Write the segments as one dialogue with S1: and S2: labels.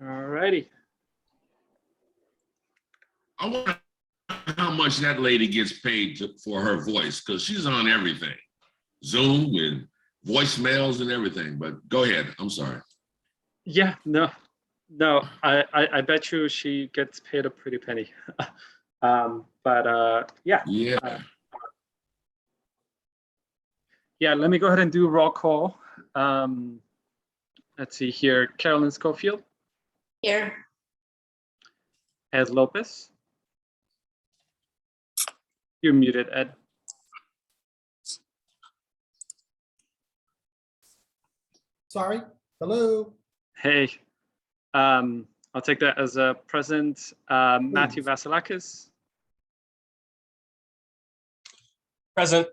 S1: All righty.
S2: I wonder how much that lady gets paid for her voice, because she's on everything, Zoom and voicemails and everything. But go ahead. I'm sorry.
S1: Yeah, no. I bet you she gets paid a pretty penny. Yeah.
S2: Yeah.
S1: Yeah, let me go ahead and do roll call. Let's see here. Carolyn Schofield.
S3: Here.
S1: Ed Lopez. You're muted, Ed.
S4: Sorry. Hello.
S1: Hey. I'll take that as a present. Matthew Vasilakis.
S5: Present.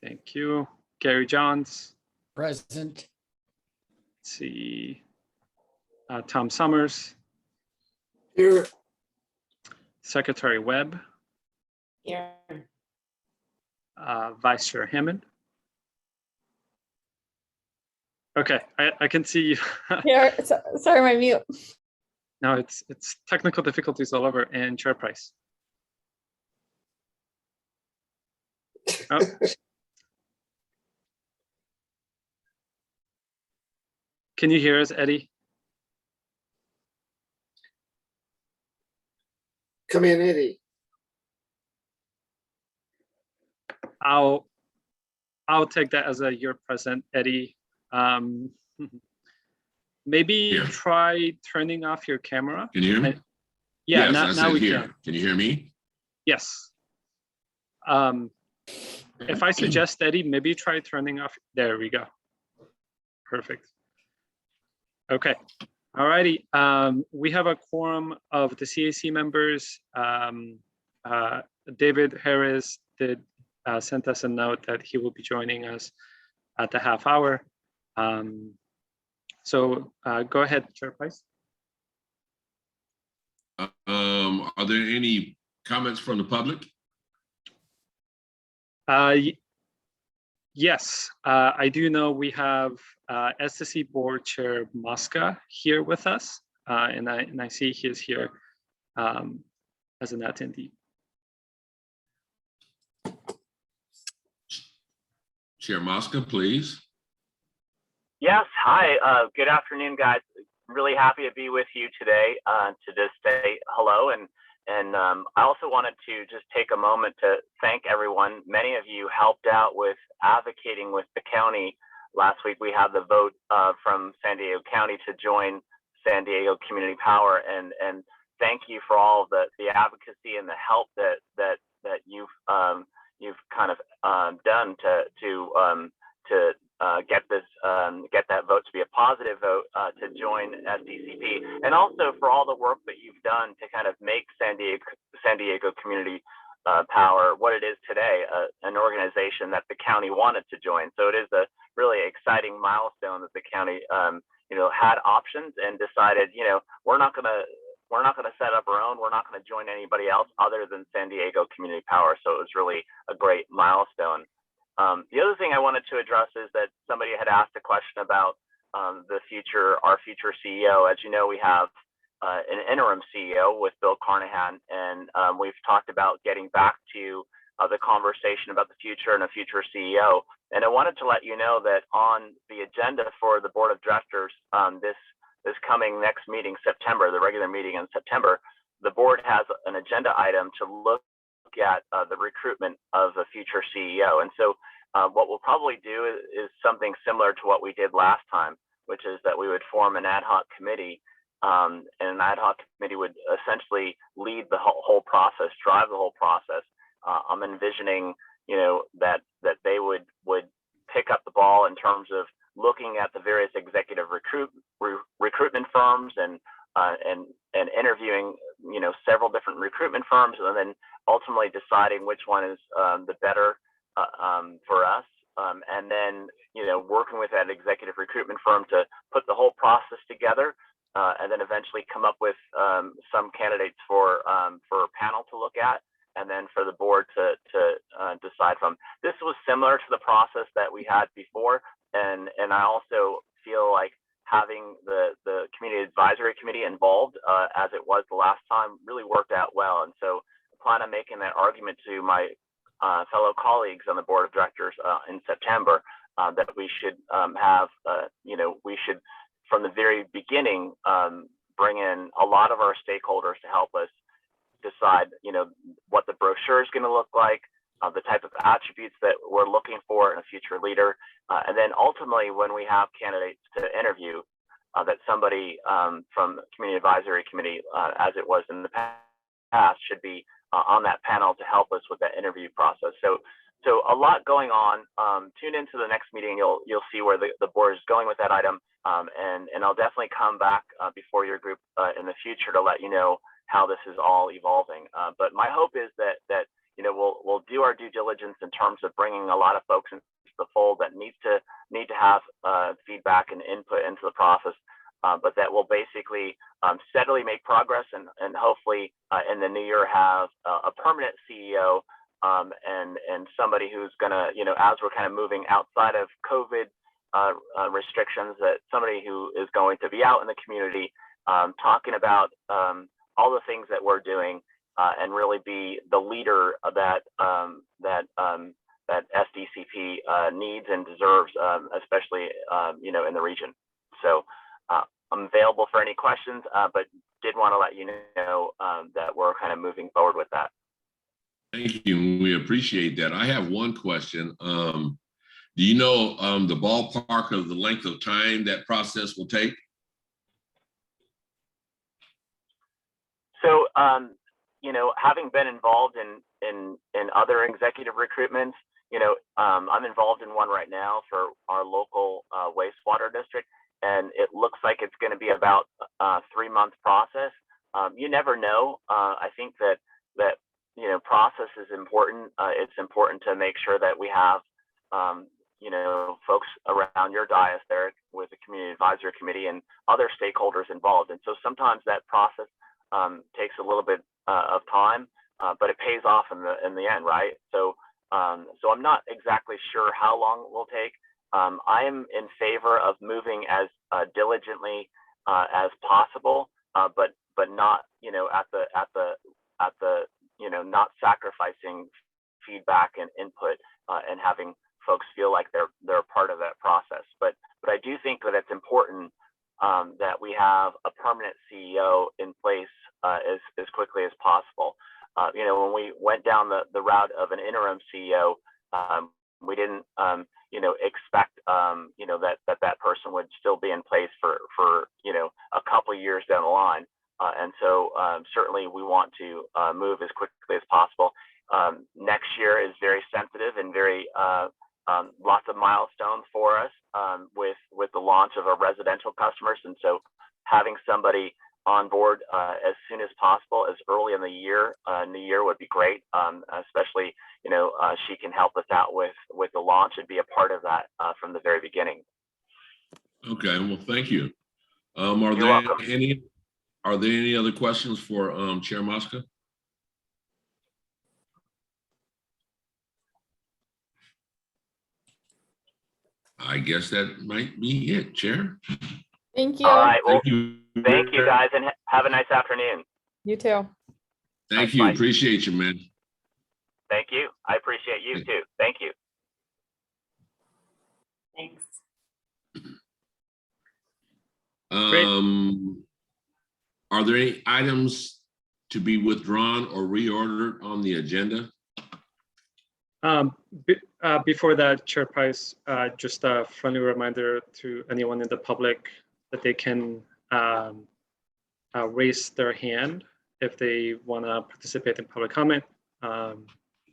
S1: Thank you. Gary Johns.
S4: Present.
S1: Let's see. Tom Summers.
S4: Here.
S1: Secretary Webb.
S3: Here.
S1: Vice Chair Hammond. Okay, I can see you.
S3: Here. Sorry, my mute.
S1: No, it's technical difficulties all over. And Chair Price. Oh. Can you hear us, Eddie?
S6: Come in, Eddie.
S1: I'll take that as a you're present, Eddie. Maybe try turning off your camera.
S2: Can you hear me?
S1: Yeah,
S2: yes,
S1: now we
S2: here.
S1: can.
S2: Can you hear me?
S1: Yes. If I suggest, Eddie, maybe try turning off. There we go. Perfect. Okay. All righty. We have a quorum of the CAC members. David Harris sent us a note that he will be joining us at the half hour. So go ahead, Chair Price.
S2: Are there any comments from the public?
S1: Yes, I do know we have SSC Board Chair Mosca here with us, and I see he is here as an attendee.
S2: Chair Mosca, please.
S7: Yes, hi, good afternoon, guys. Really happy to be with you today to just say hello. And I also wanted to just take a moment to thank everyone. Many of you helped out with advocating with the county. Last week, we had the vote from San Diego County to join San Diego Community Power. And thank you for all of the advocacy and the help that you've kind of done to get that vote to be a positive vote to join SDCP, and also for all the work that you've done to kind of make San Diego Community Power what it is today, an organization that the county wanted to join. So it is a really exciting milestone that the county had options and decided, we're not going to set up our own. We're not going to join anybody else other than San Diego Community Power. So it was really a great milestone. The other thing I wanted to address is that somebody had asked a question about our future CEO. As you know, we have an interim CEO with Bill Carnahan, and we've talked about getting back to the conversation about the future and a future CEO. And I wanted to let you know that on the agenda for the board of directors, this coming next meeting, September, the regular meeting in September, the board has an agenda item to look at the recruitment of a future CEO. And so what we'll probably do is something similar to what we did last time, which is that we would form an ad hoc committee, and an ad hoc committee would essentially lead the whole process, drive the whole process. I'm envisioning, that they would pick up the ball in terms of looking at the various executive recruitment firms and interviewing, several different recruitment firms, and then ultimately deciding which one is the better for us, and then working with that executive recruitment firm to put the whole process together, and then eventually come up with some candidates for a panel to look at, and then for the board to decide from. This was similar to the process that we had before. and I also feel like having the community advisory committee involved as it was the last time really worked out well. And so I plan on making that argument to my fellow colleagues on the board of directors in September that we should have, we should from the very beginning bring in a lot of our stakeholders to help us decide, what the brochure is going to look like, the type of attributes that we're looking for in a future leader. And then ultimately, when we have candidates to interview, that somebody from the Community Advisory Committee, as it was in the past, should be on that panel to help us with that interview process. So a lot going on. Tune into the next meeting. You'll see where the board is going with that item. And I'll definitely come back before your group in the future to let you know how this is all evolving. But my hope is that we'll do our due diligence in terms of bringing a lot of folks into the fold that need to have feedback and input into the process, but that will basically steadily make progress and hopefully in the new year have a permanent CEO and somebody who's gonna, as we're kind of moving outside of COVID restrictions, that somebody who is going to be out in the community talking about all the things that we're doing and really be the leader that SDCP needs and deserves, especially in the region. So I'm available for any questions, but did want to let you know that we're kind of moving forward with that.
S2: Thank you. We appreciate that. I have one question. Do you know the ballpark of the length of time that process will take?
S7: So, having been involved in other executive recruitments, I'm involved in one right now for our local wastewater district, and it looks like it's going to be about a 3-month process. You never know. I think that process is important. It's important to make sure that we have folks around your dais there with the Community Advisory Committee and other stakeholders involved. And so sometimes that process takes a little bit of time, but it pays off in the end, right? So I'm not exactly sure how long it will take. I am in favor of moving as diligently as possible, but not at the not sacrificing feedback and input and having folks feel like they're a part of that process. But I do think that it's important that we have a permanent CEO in place as quickly as possible. When we went down the route of an interim CEO, we didn't expect that person would still be in place for a couple of years down the line. And so certainly we want to move as quickly as possible. Next year is very sensitive and very lots of milestones for us with the launch of our residential customers. And so having somebody on board as soon as possible, as early in the year, new year would be great. Especially, she can help us out with the launch and be a part of that from the very beginning.
S2: Okay, well, thank you.
S7: You're welcome.
S2: Are there any other questions for Chair Mosca? I guess that might be it, Chair.
S3: Thank you.
S7: All right. Well,
S2: Thank you,
S7: guys, and have a nice afternoon.
S3: You too.
S2: Thank you.
S7: Bye.
S2: Appreciate you, man.
S7: Thank you. I appreciate you too. Thank you.
S3: Thanks.
S2: Are there any items to be withdrawn or reordered on the agenda?
S1: Before that, Chair Price, just a friendly reminder to anyone in the public that they can raise their hand if they want to participate in public comment,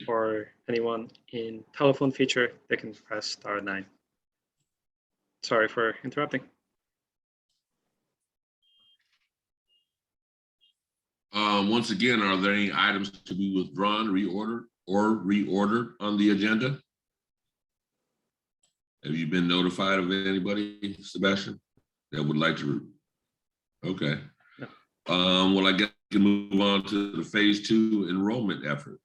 S1: or anyone in telephone feature, they can press *9. Sorry for interrupting.
S2: Once again, are there any items to be withdrawn, reordered on the agenda? Have you been notified of anybody, Sebastian, that would like to? Okay.
S1: No.
S2: Well, I guess we can move on to the phase 2 enrollment effort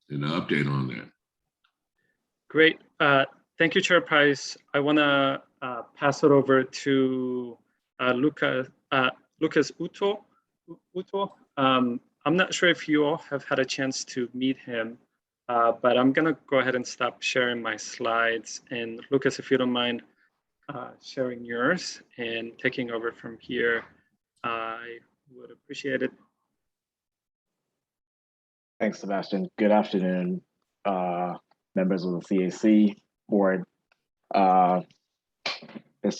S2: and an update on that.
S1: Great. Thank Thank you, Chair Price. I want to pass it over to Lucas Uto. I'm not sure if you all have had a chance to meet him, but I'm going to go ahead and stop sharing my slides. And Lucas, if you don't mind sharing yours and taking over from here, I would appreciate it.
S6: Thanks, Sebastian. Good afternoon, members of the CAC board. Mr.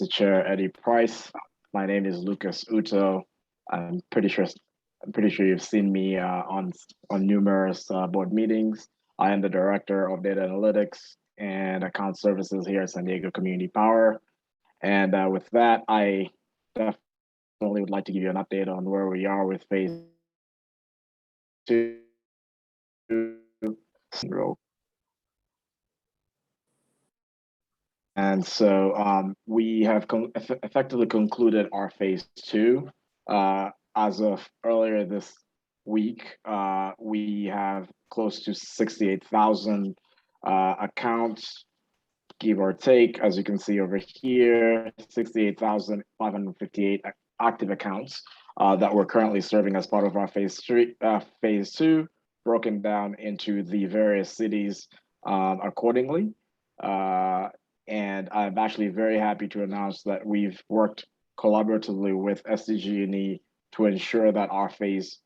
S6: Chair Eddie Price. My name is Lucas Uto. I'm pretty sure you've seen me on numerous board meetings. I am the Director of Data Analytics and Account Services here at San Diego Community Power. And with that, I definitely would like to give you an update on where we are with phase 2. And so we have effectively concluded our phase 2. As of earlier this week, we have close to 68,000 accounts, give or take. As you can see over here, 68,558 active accounts that we're currently serving as part of our phase 2, broken down into the various cities accordingly. And I'm actually very happy to announce that we've worked collaboratively with SDG&E to ensure that our phase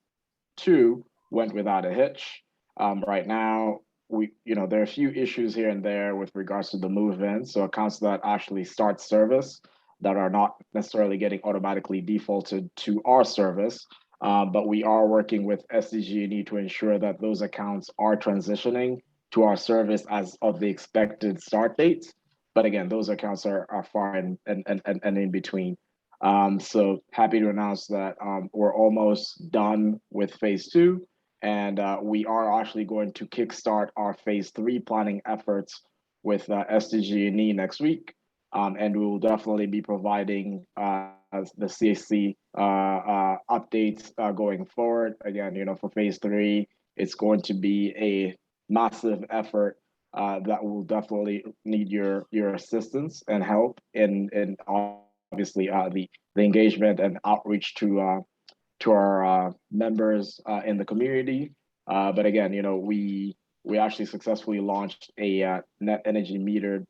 S6: 2 went without a hitch. Right now, there are a few issues here and there with regards to the move-in. So accounts that actually start service that are not necessarily getting automatically defaulted to our service. But we are working with SDG&E to ensure that those accounts are transitioning to our service as of the expected start dates. But again, those accounts are far and in between. So happy to announce that we're almost done with phase 2, and we are actually going to kickstart our phase 3 planning efforts with SDG&E next week. And we will definitely be providing the CAC updates going forward. Again, for phase 3, it's going to be a massive effort that will definitely need your assistance and help in obviously the engagement and outreach to our members in the community. But again, we actually successfully launched a net energy metering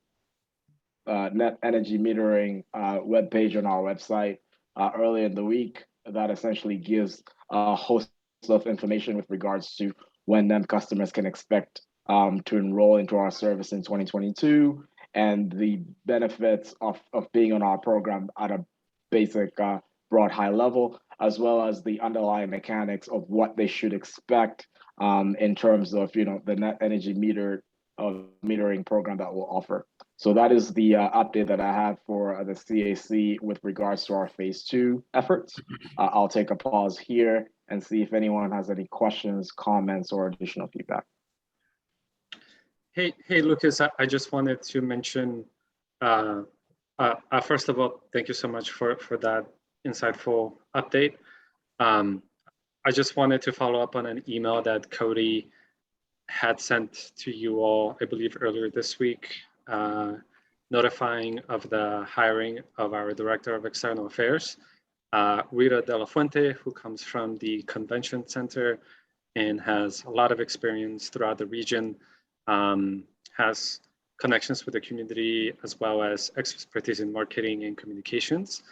S6: webpage on our website earlier in the week that essentially gives a host of information with regards to when NEM customers can expect to enroll into our service in 2022, and the benefits of being on our program at a basic, broad, high level, as well as the underlying mechanics of what they should expect in terms of the net energy metering program that we'll offer. So that is the update that I have for the CAC with regards to our phase 2 efforts. I'll take a pause here and see if anyone has any questions, comments, or additional feedback.
S1: Hey, Lucas, I just wanted to mention, first of all, thank you so much for that insightful update. I just wanted to follow up on an email that Cody had sent to you all, I believe earlier this week, notifying of the hiring of our Director of External Affairs, Rita De La Fuente, who comes from the Convention Center and has a lot of experience throughout the region. Has connections with the community as well as expertise in marketing and communications.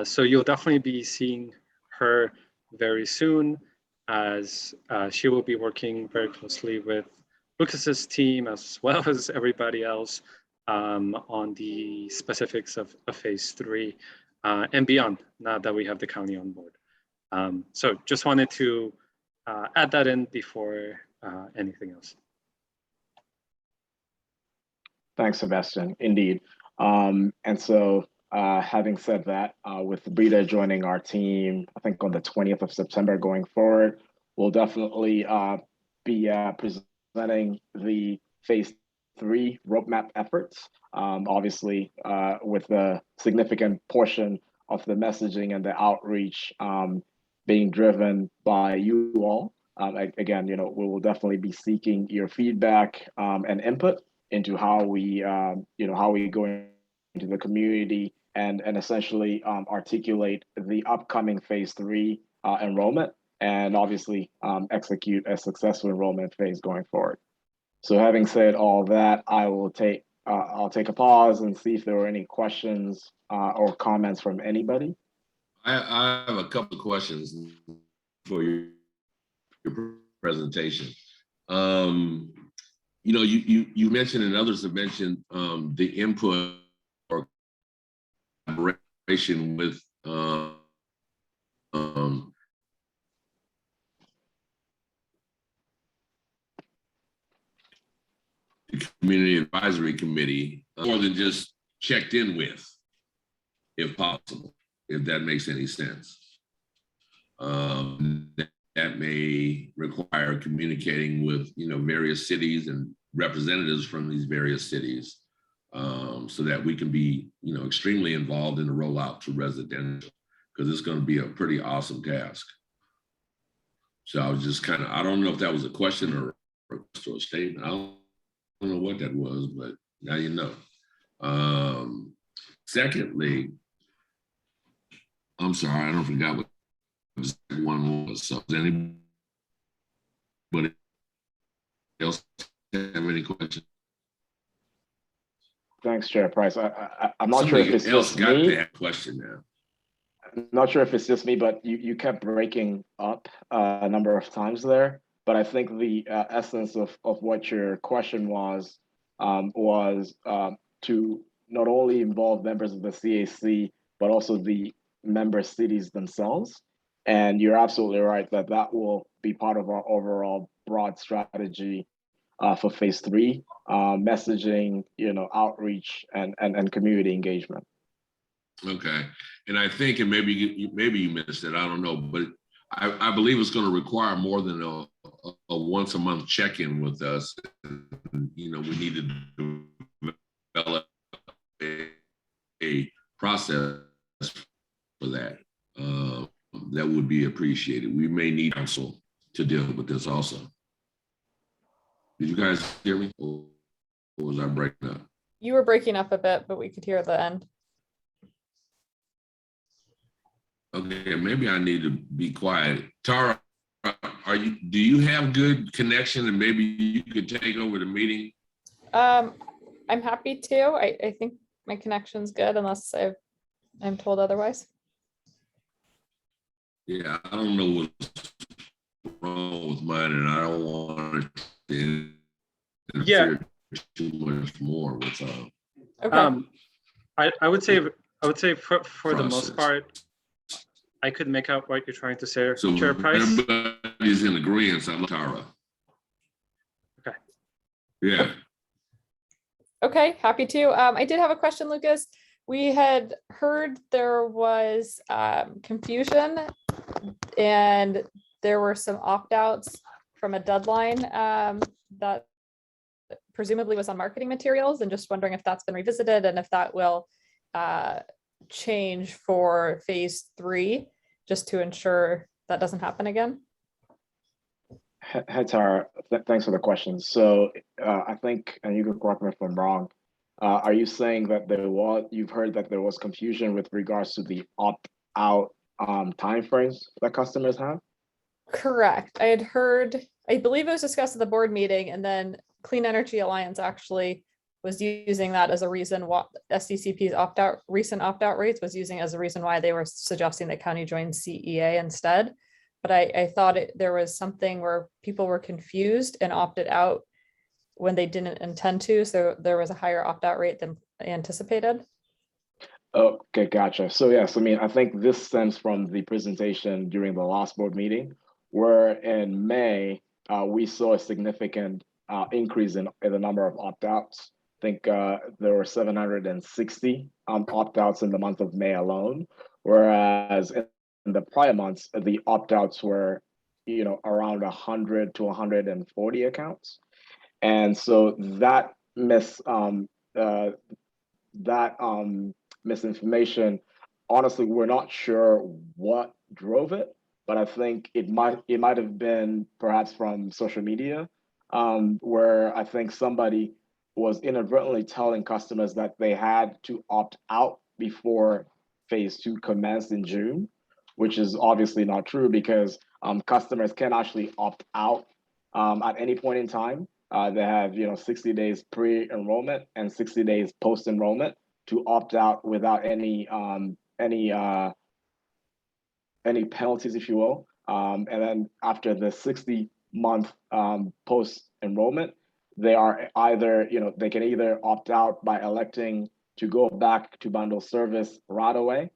S1: So you'll definitely be seeing her very soon, as she will be working very closely with Lucas's team as well as everybody else on the specifics of phase 3 and beyond, now that we have the county on board. So just wanted to add that in before anything else.
S6: Thanks, Sebastian. Indeed. And so having said that, with Brita joining our team, I think on the 20th of September going forward, we'll definitely be presenting the phase 3 roadmap efforts. Obviously, with a significant portion of the messaging and the outreach being driven by you all. Again, we will definitely be seeking your feedback and input into how we, how we go into the community and essentially articulate the upcoming phase 3 enrollment, and obviously execute a successful enrollment phase going forward. So having said all that, I'll take a pause and see if there were any questions or comments from anybody.
S2: I have a couple of questions for your presentation. You mentioned, and others have mentioned, the input or collaboration with the Community Advisory Committee, more than just checked in with, if possible, if that makes any sense. That may require communicating with various cities and representatives from these various cities, so that we can be extremely involved in the rollout to residential, because it's going to be a pretty awesome task. So I was just I don't know if that was a question or a statement. I don't know what that was, but now you know. Secondly, I'm sorry, I don't forget what the second one was. So does anybody else have any questions?
S6: Thanks, Chair Price. I'm not sure if it's
S2: else
S6: just
S2: got
S6: me.
S2: that question now.
S6: I'm not sure if it's just me, but you kept breaking up a number of times there. But I think the essence of what your question was to not only involve members of the CAC, but also the member cities themselves. And you're absolutely right that will be part of our overall broad strategy for phase 3, messaging, outreach and community engagement.
S2: Okay, and I think, and maybe you missed it, I don't know, but I believe it's going to require more than a once a month check-in with us. We need to develop a process for that. That would be appreciated. We may need counsel to deal with this also. Did you guys hear me, or was I breaking up?
S3: You were breaking up a bit, but we could hear the end.
S2: Okay, maybe I need to be quiet. Tara, do you have good connection, and maybe you could take over the meeting?
S3: I'm happy to. I think my connection's good, unless I'm told otherwise.
S2: Yeah, I don't know what's wrong with mine, and I don't want to interfere too much more with
S3: Okay.
S1: I would say for the most
S2: process.
S1: part, I could make out what you're trying to say,
S2: So
S1: Chair Price.
S2: everybody's in agreement. I love Tara.
S1: Okay.
S2: Yeah.
S3: Okay, happy to. I did have a question, Lucas. We had heard there was confusion and there were some opt-outs from a deadline that presumably was on marketing materials, and just wondering if that's been revisited and if that will change for phase 3, just to ensure that doesn't happen again.
S6: Hey, Tara, thanks for the question. So I think, and you can correct me if I'm wrong, are you saying that you've heard that there was confusion with regards to the opt-out timeframes that customers have? Correct.
S3: I had heard, I believe it was discussed at the board meeting, and then Clean Energy Alliance actually was using that as a reason why SDCP's recent opt-out rates was using as a reason why they were suggesting that county join CEA instead. But I thought there was something where people were confused and opted out when they didn't intend to. So there was a higher opt-out rate than anticipated.
S6: Okay, gotcha. So yes, I think this stems from the presentation during the last board meeting, where in May, we saw a significant increase in the number of opt-outs. I think there were 760 opt-outs in the month of May alone, whereas in the prior months, the opt-outs were, around 100 to 140 accounts. And so that misinformation, honestly, we're not sure what drove it, but I think it might have been perhaps from social media, where I think somebody was inadvertently telling customers that they had to opt out before phase 2 commenced in June, which is obviously not true because customers can actually opt out at any point in time. They have 60 days pre-enrollment and 60 days post-enrollment to opt out without any penalties, if you will. And then after the 60-month post-enrollment, they are either, they can either opt out by electing to go back to bundle service right away,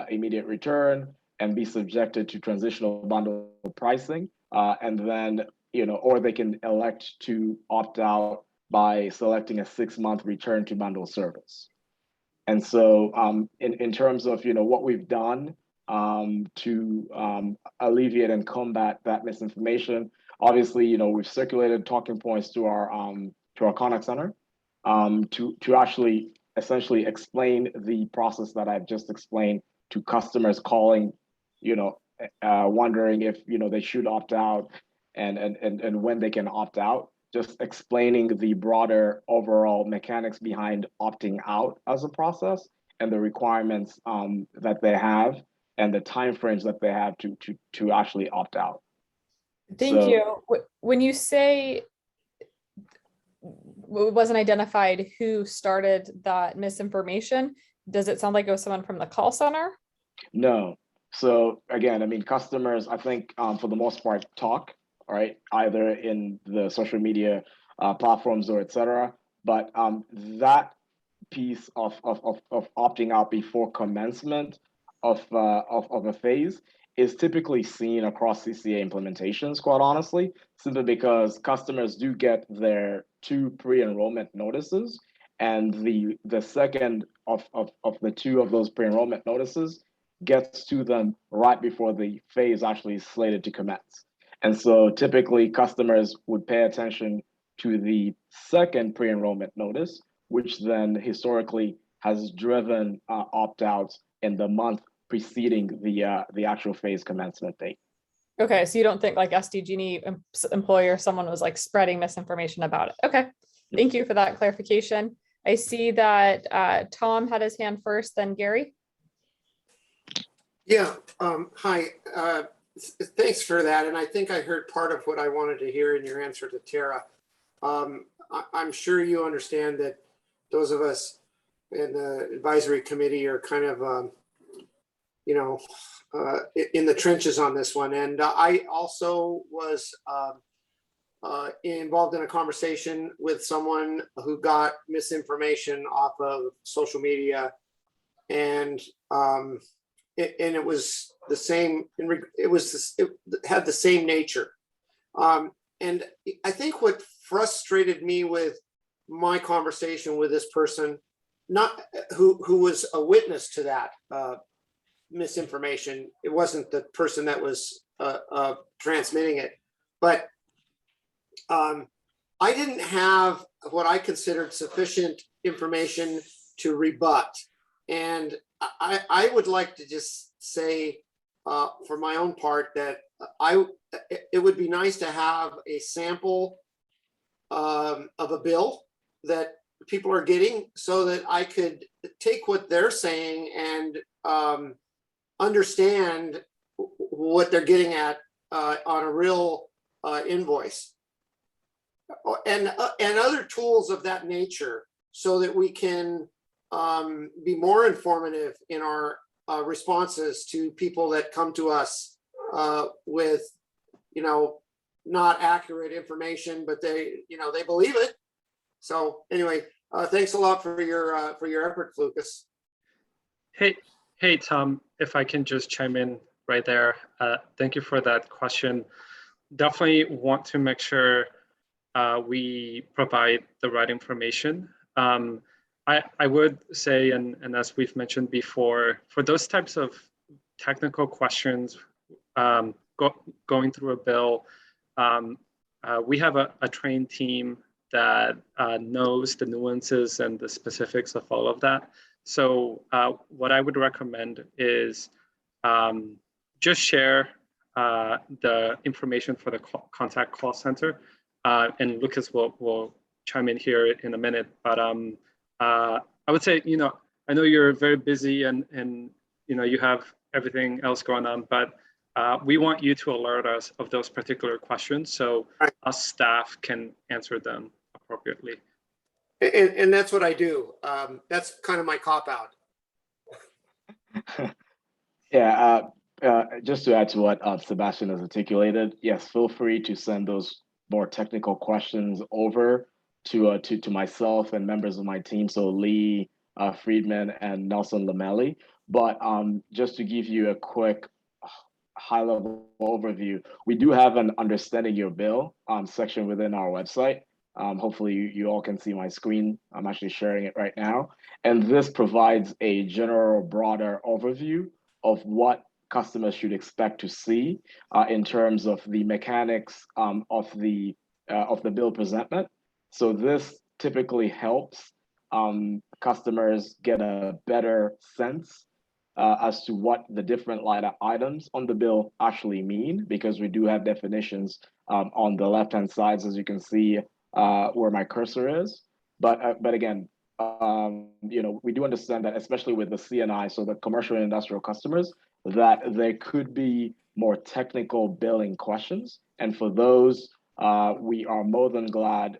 S6: immediate return, and be subjected to transitional bundle pricing. And then, or they can elect to opt out by selecting a 6-month return to bundle service. And so in terms of, what we've done to alleviate and combat that misinformation, obviously, we've circulated talking points to our contact center to actually essentially explain the process that I've just explained to customers calling, wondering if, they should opt out and when they can opt out, just explaining the broader overall mechanics behind opting out as a process and the requirements that they have and the timeframes that they have to actually opt out.
S3: Thank you. When you say it wasn't identified who started that misinformation, does it sound like it was someone from the call center?
S6: No. So again, I mean, customers, I think for the most part, talk, right? Either in the social media platforms or et cetera. But that piece of opting out before commencement of a phase is typically seen across CCA implementations, quite honestly, simply because customers do get their 2 pre-enrollment notices, and the second of the 2 of those pre-enrollment notices gets to them right before the phase actually is slated to commence. And so typically customers would pay attention to the second pre-enrollment notice, which then historically has driven opt-outs in the month preceding the actual phase commencement date.
S3: Okay, so you don't think like SDG&E employer, someone was like spreading misinformation about it. Okay, thank you for that clarification. I see that Tom had his hand first, then Gary.
S8: Yeah, hi. Thanks for that. And I think I heard part of what I wanted to hear in your answer to Tara. I'm sure you understand that those of us in the advisory committee are kind of, in the trenches on this one. And I also was involved in a conversation with someone who got misinformation off of social media, and it was the same. It had the same nature. And I think what frustrated me with my conversation with this person, not who was a witness to that misinformation. It wasn't the person that was transmitting it, but I didn't have what I considered sufficient information to rebut. And I would like to just say, for my own part, that it would be nice to have a sample of a bill that people are getting, so that I could take what they're saying and understand what they're getting at on a real invoice, and other tools of that nature, so that we can be more informative in our responses to people that come to us with, not accurate information, but they believe it. So anyway, thanks a lot for your efforts, Lucas.
S1: Hey, Tom, if I can just chime in right there. Thank you for that question. Definitely want to make sure we provide the right information. I would say, and as we've mentioned before, for those types of technical questions, going through a bill, we have a trained team that knows the nuances and the specifics of all of that. So what I would recommend is just share the information for the contact call center, and Lucas will chime in here in a minute, but I would say, I know you're very busy and you have everything else going on, but we want you to alert us of those particular questions so us staff can answer them appropriately.
S8: And that's what I do. That's kind of my cop out.
S6: Yeah, just to add to what Sebastian has articulated, yes, feel free to send those more technical questions over to myself and members of my team. So Lee Friedman and Nelson Lamelli. But just to give you a quick high-level overview, we do have an Understanding Your Bill section within our website. Hopefully you all can see my screen. I'm actually sharing it right now. And this provides a general, broader overview of what customers should expect to see in terms of the mechanics of the bill presentment. So this typically helps customers get a better sense as to what the different line items on the bill actually mean, because we do have definitions on the left-hand sides, as you can see where my cursor is. But again, we do understand that, especially with the CNI, so the commercial and industrial customers, that there could be more technical billing questions. And for those, we are more than glad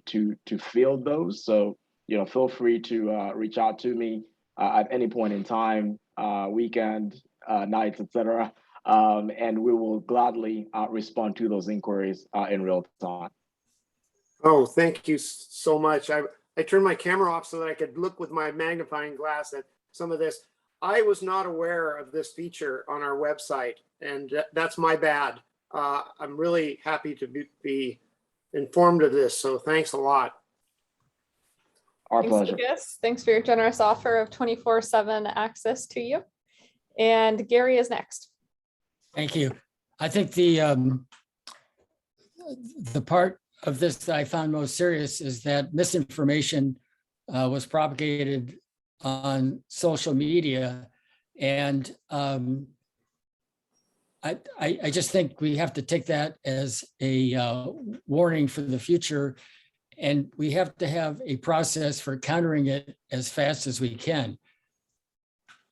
S6: to field those. So, feel free to reach out to me at any point in time, weekend, nights, etc. And we will gladly respond to those inquiries in real time.
S8: Oh, thank you so much. I turned my camera off so that I could look with my magnifying glass at some of this. I was not aware of this feature on our website, and that's my bad. I'm really happy to be informed of this, so thanks a lot.
S6: Our
S3: Thanks,
S6: pleasure.
S3: Lucas. Thanks for your generous offer of 24/7 access to you. And Gary is next.
S9: Thank you. I think the part of this that I found most serious is that misinformation was propagated on social media. And I just think we have to take that as a warning for the future. And we have to have a process for countering it as fast as we can.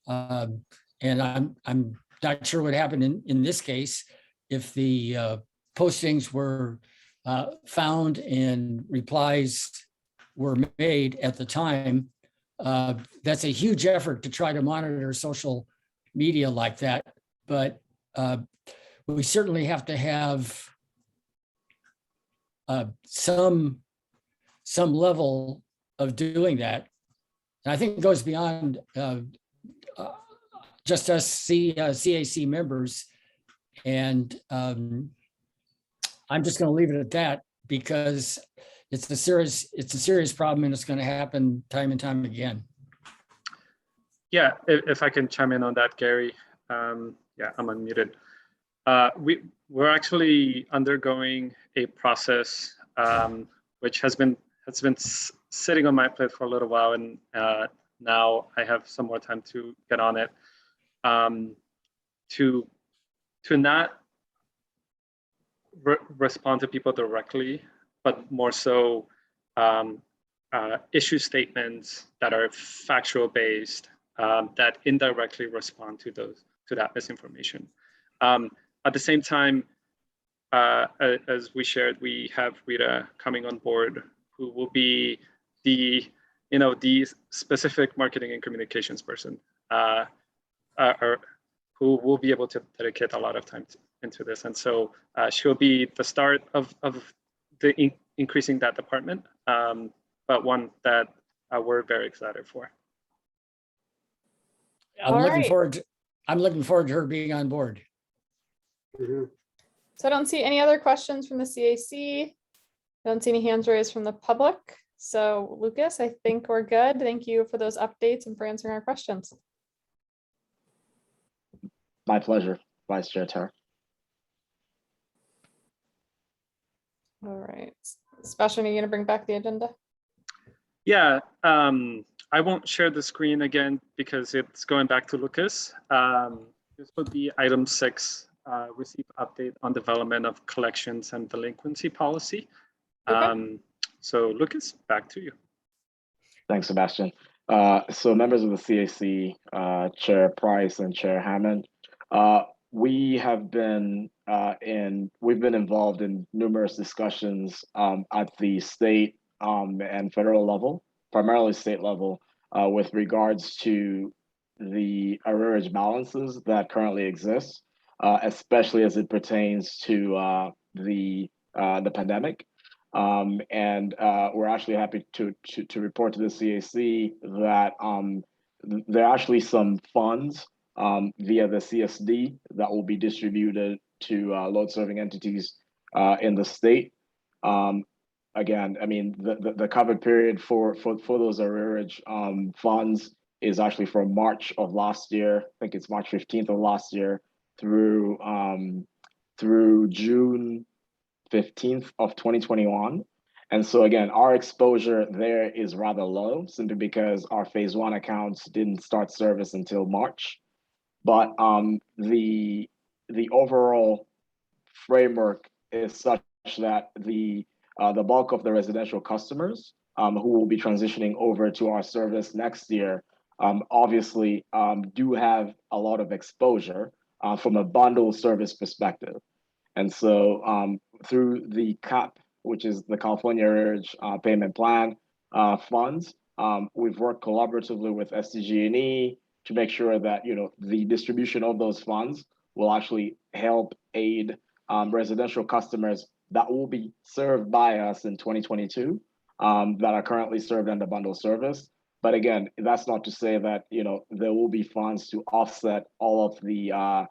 S9: And I'm not sure what happened in this case. If the postings were found and replies were made at the time, that's a huge effort to try to monitor social media like that. But we certainly have to have some level of doing that. And I think it goes beyond just us CAC members. And I'm just going to leave it at that, because it's a serious problem, and it's going to happen time and time again.
S1: Yeah, if I can chime in on that, Gary. Yeah, I'm unmuted. We're actually undergoing a process which has been sitting on my plate for a little while, and now I have some more time to get on it. To not respond to people directly, but more so issue statements that are factual based, that indirectly respond to that misinformation. At the same time, as we shared, we have Rita coming on board, who will be the specific marketing and communications person, who will be able to dedicate a lot of time into this. And so she'll be the start of the increasing that department, but one that we're very excited for.
S9: I'm looking forward to her being on board.
S8: Mm-hmm.
S3: So I don't see any other questions from the CAC. I don't see any hands raised from the public. So Lucas, I think we're good. Thank you for those updates and for answering our questions.
S6: My pleasure, Vice Chair Tara.
S3: All right. Sebastian, are you going to bring back the agenda?
S1: Yeah, I won't share the screen again because it's going back to Lucas. This would be item 6, receive update on development of collections and delinquency policy.
S3: Okay.
S1: So Lucas, back to you.
S6: Thanks, Sebastian. So members of the CAC, Chair Price and Chair Hammond, we have been we've been involved in numerous discussions at the state and federal level, primarily state level, with regards to the arrearage balances that currently exist, especially as it pertains to the pandemic. We're actually happy to report to the CAC that there are actually some funds via the CSD that will be distributed to load serving entities in the state. Again, I mean, the covered period for those arrearage funds is actually from March of last year. I think it's March 15th of last year through June 15th of 2021. And so again, our exposure there is rather low, simply because our phase one accounts didn't start service until March. But the overall framework is such that the bulk of the residential customers who will be transitioning over to our service next year obviously do have a lot of exposure from a bundle service perspective. And so through the CAP, which is the California Arrearage Payment Plan funds, we've worked collaboratively with SDG&E to make sure that the distribution of those funds will actually help aid residential customers that will be served by us in 2022 that are currently served under bundle service. But again, that's not to say that there will be funds to offset all of the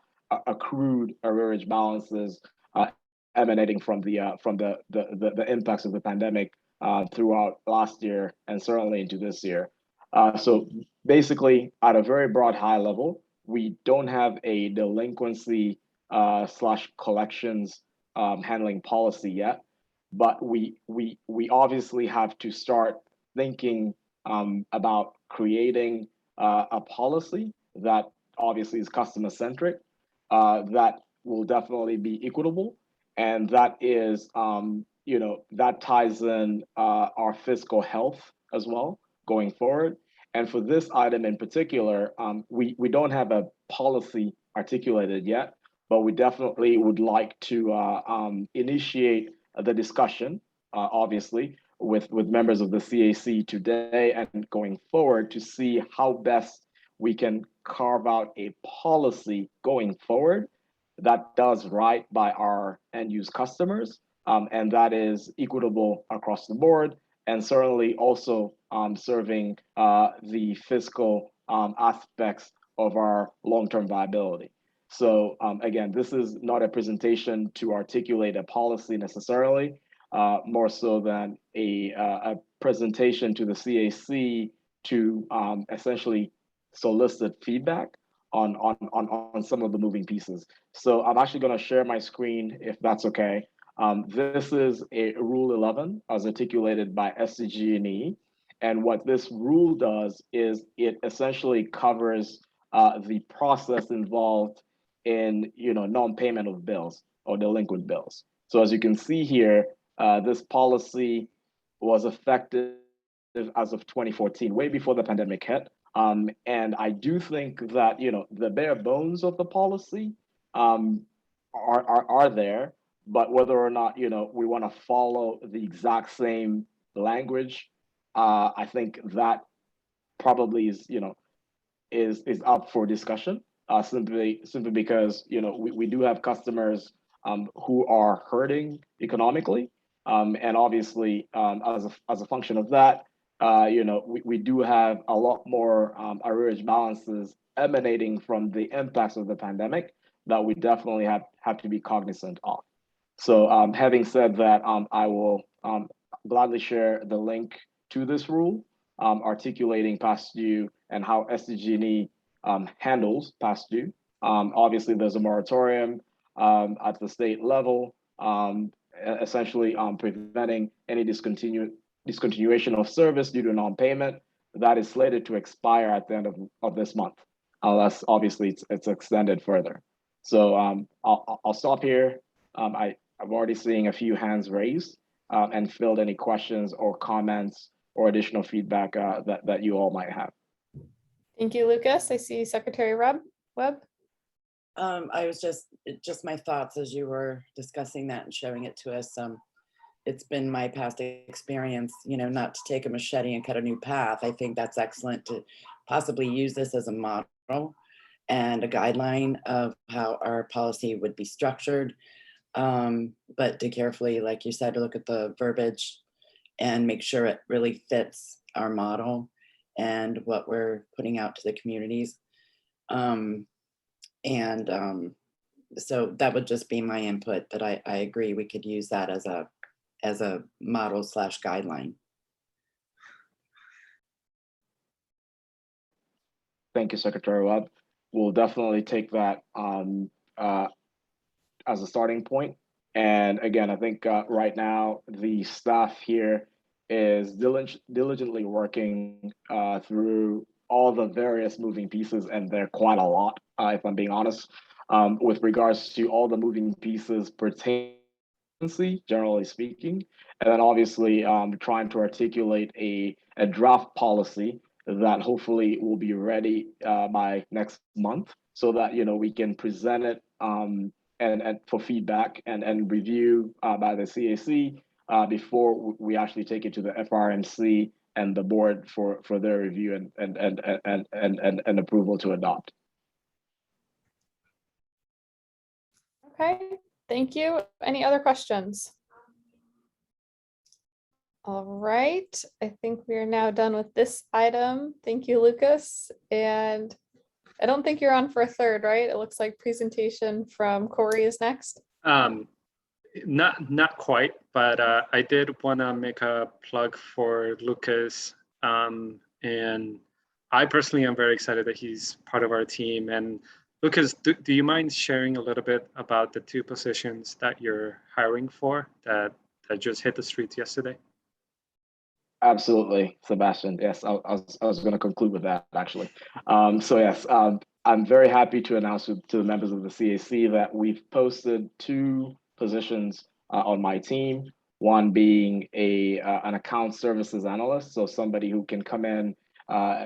S6: accrued arrearage balances emanating from the impacts of the pandemic throughout last year and certainly into this year. So basically, at a very broad high level, we don't have a delinquency / collections handling policy yet, but we obviously have to start thinking about creating a policy that obviously is customer centric, that will definitely be equitable, and that is that ties in our fiscal health as well going forward. And for this item in particular, we don't have a policy articulated yet, but we definitely would like to initiate the discussion, obviously, with members of the CAC today and going forward to see how best we can carve out a policy going forward that does right by our end use customers, and that is equitable across the board, and certainly also serving the fiscal aspects of our long-term viability. So again, this is not a presentation to articulate a policy necessarily, more so than a presentation to the CAC to essentially solicit feedback on some of the moving pieces. So I'm actually going to share my screen if that's okay. This is a Rule 11 as articulated by SDG&E. And what this rule does is it essentially covers the process involved in non-payment of bills or delinquent bills. So as you can see here, this policy was effective as of 2014, way before the pandemic hit. And I do think that the bare bones of the policy are there, but whether or not we want to follow the exact same language, I think that probably is up for discussion. Simply because we do have customers who are hurting economically, and obviously as a function of that, we do have a lot more arrearage balances emanating from the impacts of the pandemic that we definitely have to be cognizant of. So having said that, I will gladly share the link to this rule, articulating past due and how SDG&E handles past due. Obviously, there's a moratorium at the state level, essentially preventing any discontinuation of service due to non-payment that is slated to expire at the end of this month, unless obviously it's extended further. So I'll stop here. I'm already seeing a few hands raised. and field any questions or comments or additional feedback that you all might have.
S3: Thank you, Lucas. I see Secretary Webb.
S10: I was just my thoughts as you were discussing that and showing it to us. It's been my past experience, not to take a machete and cut a new path. I think that's excellent to possibly use this as a model and a guideline of how our policy would be structured. But to carefully, like you said, to look at the verbiage and make sure it really fits our model and what we're putting out to the communities. So that would just be my input, that I agree we could use that as a model / guideline.
S6: Thank you, Secretary Webb. We'll definitely take that as a starting point. And again, I think right now the staff here is diligently working through all the various moving pieces, and they're quite a lot, if I'm being honest, with regards to all the moving pieces pertaining, generally speaking, and then obviously trying to articulate a draft policy that hopefully will be ready by next month, so that we can present it and for feedback and review by the CAC before we actually take it to the FRMC and the board for their review and approval to adopt.
S3: Okay, thank you. Any other questions? All right, I think we are now done with this item. Thank you, Lucas. And I don't think you're on for a third, right? It looks like presentation from Corey is next.
S1: Not quite, but I did want to make a plug for Lucas. And I personally am very excited that he's part of our team. And Lucas, do you mind sharing a little bit about the 2 positions that you're hiring for that just hit the streets yesterday?
S6: Absolutely, Sebastian. Yes, I was going to conclude with that, actually. So yes, I'm very happy to announce to the members of the CAC that we've posted 2 positions on my team, one being an account services analyst, so somebody who can come in,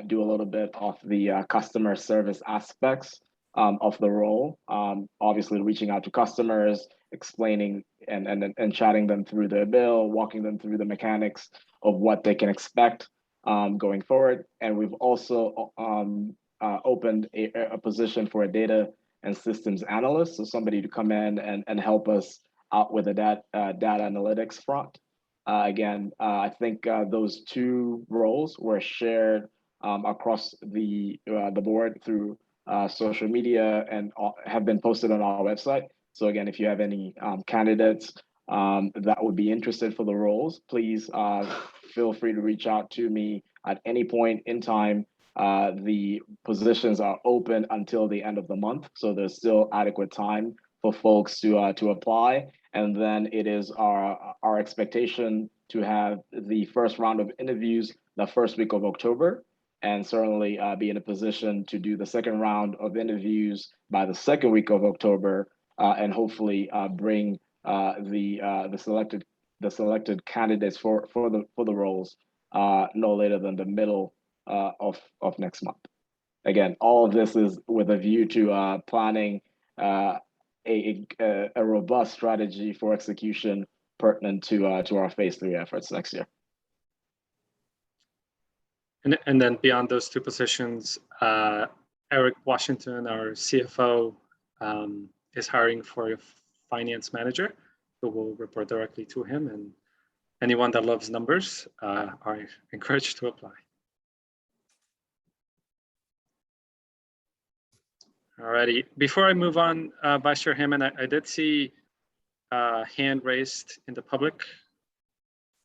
S6: do a little bit of the customer service aspects of the role, obviously reaching out to customers, explaining and chatting them through their bill, walking them through the mechanics of what they can expect going forward. And we've also opened a position for a data and systems analyst, so somebody to come in and help us out with the data analytics front. Again, I think those 2 roles were shared across the board through social media and have been posted on our website. So again, if you have any candidates that would be interested for the roles, please feel free to reach out to me at any point in time. The positions are open until the end of the month, so there's still adequate time for folks to apply. And then it is our expectation to have the first round of interviews the first week of October, and certainly be in a position to do the second round of interviews by the second week of October, and hopefully bring the selected candidates for the roles no later than the middle of next month. Again, all of this is with a view to planning a robust strategy for execution pertinent to our phase 3 efforts next year.
S1: And then beyond those 2 positions, Eric Washington, our CFO, is hiring for a finance manager who will report directly to him. And anyone that loves numbers are encouraged to apply. Alrighty, before I move on, Vice Chair Hammond, I did see a hand raised in the public.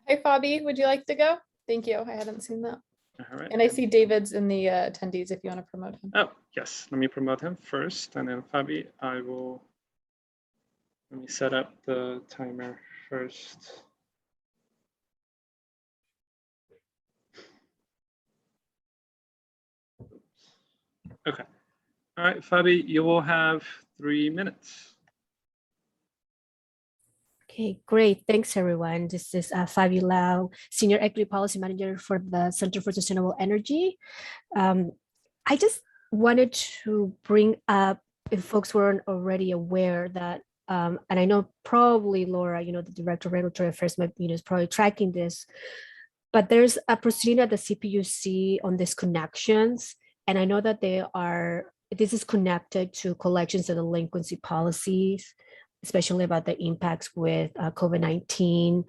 S3: Hey, Fabi, would you like to go? Thank you. I hadn't seen that.
S1: All right.
S3: And I see David's in the attendees if you want to promote him.
S1: Oh, yes. Let me promote him first. And then Fabi, let me set up the timer first. Okay. All right, Fabi, you will have 3 minutes.
S11: Okay, great. Thanks, everyone. This is Fabi Lau, Senior Equity Policy Manager for the Center for Sustainable Energy. I just wanted to bring up, if folks weren't already aware that, and I know probably Laura, the Director of Regulatory Affairs, is probably tracking this, but there's a proceeding at the CPUC on these connections. And I know that this is connected to collections and delinquency policies, especially about the impacts with COVID-19.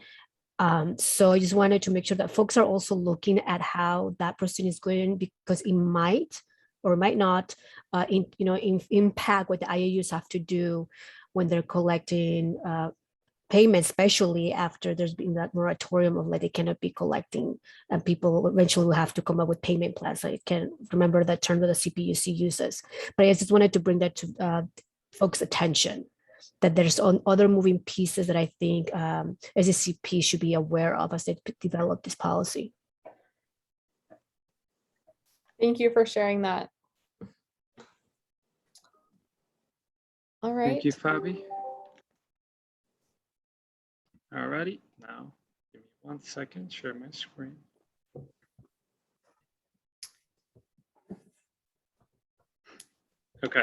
S11: So I just wanted to make sure that folks are also looking at how that proceeding is going, because it might or might not impact what the IAUs have to do when they're collecting payments, especially after there's been that moratorium of they cannot be collecting, and people eventually will have to come up with payment plans. I can't remember the term that the CPUC uses, but I just wanted to bring that to folks' attention, that there's other moving pieces that I think SCCP should be aware of as they develop this policy.
S3: Thank you for sharing that. All right.
S1: Thank you, Fabi. All righty, now give me 1 second, share my screen. Okay.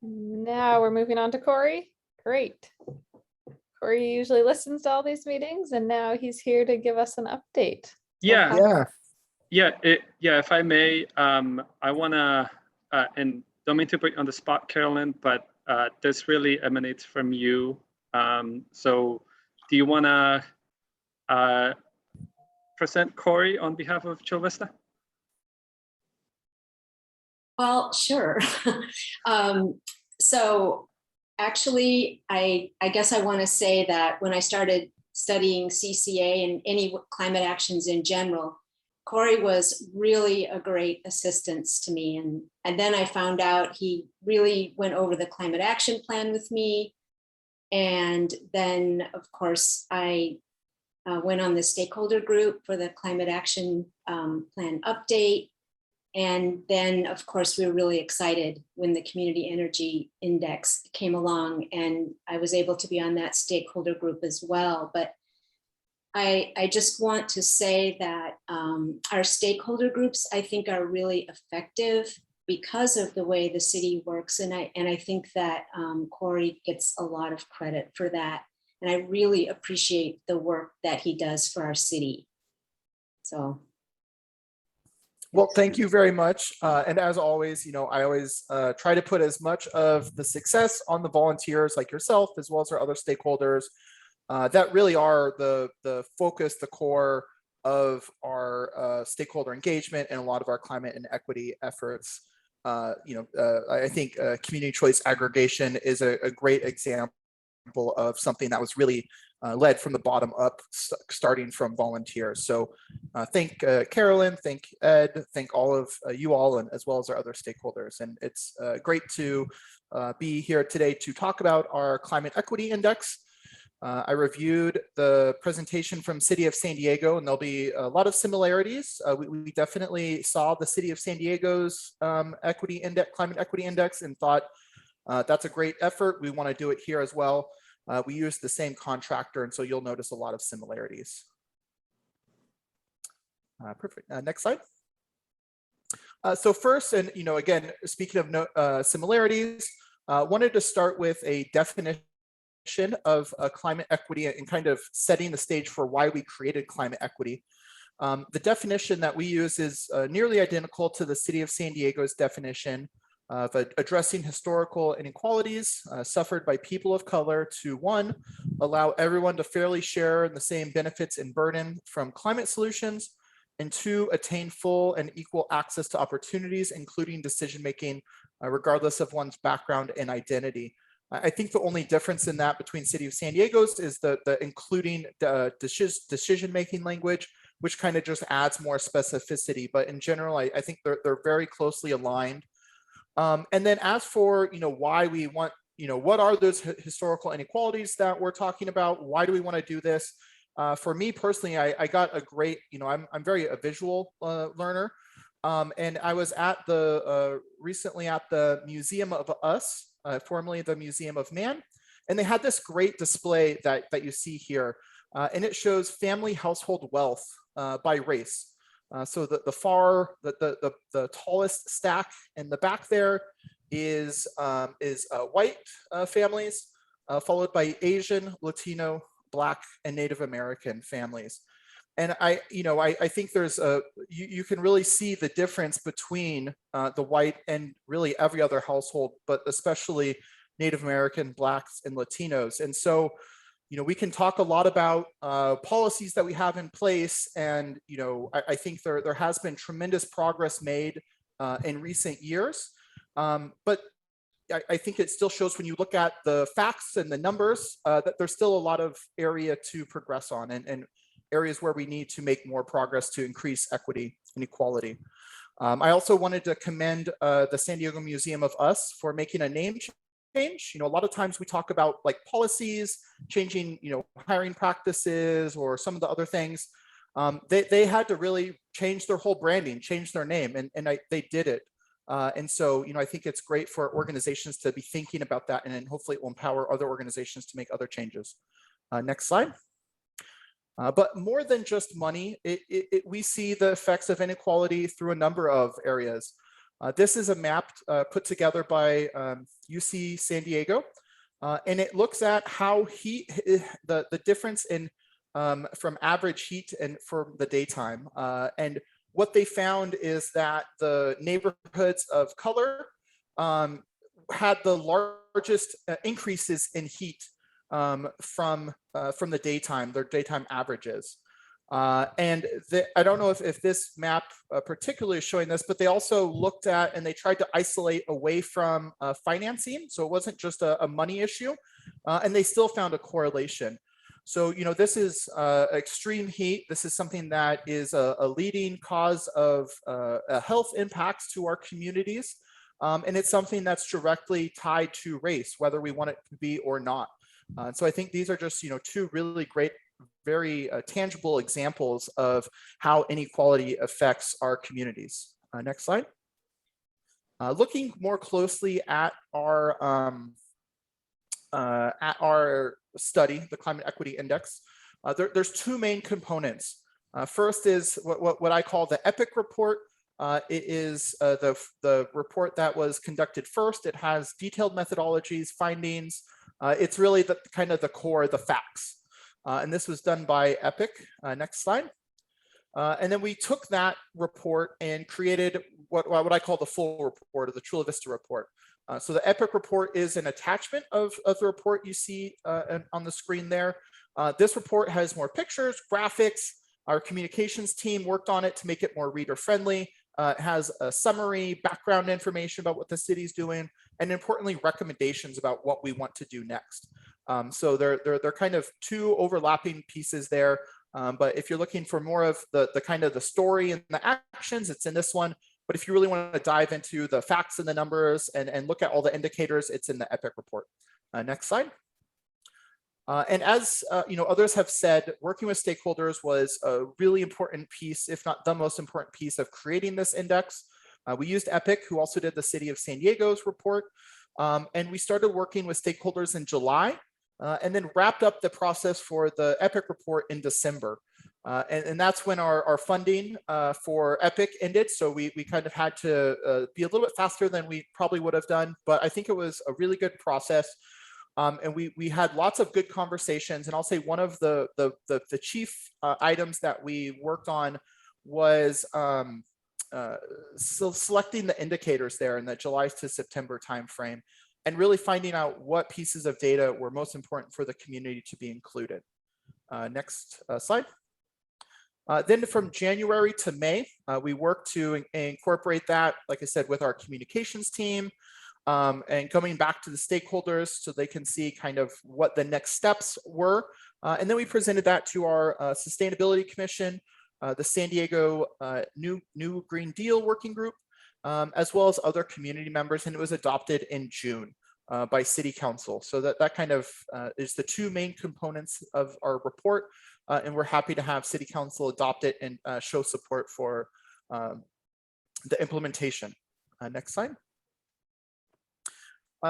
S3: Now we're moving on to Corey. Great. Corey usually listens to all these meetings, and now he's here to give us an update.
S1: Yeah. If I may, I wanna, and don't mean to put you on the spot, Carolyn, but this really emanates from you. So do you wanna present Corey on behalf of Chula Vista?
S12: Well, sure. So actually, I guess I want to say that when I started studying CCA and any climate actions in general, Corey was really a great assistance to me. And then I found out he really went over the climate action plan with me. And then, of course, I went on the stakeholder group for the climate action plan update. And then, of course, we were really excited when the Community Energy Index came along, and I was able to be on that stakeholder group as well. But I just want to say that our stakeholder groups, I think, are really effective because of the way the city works. And I think that Corey gets a lot of credit for that. And I really appreciate the work that he does for our city. So.
S13: Well, thank you very much. And as always, I always try to put as much of the success on the volunteers like yourself, as well as our other stakeholders that really are the focus, the core of our stakeholder engagement and a lot of our climate and equity efforts. I think community choice aggregation is a great example of something that was really led from the bottom up, starting from volunteers. So thank Carolyn, thank Ed, thank all of you all, and as well as our other stakeholders. And it's great to be here today to talk about our Climate Equity Index. I reviewed the presentation from City of San Diego, and there'll be a lot of similarities. We definitely saw the City of San Diego's climate equity index and thought that's a great effort. We want to do it here as well. We use the same contractor, and so you'll notice a lot of similarities. Perfect. Next slide. So first, and again, speaking of similarities, wanted to start with a definition of climate equity and kind of setting the stage for why we created climate equity. The definition that we use is nearly identical to the City of San Diego's definition of addressing historical inequalities suffered by people of color to, 1, allow everyone to fairly share in the same benefits and burden from climate solutions, and 2, attain full and equal access to opportunities, including decision-making, regardless of one's background and identity. I think the only difference in that between City of San Diego's is the including decision-making language, which kind of just adds more specificity. But in general, I think they're very closely aligned. And then as for, why we want, what are those historical inequalities that we're talking about? Why do we want to do this? For me personally, I got a great, I'm very a visual learner. And I was at recently at the Museum of Us, formerly the Museum of Man. And they had this great display that you see here, and it shows family household wealth by race. So the tallest stack in the back there is white families, followed by Asian, Latino, Black, and Native American families. And I think there's you can really see the difference between the white and really every other household, but especially Native American, Blacks, and Latinos. And so, we can talk a lot about policies that we have in place. And, I think there has been tremendous progress made in recent years. But I think it still shows when you look at the facts and the numbers that there's still a lot of area to progress on and areas where we need to make more progress to increase equity and equality. I also wanted to commend the San Diego Museum of Us for making a name change. A lot of times we talk about like policies, changing, hiring practices or some of the other things. They had to really change their whole branding, change their name, and they did it. And so, I think it's great for organizations to be thinking about that, and then hopefully it will empower other organizations to make other changes. Next slide. But more than just money, we see the effects of inequality through a number of areas. This is a map put together by UC San Diego, and it looks at how the difference in from average heat and for the daytime. And what they found is that the neighborhoods of color had the largest increases in heat from the daytime, their daytime averages. And I don't know if this map particularly is showing this, but they also looked at and they tried to isolate away from financing. So it wasn't just a money issue, and they still found a correlation. So, this is extreme heat. This is something that is a leading cause of health impacts to our communities. And it's something that's directly tied to race, whether we want it to be or not. So I think these are just, two really great, very tangible examples of how inequality affects our communities. Next slide. Looking more closely at our study, the Climate Equity Index, there's two main components. First is what I call the EPIC report. It is the report that was conducted first. It has detailed methodologies, findings. It's really the kind of the core, the facts. And this was done by EPIC. Next slide. And then we took that report and created what I call the full report, or the Chula Vista report. So the EPIC report is an attachment of the report you see on the screen there. This report has more pictures, graphics. Our communications team worked on it to make it more reader friendly. It has a summary, background information about what the city's doing, and importantly, recommendations about what we want to do next. So they're kind of two overlapping pieces there. But if you're looking for more of the kind of the story and the actions, it's in this one. But if you really want to dive into the facts and the numbers and look at all the indicators, it's in the EPIC report. Next slide. And as others have said, working with stakeholders was a really important piece, if not the most important piece of creating this index. We used EPIC, who also did the City of San Diego's report. And we started working with stakeholders in July, and then wrapped up the process for the EPIC report in December. And that's when our funding for EPIC ended. So we kind of had to be a little bit faster than we probably would have done, but I think it was a really good process. And we had lots of good conversations. And I'll say one of the chief items that we worked on was selecting the indicators there in the July to September timeframe, and really finding out what pieces of data were most important for the community to be included. Next slide. Then from January to May, we worked to incorporate that, like I said, with our communications team, and coming back to the stakeholders so they can see kind of what the next steps were. And then we presented that to our Sustainability Commission, the San Diego New Green Deal Working Group, as well as other community members, and it was adopted in June by City Council. So that kind of is the two main components of our report, and we're happy to have City Council adopt it and show support for the implementation. Next slide.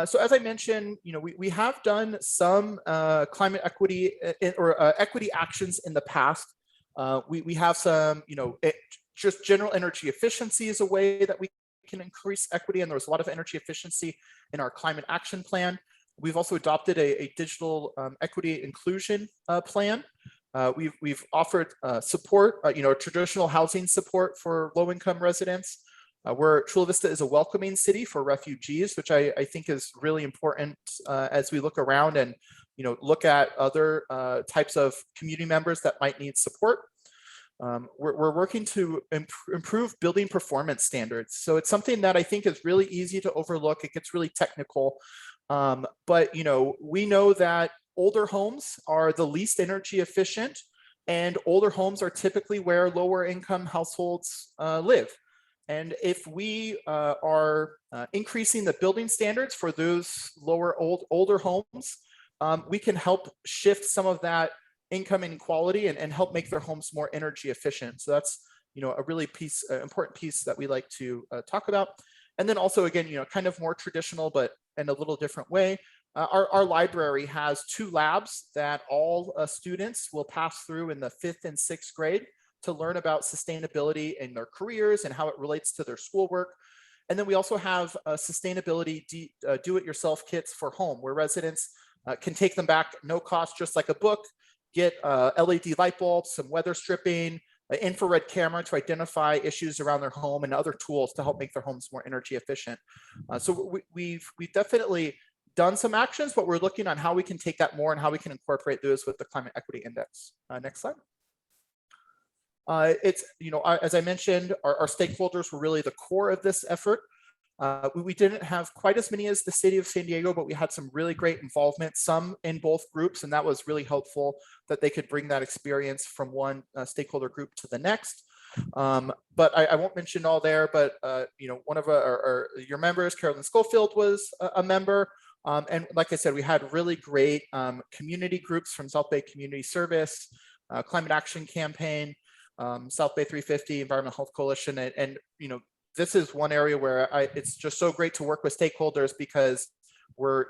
S13: So as I mentioned, we have done some climate equity or equity actions in the past. We have some, just general energy efficiency is a way that we can increase equity, and there was a lot of energy efficiency in our climate action plan. We've also adopted a digital equity inclusion plan. We've offered support, traditional housing support for low-income residents. Where Chula Vista is a welcoming city for refugees, which I think is really important as we look around and look at other types of community members that might need support. We're working to improve building performance standards. So it's something that I think is really easy to overlook. It gets really technical, but we know that older homes are the least energy efficient, and older homes are typically where lower income households live. And if we are increasing the building standards for those older homes, we can help shift some of that income inequality and help make their homes more energy efficient. So that's a really important piece that we like to talk about. And then also, again, kind of more traditional, but in a little different way. Our library has 2 labs that all students will pass through in the 5th and 6th grade to learn about sustainability in their careers and how it relates to their schoolwork. And then we also have sustainability do-it-yourself kits for home, where residents can take them back, no cost, just like a book, get LED light bulbs, some weather stripping, an infrared camera to identify issues around their home, and other tools to help make their homes more energy efficient. So we've definitely done some actions, but we're looking on how we can take that more and how we can incorporate those with the Climate Equity Index. Next slide. It's, as I mentioned, our stakeholders were really the core of this effort. We didn't have quite as many as the city of San Diego, but we had some really great involvement, some in both groups, and that was really helpful that they could bring that experience from one stakeholder group to the next. But I won't mention all there, but one of your members, Carolyn Schofield, was a member. And like I said, we had really great community groups from South Bay Community Service, Climate Action Campaign, South Bay 350, Environmental Health Coalition, and this is one area where it's just so great to work with stakeholders, because we're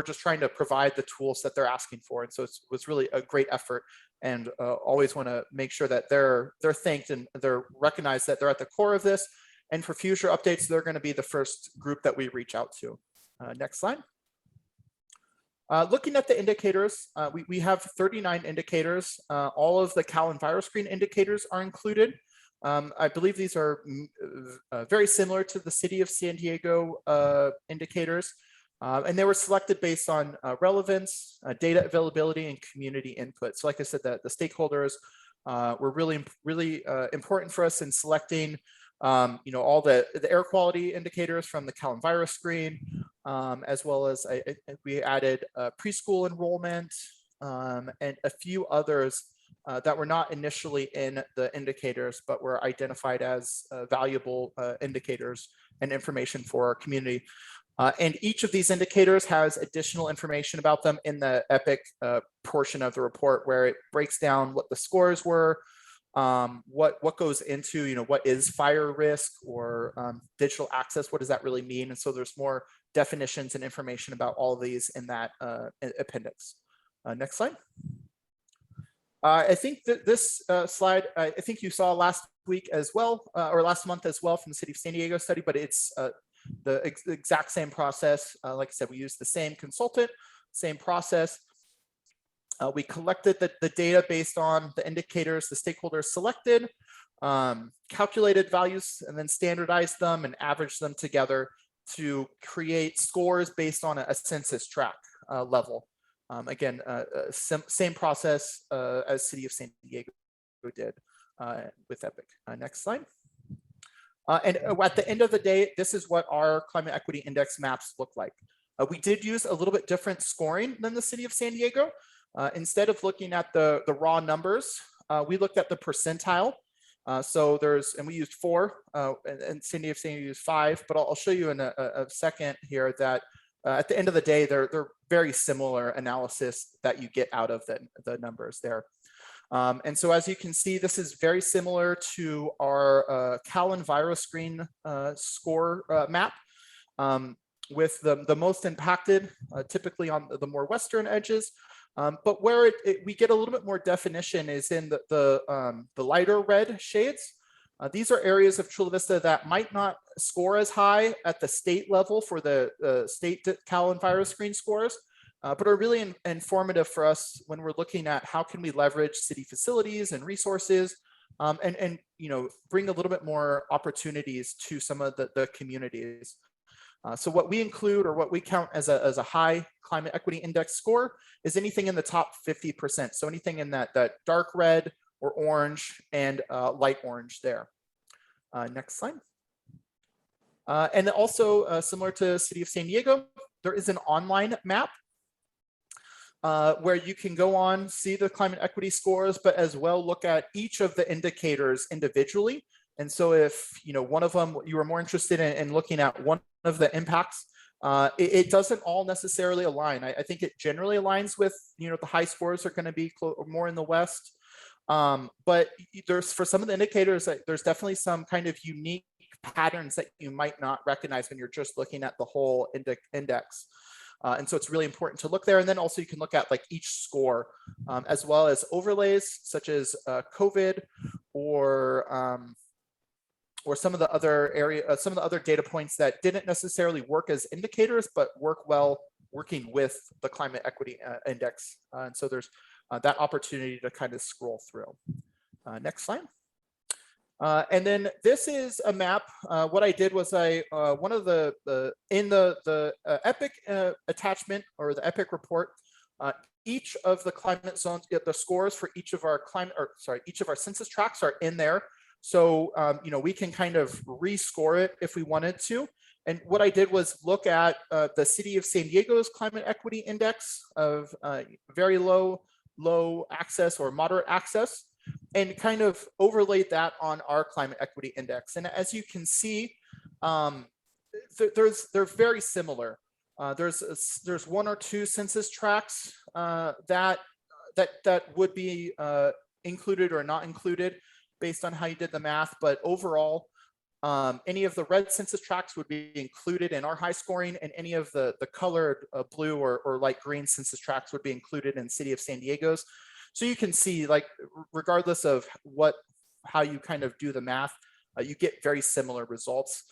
S13: just trying to provide the tools that they're asking for, and so it was really a great effort, and always want to make sure that they're thanked and they're recognized that they're at the core of this. And for future updates, they're going to be the first group that we reach out to. Next slide. Looking at the indicators, we have 39 indicators. All of the Cal EnviroScreen indicators are included. I believe these are very similar to the City of San Diego indicators, and they were selected based on relevance, data availability, and community input. So like I said, the stakeholders were really important for us in selecting all the air quality indicators from the Cal EnviroScreen, as well as we added preschool enrollment and a few others that were not initially in the indicators, but were identified as valuable indicators and information for our community. And each of these indicators has additional information about them in the EPIC portion of the report, where it breaks down what the scores were, what goes into, what is fire risk or digital access, what does that really mean? And so there's more definitions and information about all of these in that appendix. Next slide. I think that this slide, I think you saw last week as well, or last month as well, from the City of San Diego study, but it's the exact same process. Like I said, we used the same consultant, same process. We collected the data based on the indicators the stakeholders selected, calculated values, and then standardized them and averaged them together to create scores based on a census tract level. Again, same process as City of San Diego did with EPIC. Next slide. And at the end of the day, this is what our climate equity index maps look like. We did use a little bit different scoring than the City of San Diego. Instead of looking at the raw numbers, we looked at the percentile. So and we used 4, and City of San Diego used 5, but I'll show you in a second here that at the end of the day, they're very similar analysis that you get out of the numbers there. And so as you can see, this is very similar to our Cal EnviroScreen score map. with the most impacted, typically on the more western edges. But where we get a little bit more definition is in the lighter red shades. These are areas of Chula Vista that might not score as high at the state level for the state Cal and Virus Screen scores, but are really informative for us when we're looking at how can we leverage city facilities and resources, and bring a little bit more opportunities to some of the communities. So what we include, or what we count as a high climate equity index score, is anything in the top 50%. So anything in that dark red or orange and light orange there. Next slide. And also similar to City of San Diego, there is an online map where you can go on, see the climate equity scores, but as well look at each of the indicators individually. And so if one of them, you were more interested in looking at one of the impacts, it doesn't all necessarily align. I think it generally aligns with, the high scores are going to be more in the west. But for some of the indicators, there's definitely some kind of unique patterns that you might not recognize when you're just looking at the whole index. And so it's really important to look there. And then also you can look at each score, as well as overlays such as COVID or some of the other data points that didn't necessarily work as indicators, but work well working with the climate equity index. And so there's that opportunity to kind of scroll through. Next slide. And then this is a map. What I did was one of the EPIC attachment, or the EPIC report, each of the climate zones, the scores for each of our each of our census tracts are in there. So, we can kind of rescore it if we wanted to. And what I did was look at the City of San Diego's climate equity index of very low access or moderate access, and kind of overlaid that on our climate equity index. And as you can see, they're very similar. There's one or two census tracts that would be included or not included based on how you did the math, but overall, any of the red census tracts would be included in our high scoring, and any of the colored blue or light green census tracts would be included in City of San Diego's. So you can see, regardless of how you kind of do the math, you get very similar results.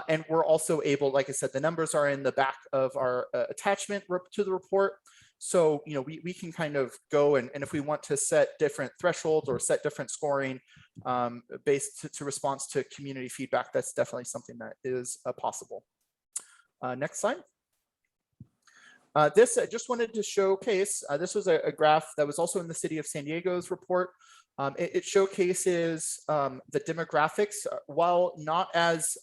S13: And we're also able, like I said, the numbers are in the back of our attachment to the report. So, we can kind of go and if we want to set different thresholds or set different scoring based to response to community feedback, that's definitely something that is possible. Next slide. This I just wanted to showcase. This was a graph that was also in the City of San Diego's report. It showcases the demographics, while not as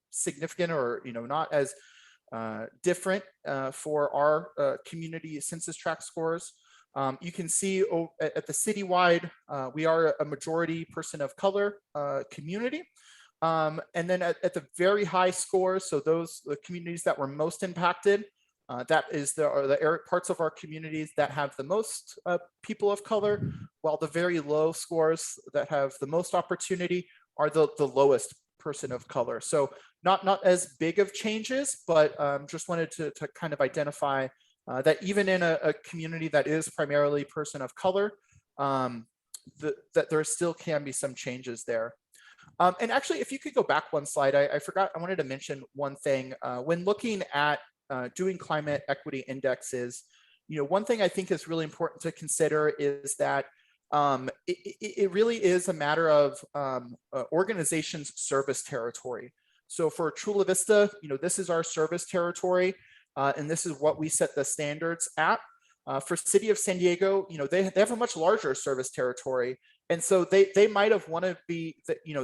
S13: significant or not as different for our community census tract scores. You can see at the citywide, we are a majority person of color community. And then at the very high scores, so the communities that were most impacted, that is the parts of our communities that have the most people of color, while the very low scores that have the most opportunity are the lowest person of color. So not as big of changes, but just wanted to kind of identify that even in a community that is primarily person of color, that there still can be some changes there. And actually, if you could go back one slide, I forgot, I wanted to mention one thing. When looking at doing climate equity indexes, one thing I think is really important to consider is that it really is a matter of organization's service territory. So for Chula Vista, this is our service territory, and this is what we set the standards at. For City of San Diego, they have a much larger service territory. And so they might have wanted to be,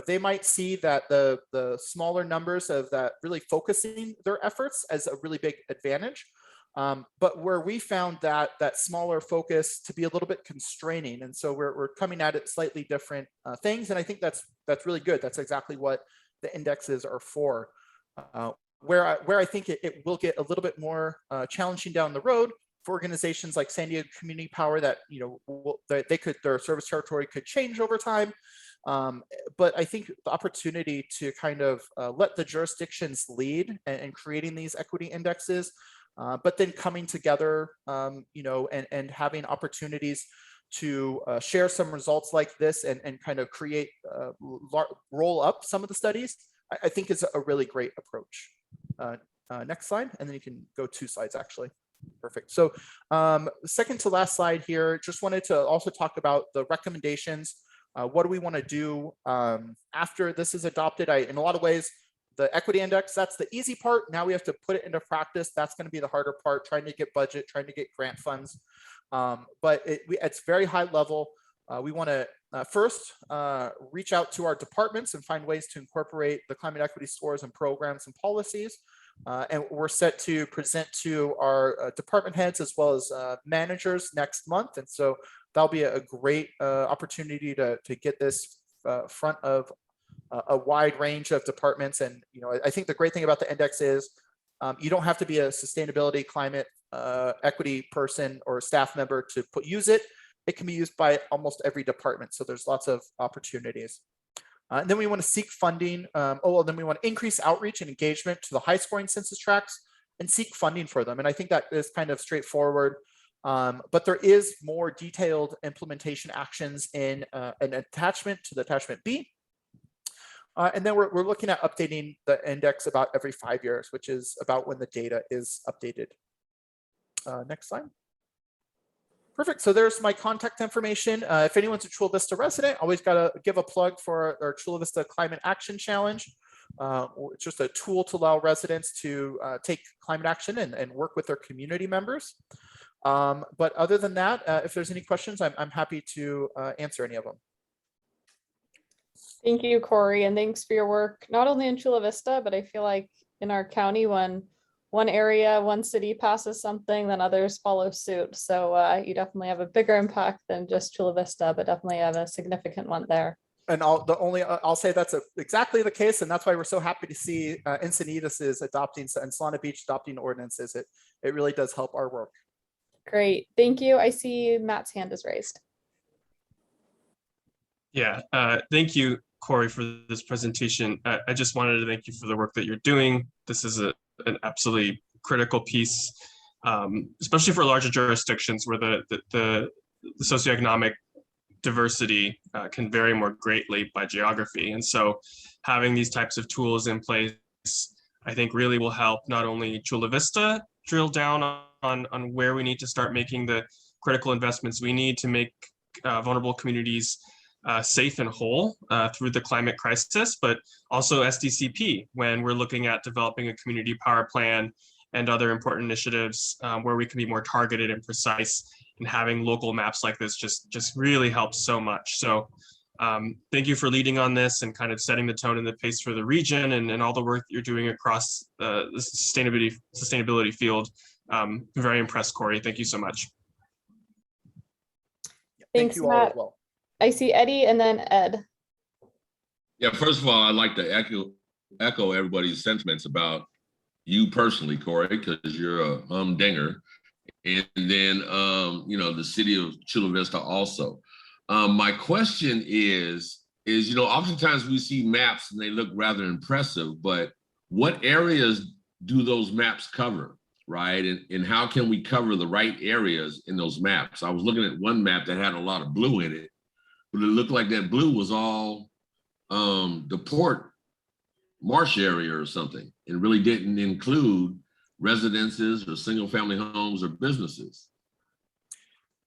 S13: they might see that the smaller numbers of that really focusing their efforts as a really big advantage. But where we found that smaller focus to be a little bit constraining. And so we're coming at it slightly different things. And I think that's really good. That's exactly what the indexes are for. Where I think it will get a little bit more challenging down the road for organizations like San Diego Community Power, that their service territory could change over time. But I think the opportunity to kind of let the jurisdictions lead in creating these equity indexes, but then coming together, and having opportunities to share some results like this and kind of create, roll up some of the studies, I think is a really great approach. Next slide, and then you can go 2 slides actually. Perfect. So second to last slide here, just wanted to also talk about the recommendations. What do we want to do after this is adopted? In a lot of ways, the equity index, that's the easy part. Now we have to put it into practice. That's going to be the harder part, trying to get budget, trying to get grant funds. But it's very high level. We want to first reach out to our departments and find ways to incorporate the climate equity scores and programs and policies. And we're set to present to our department heads as well as managers next month. And so that'll be a great opportunity to get this front of a wide range of departments. And I think the great thing about the index is you don't have to be a sustainability climate equity person or staff member to use it. It can be used by almost every department. So there's lots of opportunities. And then we want to seek funding. Then we want to increase outreach and engagement to the high scoring census tracts and seek funding for them. And I think that is kind of straightforward. But there is more detailed implementation actions in an attachment to the attachment B. And then we're looking at updating the index about every 5 years, which is about when the data is updated. Next slide. Perfect. So there's my contact information. If anyone's a Chula Vista resident, always got to give a plug for our Chula Vista Climate Action Challenge. It's just a tool to allow residents to take climate action and work with their community members. But other than that, if there's any questions, I'm happy to answer any of them.
S3: Thank you, Corey, and thanks for your work, not only in Chula Vista, but I feel like in our county, when one area, one city passes something, then others follow suit. So you definitely have a bigger impact than just Chula Vista, but definitely have a significant one there.
S13: And I'll say that's exactly the case, and that's why we're so happy to see Encinitas is adopting and Solana Beach adopting ordinances. It really does help our work.
S3: Great, thank you. I see Matt's hand is raised.
S5: Yeah, thank you, Corey, for this presentation. I just wanted to thank you for the work that you're doing. This is an absolutely critical piece, especially for larger jurisdictions where the socioeconomic diversity can vary more greatly by geography. And so having these types of tools in place, I think really will help not only Chula Vista drill down on where we need to start making the critical investments we need to make vulnerable communities safe and whole through the climate crisis, but also SDCP when we're looking at developing a community power plan and other important initiatives where we can be more targeted and precise, and having local maps like this just really helps so much. So thank you for leading on this and kind of setting the tone and the pace for the region and all the work that you're doing across the sustainability field. Very impressed, Corey. Thank you so much.
S3: Thanks,
S13: Thank you all
S3: Matt.
S13: as well.
S3: I see Eddie and then Ed.
S2: Yeah, first of all, I'd like to echo everybody's sentiments about you personally, Corey, because you're a humdinger. And then, the city of Chula Vista also. My question is, oftentimes we see maps and they look rather impressive, but what areas do those maps cover, right? And how can we cover the right areas in those maps? I was looking at one map that had a lot of blue in it, but it looked like that blue was all the port marsh area or something, and really didn't include residences or single family homes or businesses.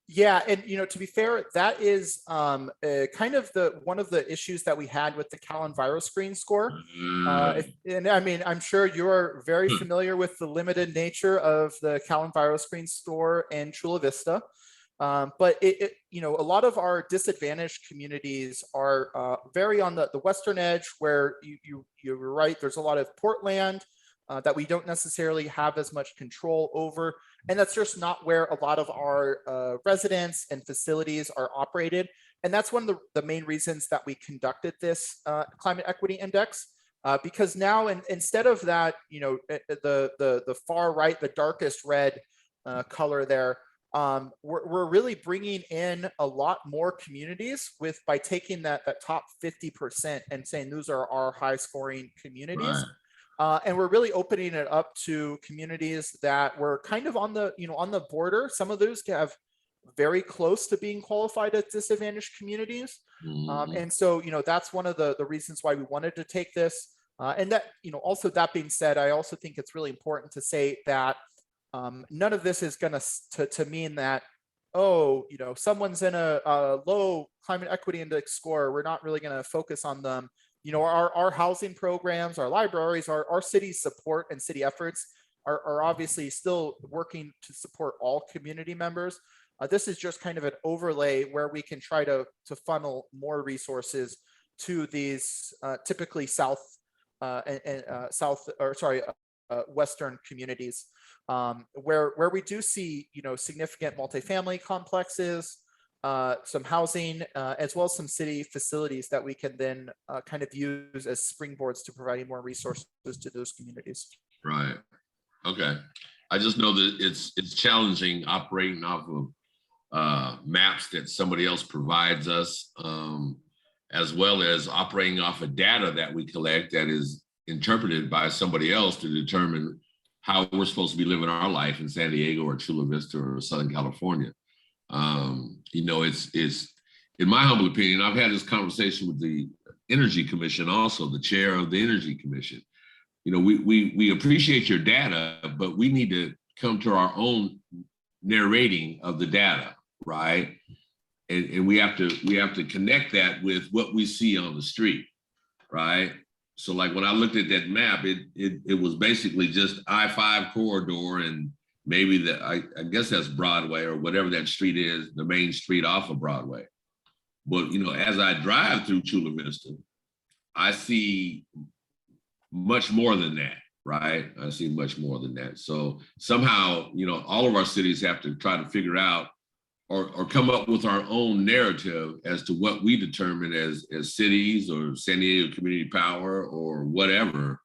S13: Yeah, and to be fair, that is kind of one of the issues that we had with the Cal EnviroScreen score. And I mean, I'm sure you're very familiar with the limited nature of the Cal EnviroScreen score in Chula Vista. But a lot of our disadvantaged communities are very on the western edge, where you're right. There's a lot of port land that we don't necessarily have as much control over, and that's just not where a lot of our residents and facilities are operated. And that's one of the main reasons that we conducted this climate equity index, because now instead of that, the far right, the darkest red color there. we're really bringing in a lot more communities by taking that top 50% and saying those are our high scoring communities.
S2: Right.
S13: And we're really opening it up to communities that were kind of on the border. Some of those have very close to being qualified as disadvantaged communities. And so, that's one of the reasons why we wanted to take this. And that, also that being said, I also think it's really important to say that none of this is going to mean that, someone's in a low climate equity index score, we're not really going to focus on them. Our housing programs, our libraries, our city's support and city efforts are obviously still working to support all community members. This is just kind of an overlay where we can try to funnel more resources to these typically Western communities, where we do see, significant multifamily complexes, some housing, as well as some city facilities that we can then kind of use as springboards to providing more resources to those communities.
S2: Right. Okay. I just know that it's challenging operating off of maps that somebody else provides us, as well as operating off of data that we collect that is interpreted by somebody else to determine how we're supposed to be living our life in San Diego or Chula Vista or Southern California. It's in my humble opinion, I've had this conversation with the Energy Commission, also the chair of the Energy Commission. We appreciate your data, but we need to come to our own narrating of the data, right? And we have to connect that with what we see on the street, right? So like when I looked at that map, it was basically just I-5 corridor and maybe I guess that's Broadway or whatever that street is, the main street off of Broadway. But as I drive through Chula Vista, I see much more than that, right? I see much more than that. So somehow, all of our cities have to try to figure out or come up with our own narrative as to what we determine as cities or San Diego Community Power or whatever,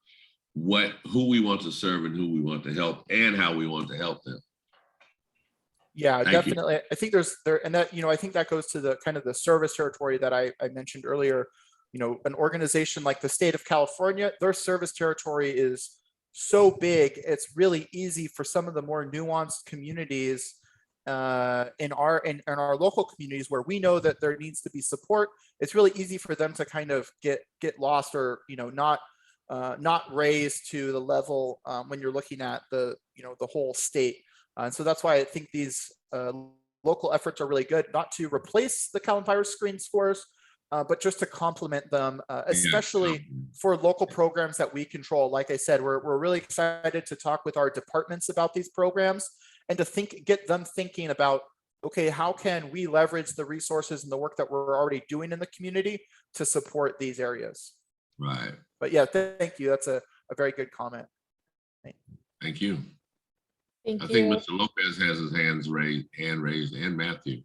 S2: who we want to serve and who we want to help and how we want to help them.
S13: Yeah,
S2: Thank
S13: definitely.
S2: you.
S13: I think I think that goes to the kind of the service territory that I mentioned earlier. An organization like the state of California, their service territory is so big, it's really easy for some of the more nuanced communities in our local communities where we know that there needs to be support. It's really easy for them to kind of get lost or not raised to the level when you're looking at the whole state. And so that's why I think these local efforts are really good, not to replace the Cal Empire screen scores, but just to complement them, especially for local programs that we control. Like I said, we're really excited to talk with our departments about these programs and to get them thinking about, okay, how can we leverage the resources and the work that we're already doing in the community to support these areas?
S2: Right.
S13: But yeah, thank you. That's a very good comment.
S2: Thank you.
S3: Thank
S2: I
S3: you.
S2: think Mr. Lopez has his hand raised, and Matthew.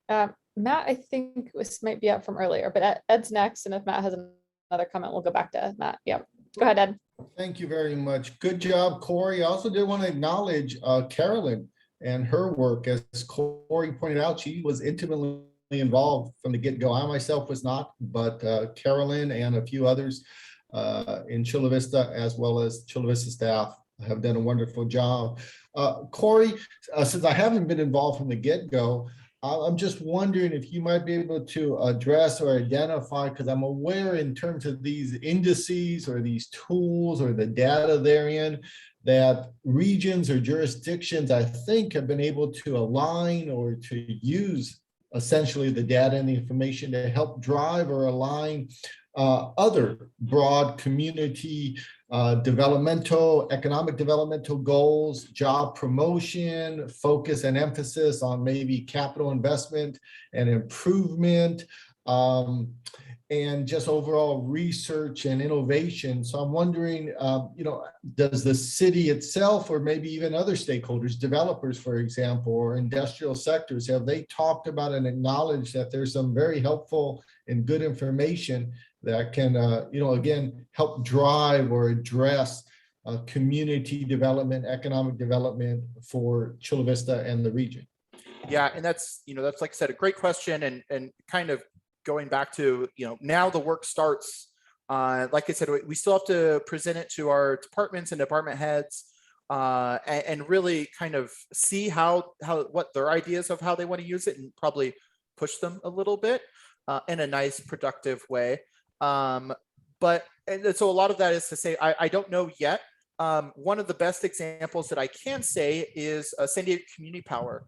S3: Matt, I think this might be up from earlier, but Ed's next. And if Matt has another comment, we'll go back to Matt. Yep. Go ahead, Ed.
S4: Thank you very much. Good job, Corey. I also did want to acknowledge Carolyn and her work. As Corey pointed out, she was intimately involved from the get-go. I myself was not, but Carolyn and a few others in Chula Vista, as well as Chula Vista staff, have done a wonderful job. Corey, since I haven't been involved from the get-go, I'm just wondering if you might be able to address or identify, because I'm aware in terms of these indices or these tools or the data therein, that regions or jurisdictions, I think, have been able to align or to use essentially the data and the information to help drive or align other broad community economic developmental goals, job promotion, focus and emphasis on maybe capital investment and improvement, and just overall research and innovation. So I'm wondering, does the city itself, or maybe even other stakeholders, developers, for example, or industrial sectors, have they talked about and acknowledged that there's some very helpful and good information that can, again, help drive or address community development, economic development for Chula Vista and the region?
S13: Yeah, and that's, that's, like I said, a great question, and kind of going back to, now the work starts. Like I said, we still have to present it to our departments and department heads, and really kind of see what their ideas of how they want to use it, and probably push them a little bit in a nice, productive way. And so a lot of that is to say, I don't know yet. One of the best examples that I can say is San Diego Community Power.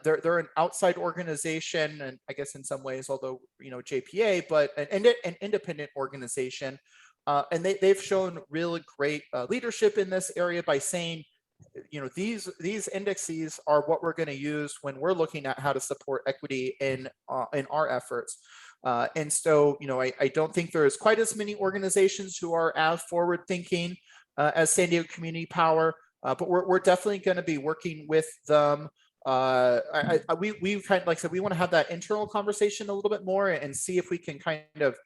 S13: They're an outside organization, and I guess in some ways, although JPA, but an independent organization, and they've shown really great leadership in this area by saying, these indices are what we're going to use when we're looking at how to support equity in our efforts. And so, I don't think there's quite as many organizations who are as forward thinking as San Diego Community Power, but we're definitely going to be working with them. We kind of, like I said, we want to have that internal conversation a little bit more and see if we can kind of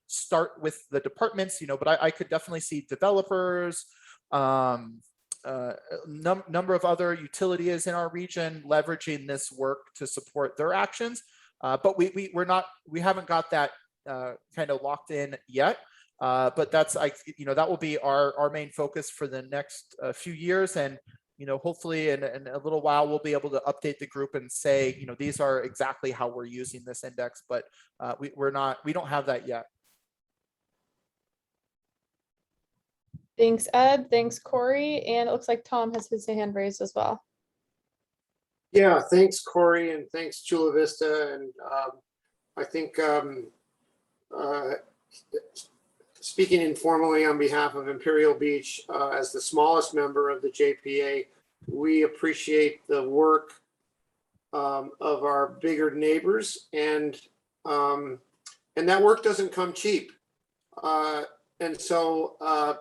S13: start with the departments, but I could definitely see developers, number of other utilities in our region leveraging this work to support their actions. But we haven't got that kind of locked in yet. But that's, that will be our main focus for the next few years. And, hopefully in a little while, we'll be able to update the group and say, these are exactly how we're using this index, but we don't have that yet.
S3: Thanks, Ed. Thanks, Corey. And it looks like Tom has his hand raised as well.
S8: Yeah, thanks, Corey, and thanks, Chula Vista. And I think speaking informally on behalf of Imperial Beach, as the smallest member of the JPA, we appreciate the work of our bigger neighbors, and that work doesn't come cheap. And so,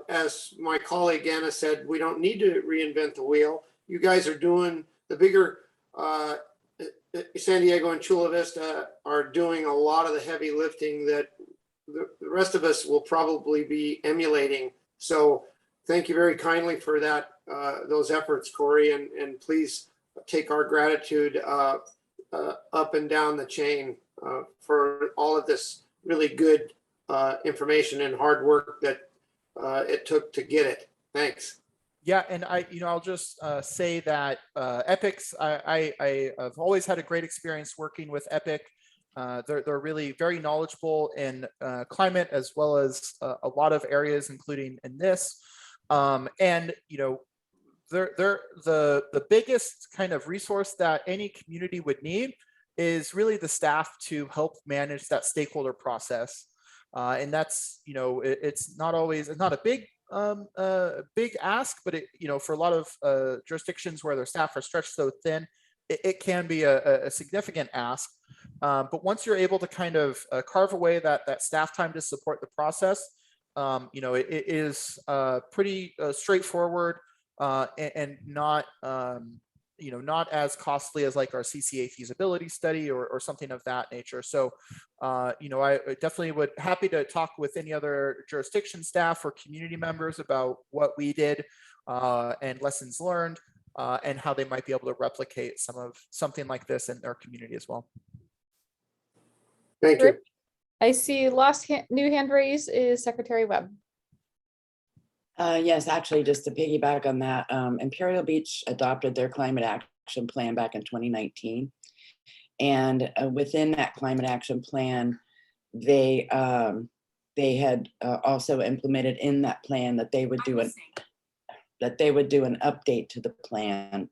S8: as my colleague Anna said, we don't need to reinvent the wheel. You guys are doing the bigger. San Diego and Chula Vista are doing a lot of the heavy lifting that the rest of us will probably be emulating. So thank you very kindly for that, those efforts, Corey, and please take our gratitude up and down the chain for all of this really good information and hard work that it took to get it. Thanks.
S13: Yeah, and I'll just say that Epics, I have always had a great experience working with Epic. They're really very knowledgeable in climate, as well as a lot of areas, including in this. And they're the biggest kind of resource that any community would need is really the staff to help manage that stakeholder process. And that's, it's not a big ask, but for a lot of jurisdictions where their staff are stretched so thin, it can be a significant ask. But once you're able to kind of carve away that staff time to support the process, it is pretty straightforward and not not as costly as like our CCA feasibility study or something of that nature. So, I definitely would happy to talk with any other jurisdiction staff or community members about what we did and lessons learned and how they might be able to replicate something like this in their community as well.
S8: Thank you.
S3: I see new hand raise is Secretary Webb.
S10: Yes, actually, just to piggyback on that, Imperial Beach adopted their climate action plan back in 2019. And within that climate action plan, they had also implemented in that plan that they would do an update to the plan,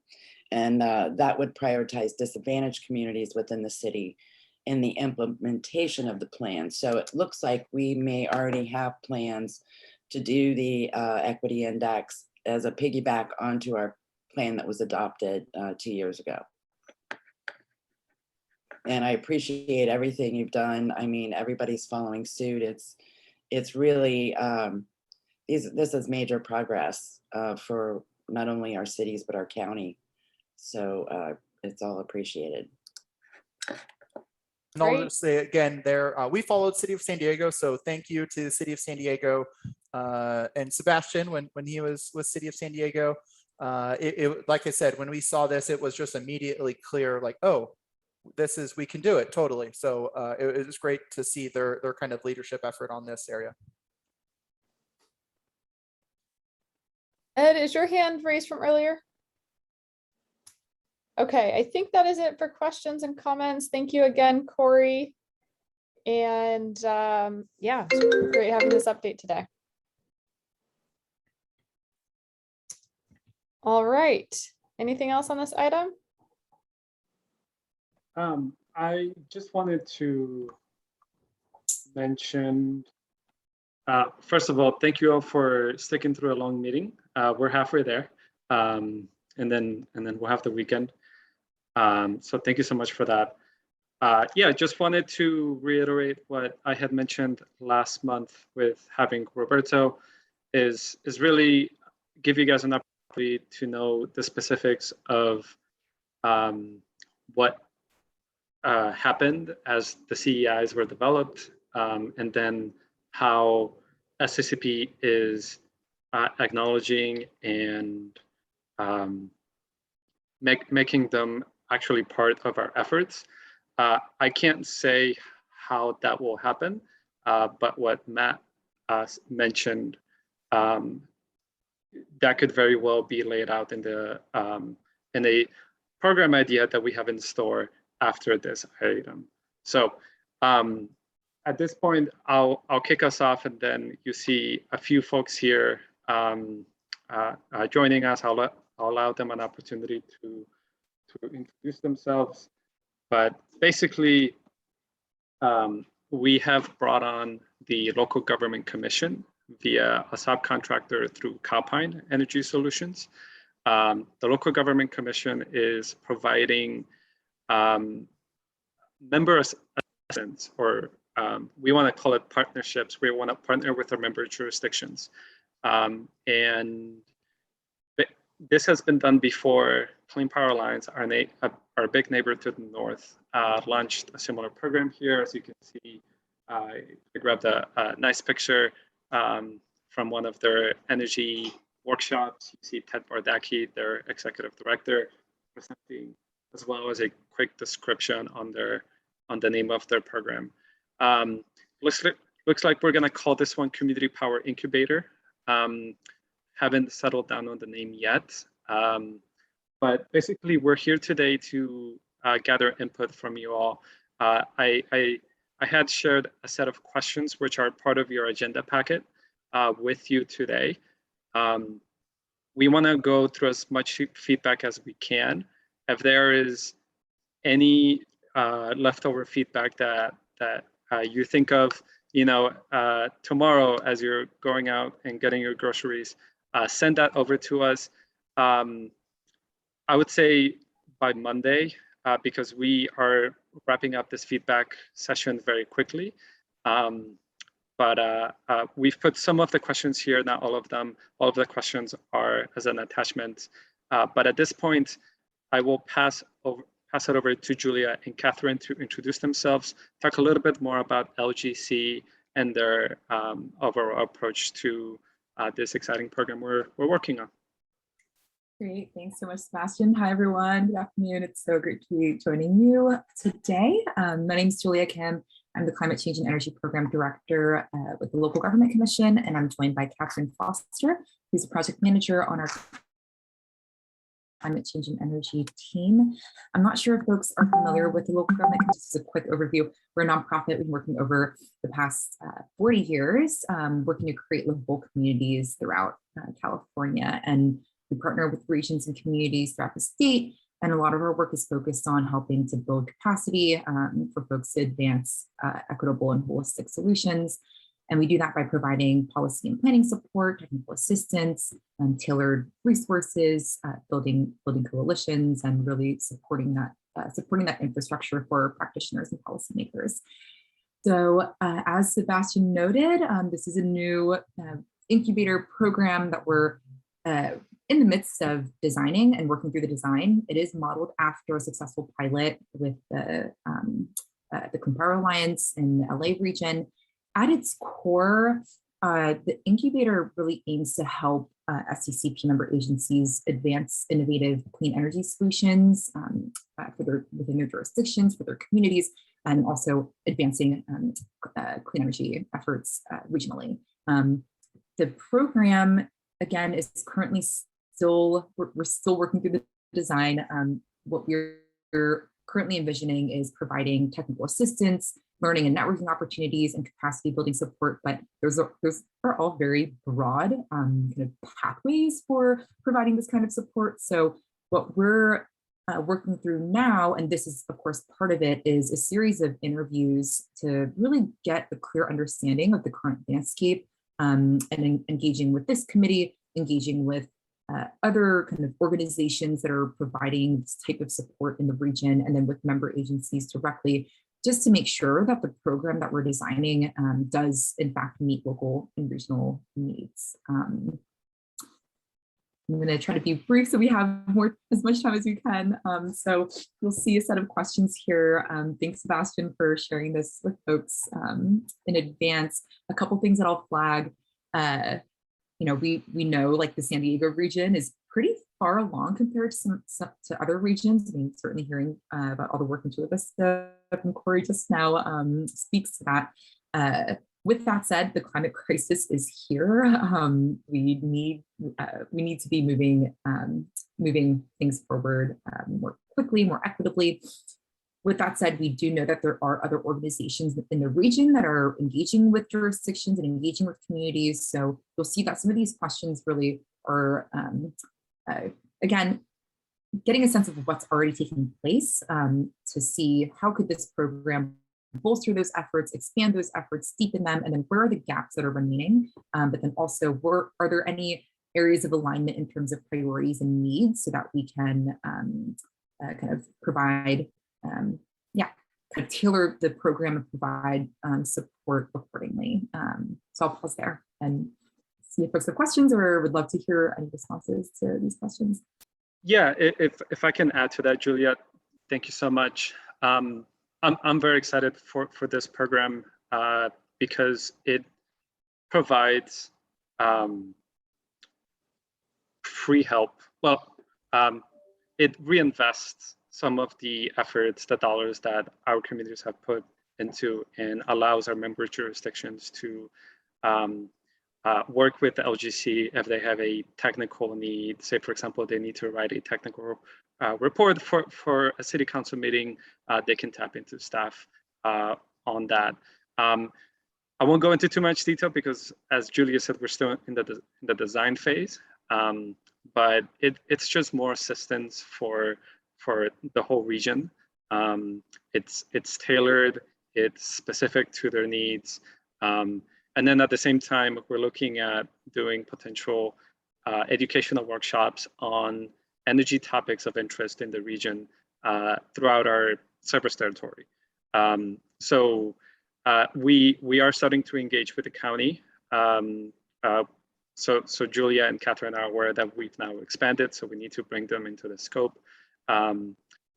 S10: and that would prioritize disadvantaged communities within the city in the implementation of the plan. So it looks like we may already have plans to do the equity index as a piggyback onto our plan that was adopted 2 years ago. And I appreciate everything you've done. I mean, everybody's following suit. It's really, this is major progress for not only our cities, but our county. So it's all appreciated.
S13: And I'll just say again, we followed City of San Diego, so thank you to the City of San Diego and Sebastian when he was with City of San Diego. Like I said, when we saw this, it was just immediately clear, like, oh, we can do it totally. So it was great to see their kind of leadership effort on this area.
S3: Ed, is your hand raised from earlier? Okay, I think that is it for questions and comments. Thank you again, Corey. And yeah, it's great having this update today. All right, anything else on this item?
S1: I just wanted to mention, first of all, thank you all for sticking through a long meeting. We're halfway there, and then we'll have the weekend. So thank you so much for that. Yeah, just wanted to reiterate what I had mentioned last month with having Roberto, is really give you guys an opportunity to know the specifics of what happened as the CEIs were developed, and then how SCCP is acknowledging and making them actually part of our efforts. I can't say how that will happen, but what Matt mentioned, that could very well be laid out in a program idea that we have in store after this item. So at this point, I'll kick us off, and then you see a few folks here joining us. I'll allow them an opportunity to introduce themselves. But basically, we have brought on the Local Government Commission via a subcontractor through Calpine Energy Solutions. The Local Government Commission is providing member assistance, or we want to call it partnerships. We want to partner with our member jurisdictions. And this has been done before. Clean Power Alliance, our big neighbor to the north, launched a similar program here. As you can see, I grabbed a nice picture from one of their energy workshops. You see Ted Bardaki, their executive director, presenting, as well as a quick description on the name of their program. Looks like we're going to call this one Community Power Incubator. Haven't settled down on the name yet, but basically we're here today to gather input from you all. I had shared a set of questions which are part of your agenda packet with you today. We want to go through as much feedback as we can. If there is any leftover feedback that you think of, tomorrow as you're going out and getting your groceries, send that over to us. I would say by Monday, because we are wrapping up this feedback session very quickly. But we've put some of the questions here, not all of them. All of the questions are as an attachment. But at this point, I will pass it over to Julia and Catherine to introduce themselves, talk a little bit more about LGC and their overall approach to this exciting program we're working on.
S14: Great, thanks so much, Sebastian. Hi, everyone. Good afternoon. It's so great to be joining you today. My name is Julia Kim. I'm the Climate Change and Energy Program Director with the Local Government Commission, and I'm joined by Catherine Foster, who's a project manager on our Climate Change and Energy team. I'm not sure if folks are familiar with the Local Government Commission. Just a quick overview. We're a nonprofit. We've been working over the past 40 years, working to create livable communities throughout California. And we partner with regions and communities throughout the state, and a lot of our work is focused on helping to build capacity for folks to advance equitable and holistic solutions. And we do that by providing policy and planning support, technical assistance, tailored resources, building coalitions, and really supporting that infrastructure for practitioners and policymakers. So as Sebastian noted, this is a new incubator program that we're in the midst of designing and working through the design. It is modeled after a successful pilot with the Clean Power Alliance in the LA region. At its core, the incubator really aims to help SDCP member agencies advance innovative clean energy solutions within their jurisdictions, for their communities, and also advancing clean energy efforts regionally. The program, again, is currently we're still working through the design. What we're currently envisioning is providing technical assistance, learning and networking opportunities, and capacity building support, but those are all very broad kind of pathways for providing this kind of support. So what we're working through now, and this is of course part of it, is a series of interviews to really get a clear understanding of the current landscape, and engaging with this committee, engaging with other kind of organizations that are providing this type of support in the region, and then with member agencies directly, just to make sure that the program that we're designing does in fact meet local and regional needs. I'm going to try to be brief so we have as much time as we can. So you'll see a set of questions here. Thanks, Sebastian, for sharing this with folks in advance. A couple things that I'll flag. We know like the San Diego region is pretty far along compared to to other regions. I mean, certainly hearing about all the work in Chula Vista from Corey just now speaks to that. With that said, the climate crisis is here. We need to be moving things forward more quickly, more equitably. With that said, we do know that there are other organizations in the region that are engaging with jurisdictions and engaging with communities. So you'll see that some of these questions really are, again, getting a sense of what's already taking place to see how could this program bolster those efforts, expand those efforts, deepen them, and then where are the gaps that are remaining? But then also, are there any areas of alignment in terms of priorities and needs so that we can kind of provide kind of tailor the program and provide support accordingly. So I'll pause there and see if folks have questions or would love to hear any responses to these questions.
S1: Yeah, if I can add to that, Julia, thank you so much. I'm very excited for this program because it provides free help. Well, it reinvests some of the efforts, the dollars that our communities have put into, and allows our member jurisdictions to work with the LGC if they have a technical need. Say, for example, they need to write a technical report for a city council meeting, they can tap into staff on that. I won't go into too much detail because, as Julia said, we're still in the design phase, but it's just more assistance for the whole region. It's tailored, it's specific to their needs. And then at the same time, we're looking at doing potential educational workshops on energy topics of interest in the region throughout our service territory. So we are starting to engage with the county. So Julia and Catherine are aware that we've now expanded, so we need to bring them into the scope.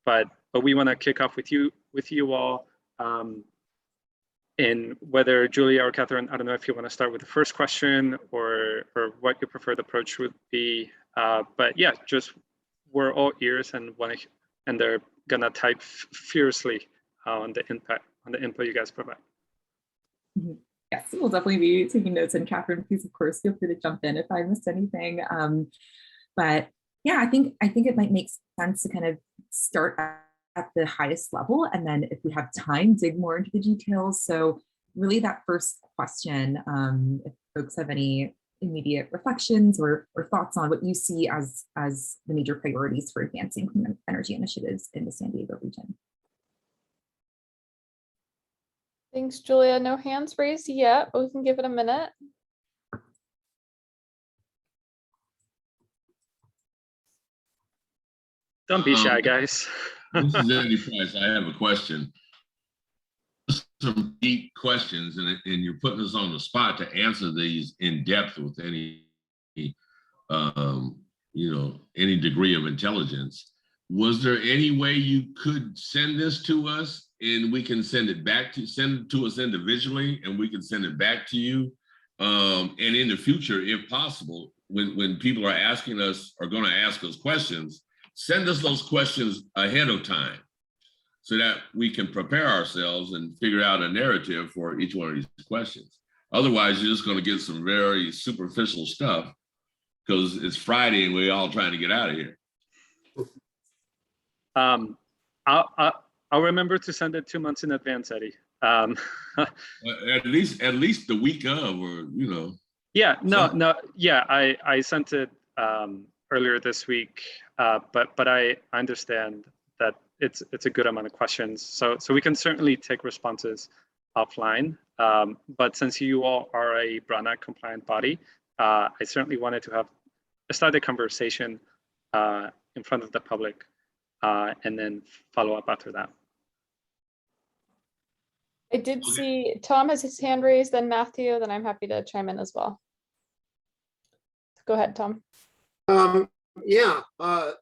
S1: But we want to kick off with you all. And whether Julia or Catherine, I don't know if you want to start with the first question or what your preferred approach would be. But yeah, just we're all ears and they're gonna type fiercely on the input you guys provide.
S14: Mm-hmm. Yes, we'll definitely be taking notes. And Catherine, please, of course, feel free to jump in if I missed anything. But yeah, I think it might make sense to kind of start at the highest level, and then if we have time, dig more into the details. So really that first question, if folks have any immediate reflections or thoughts on what you see as the major priorities for advancing clean energy initiatives in the San Diego region.
S3: Thanks, Julia. No hands raised yet, but we can give it a minute.
S1: Don't be shy, guys.
S2: This is Andy Price. I have a question. Some deep questions, and you're putting us on the spot to answer these in depth with any degree of intelligence. Was there any way you could send this to us and we can send it to us individually and we can send it back to you? And in the future, if possible, when people are asking us or going to ask us questions, send us those questions ahead of time so that we can prepare ourselves and figure out a narrative for each one of these questions. Otherwise, you're just going to get some very superficial stuff because it's Friday and we're all trying to get out of here.
S1: I'll remember to send it 2 months in advance, Eddie.
S2: At least the week of, or
S1: Yeah, no, yeah, I sent it earlier this week, but I understand that it's a good amount of questions, so we can certainly take responses offline. But since you all are a Brown Act compliant body, I certainly wanted to start a conversation in front of the public, and then follow up after that.
S3: I did see Tom has his hand raised, then Matthew, then I'm happy to chime in as well. Go ahead, Tom.
S8: Yeah, I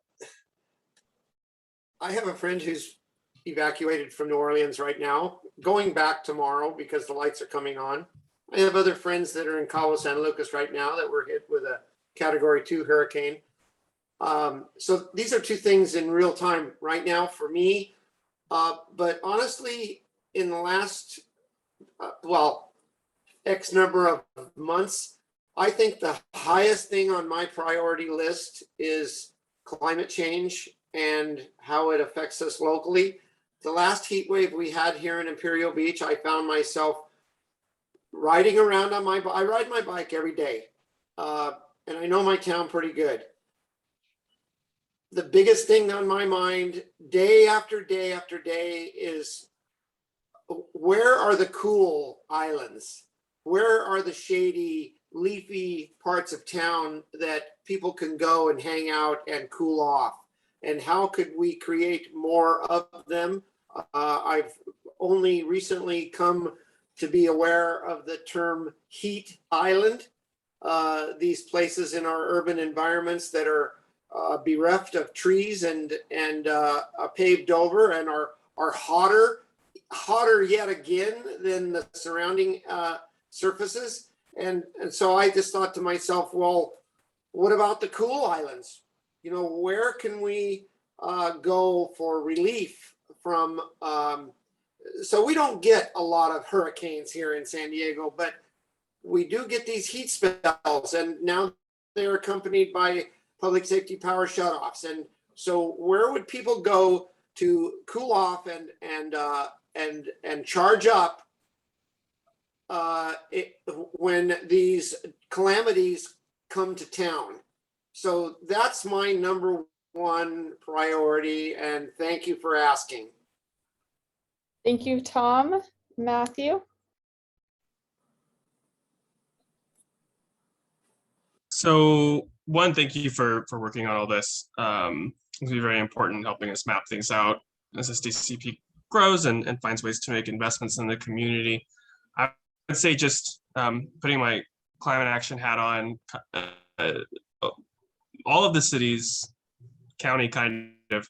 S8: have a friend who's evacuated from New Orleans right now, going back tomorrow because the lights are coming on. I have other friends that are in Cabo San Lucas right now that were hit with a Category 2 hurricane. So these are two things in real time right now for me. But honestly, in the last, X number of months, I think the highest thing on my priority list is climate change and how it affects us locally. The last heat wave we had here in Imperial Beach, I found myself riding around on I ride my bike every day, and I know my town pretty good. The biggest thing on my mind day after day after day is, where are the cool islands? Where are the shady, leafy parts of town that people can go and hang out and cool off? And how could we create more of them? I've only recently come to be aware of the term heat island. These places in our urban environments that are bereft of trees and paved over and are hotter yet again than the surrounding surfaces. And so I just thought to myself, well, what about the cool islands? Where can we go for relief from? So we don't get a lot of hurricanes here in San Diego, but we do get these heat spells, and now they're accompanied by public safety power shutoffs. And so where would people go to cool off and charge up when these calamities come to town? So that's my number one priority, and thank you for asking.
S3: Thank you, Tom. Matthew?
S5: So one, thank you for working on all this. It'll be very important helping us map things out as SDCP grows and finds ways to make investments in the community. I would say just putting my climate action hat on, all of the cities, county kind of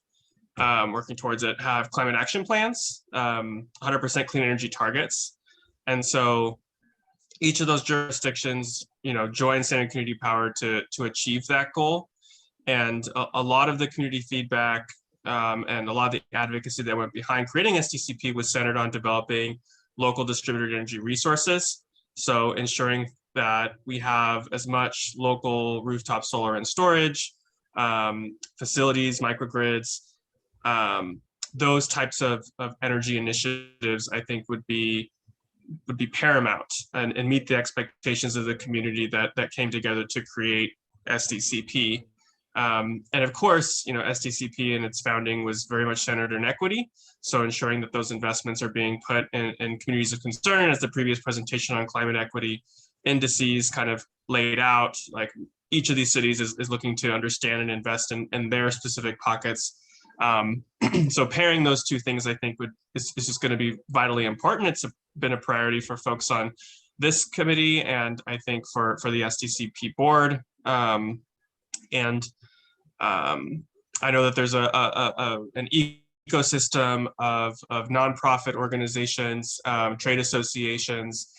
S5: working towards it, have climate action plans, 100% clean energy targets. And so each of those jurisdictions, join Standard Community Power to achieve that goal. And a lot of the community feedback and a lot of the advocacy that went behind creating SDCP was centered on developing local distributed energy resources. So ensuring that we have as much local rooftop solar and storage, facilities, microgrids, those types of energy initiatives, I think would be paramount and meet the expectations of the community that came together to create SDCP. And of course, SDCP in its founding was very much centered in equity. So ensuring that those investments are being put in communities of concern, as the previous presentation on climate equity indices kind of laid out, like each of these cities is looking to understand and invest in their specific pockets. So pairing those two things, I think is just going to be vitally important. It's been a priority for folks on this committee, and I think for the SDCP board. I know that there's an ecosystem of nonprofit organizations, trade associations,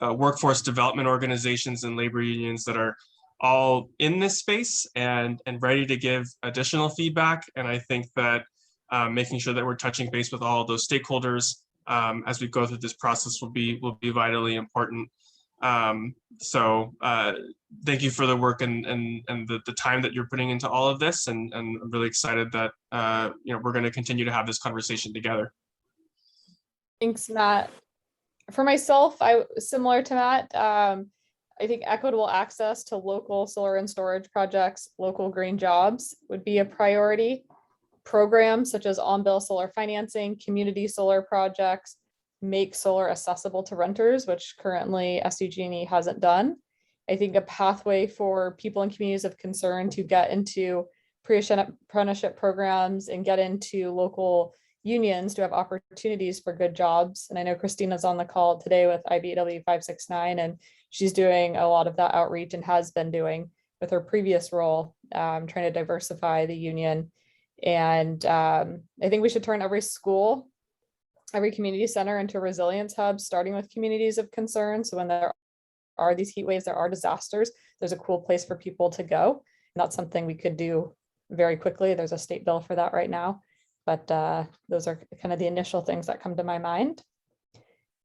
S5: workforce development organizations and labor unions that are all in this space and ready to give additional feedback. And I think that making sure that we're touching base with all of those stakeholders as we go through this process will be vitally important. So thank you for the work and the time that you're putting into all of this, and I'm really excited that we're going to continue to have this conversation together.
S3: Thanks, Matt. For myself, similar to Matt, I think equitable access to local solar and storage projects, local green jobs would be a priority. Programs such as on-bill solar financing, community solar projects, make solar accessible to renters, which currently SDG&E hasn't done. I think a pathway for people in communities of concern to get into pre-apprenticeship programs and get into local unions to have opportunities for good jobs. And I know Christina's on the call today with IBEW 569, and she's doing a lot of that outreach and has been doing with her previous role, trying to diversify the union. And I think we should turn every school, every community center into resilience hubs, starting with communities of concern. So when there are these heat waves, there are disasters, there's a cool place for people to go. And that's something we could do very quickly. There's a state bill for that right now. But those are kind of the initial things that come to my mind.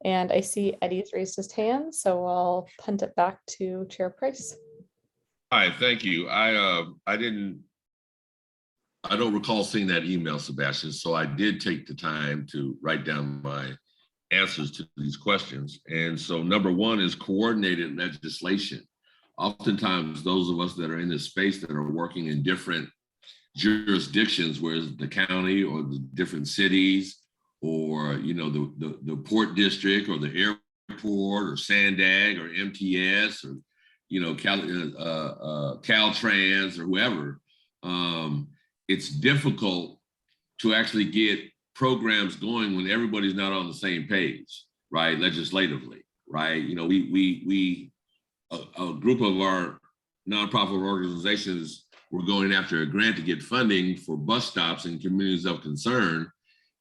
S3: And I see Eddie's raised his hand, so I'll punt it back to Chair Price.
S2: Hi, thank you. I don't recall seeing that email, Sebastian, so I did take the time to write down my answers to these questions. And so number one is coordinated legislation. Oftentimes, those of us that are in this space that are working in different jurisdictions, whereas the county or the different cities or the port district or the airport or Sandag or MTS or Caltrans or whoever, it's difficult to actually get programs going when everybody's not on the same page, right? Legislatively, right? A group of our nonprofit organizations were going after a grant to get funding for bus stops in communities of concern.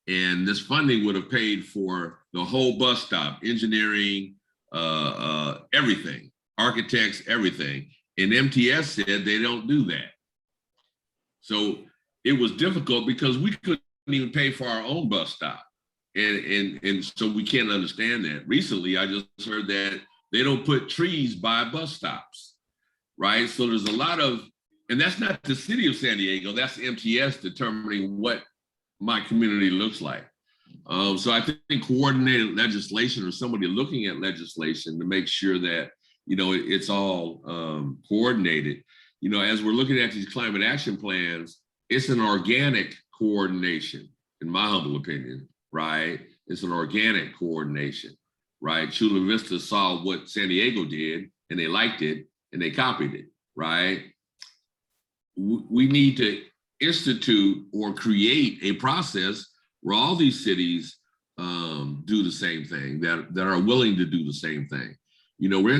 S2: And this funding would have paid for the whole bus stop, engineering, everything, architects, everything. And MTS said they don't do that. So it was difficult because we couldn't even pay for our own bus stop. And so we can't understand that. Recently, I just heard that they don't put trees by bus stops, right? So there's a lot of, and that's not the city of San Diego, that's MTS determining what my community looks like. So I think coordinated legislation or somebody looking at legislation to make sure that, it's all coordinated. As we're looking at these climate action plans, it's an organic coordination, in my humble opinion, right? It's an organic coordination, right? Chula Vista saw what San Diego did and they liked it and they copied it, right? We need to institute or create a process where all these cities do the same thing, that are willing to do the same thing. We're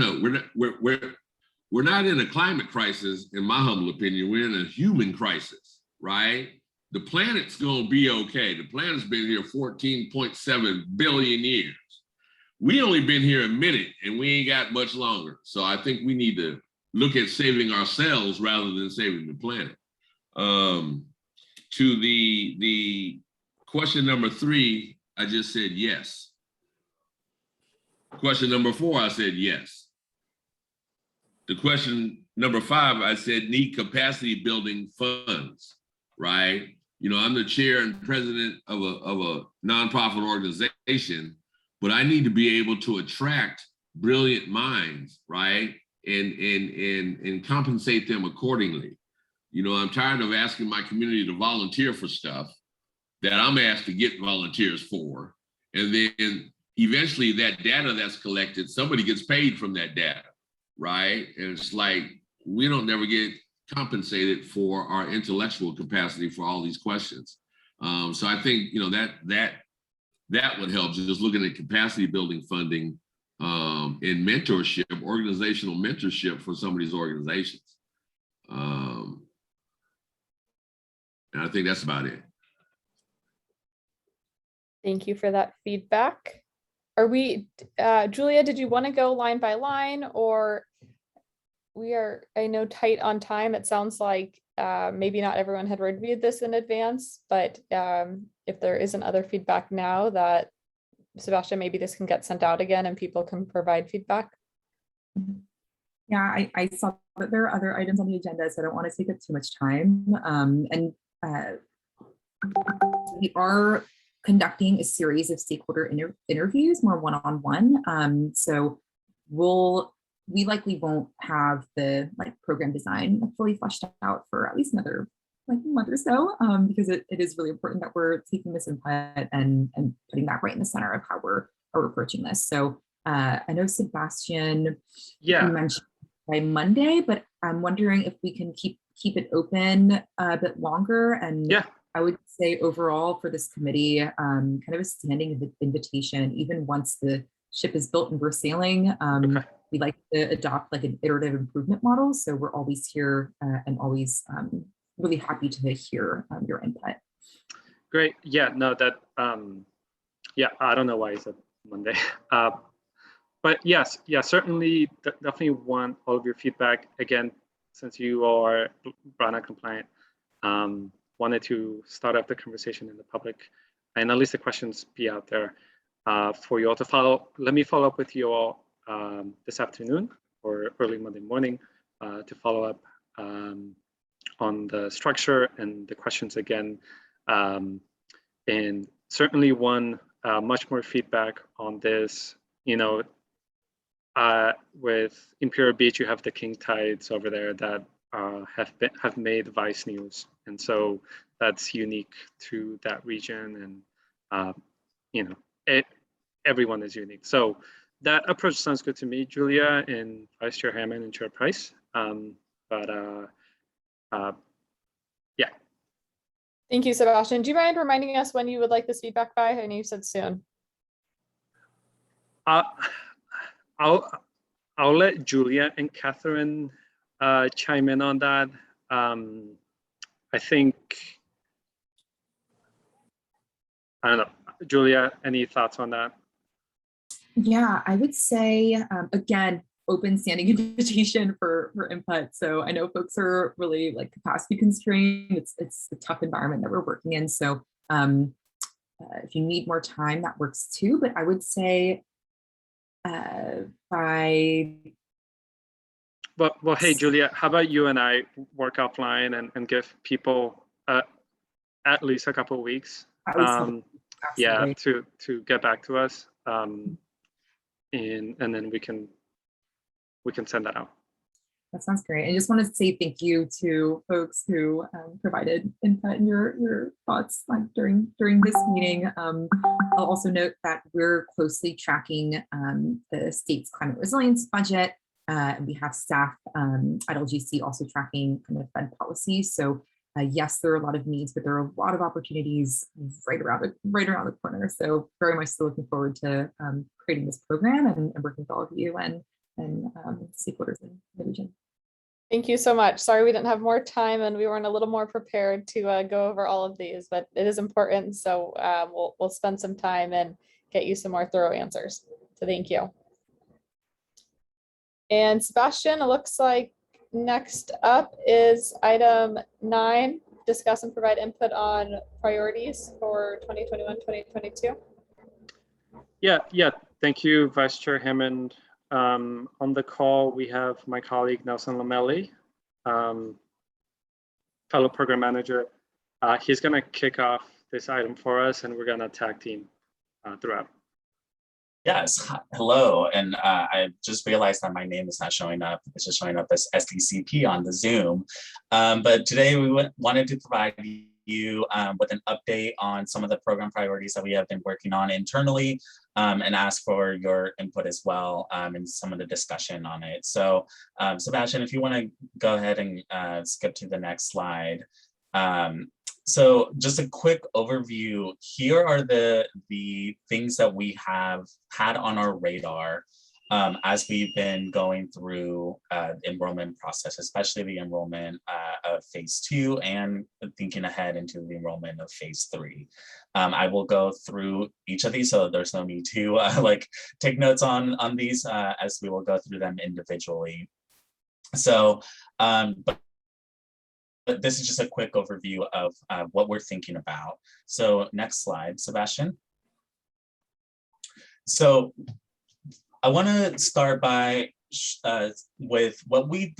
S2: not in a climate crisis, in my humble opinion. We're in a human crisis, right? The planet's going to be okay. The planet's been here 14.7 billion years. We only been here a minute, and we ain't got much longer. So I think we need to look at saving ourselves rather than saving the planet. To the question number 3, I just said yes. Question number 4, I said yes. The question number 5, I said need capacity building funds, right? I'm the chair and president of a nonprofit organization, but I need to be able to attract brilliant minds, right? And compensate them accordingly. I'm tired of asking my community to volunteer for stuff that I'm asked to get volunteers for. And then eventually that data that's collected, somebody gets paid from that data, right? And it's like, we don't never get compensated for our intellectual capacity for all these questions. So I think, that would help, just looking at capacity building funding and mentorship, organizational mentorship for some of these organizations. And I think that's about it.
S3: Thank you for that feedback. are we, Julia, did you want to go line by line, or we are, I know, tight on time. It sounds like maybe not everyone had reviewed this in advance, but if there isn't other feedback now, that Sebastian, maybe this can get sent out again and people can provide feedback.
S14: Yeah, I saw that there are other items on the agenda, so I don't want to take up too much time. We are conducting a series of stakeholder interviews, more one-on-one. So we likely won't have the program design fully fleshed out for at least another month or so, because it is really important that we're taking this input and putting that right in the center of how we're approaching this. So I know Sebastian, you mentioned by Monday, but I'm wondering if we can keep it open a bit longer. And I would say overall for this committee, kind of a standing invitation, even once the ship is built and we're sailing, we like to adopt an iterative improvement model. So we're always here and always really happy to hear your input.
S1: Great. Yeah, no, that, I don't know why I said Monday. But yes, certainly definitely want all of your feedback. Again, since you are BRANA compliant, wanted to start up the conversation in the public and at least the questions be out there for you all to follow. Let me follow up with you all this afternoon or early Monday morning to follow up on the structure and the questions again. And certainly one much more feedback on this, with Imperial Beach, you have the king tides over there that have made Vice News, and so that's unique to that region, and everyone is unique. So that approach sounds good to me, Julia, and Vice Chair Hammond and Chair Price. Yeah.
S3: Thank you, Sebastian. Do you mind reminding us when you would like this feedback by? I know you said soon. I'll let Julia and Catherine chime in on that. I think, I don't know, Julia, any thoughts on that?
S14: Yeah, I would say, again, open standing invitation for input. So I know folks are really capacity constrained. It's a tough environment that we're working in. So if you need more time, that works too. But I would say
S1: Well, hey, Julia, how about you and I work offline and give people at least a couple of weeks, to get back to us, and then we can send that out.
S14: That sounds great. I just want to say thank you to folks who provided input and your thoughts during this meeting. I'll also note that we're closely tracking the state's climate resilience budget, and we have staff at LGC also tracking kind of Fed policy. So yes, there are a lot of needs, but there are a lot of opportunities right around the corner. So very much still looking forward to creating this program and working with all of you and stakeholders in the region.
S3: Thank you so much. Sorry we didn't have more time and we weren't a little more prepared to go over all of these, but it is important. So we'll spend some time and get you some more thorough answers. So thank you. And Sebastian, it looks like next up is item 9, discuss and provide input on priorities for 2021-2022.
S1: Yeah. Thank you, Vice Chair Hammond. On the call, we have my colleague Nelson Lamelli, fellow program manager. He's going to kick off this item for us, and we're going to tag team throughout.
S15: Yes, hello. And I just realized that my name is not showing up. It's just showing up as SDCP on the Zoom. But today we wanted to provide you with an update on some of the program priorities that we have been working on internally, and ask for your input as well, and some of the discussion on it. So Sebastian, if you want to go ahead and skip to the next slide. So just a quick overview. Here are the things that we have had on our radar as we've been going through enrollment process, especially the enrollment of phase 2 and thinking ahead into the enrollment of phase 3. I will go through each of these, so there's no need to like take notes on these as we will go through them individually. So, but this is just a quick overview of what we're thinking about. So next slide, Sebastian. So I want to start by with what we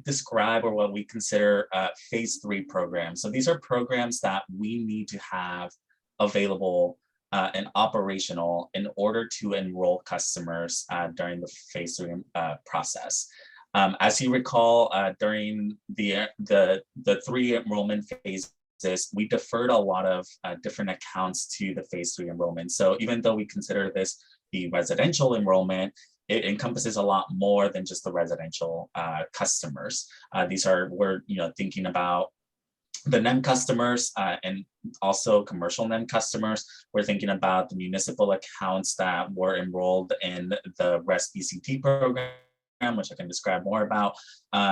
S15: describe or what we consider phase 3 programs. So these are programs that we need to have available and operational in order to enroll customers during the phase 3 process. As you recall, during the 3 enrollment phases, we deferred a lot of different accounts to the phase 3 enrollment. So even though we consider this the residential enrollment, it encompasses a lot more than just the residential customers. We're thinking about the NEM customers and also commercial NEM customers. We're thinking about the municipal accounts that were enrolled in the REST-BCT program, which I can describe more about.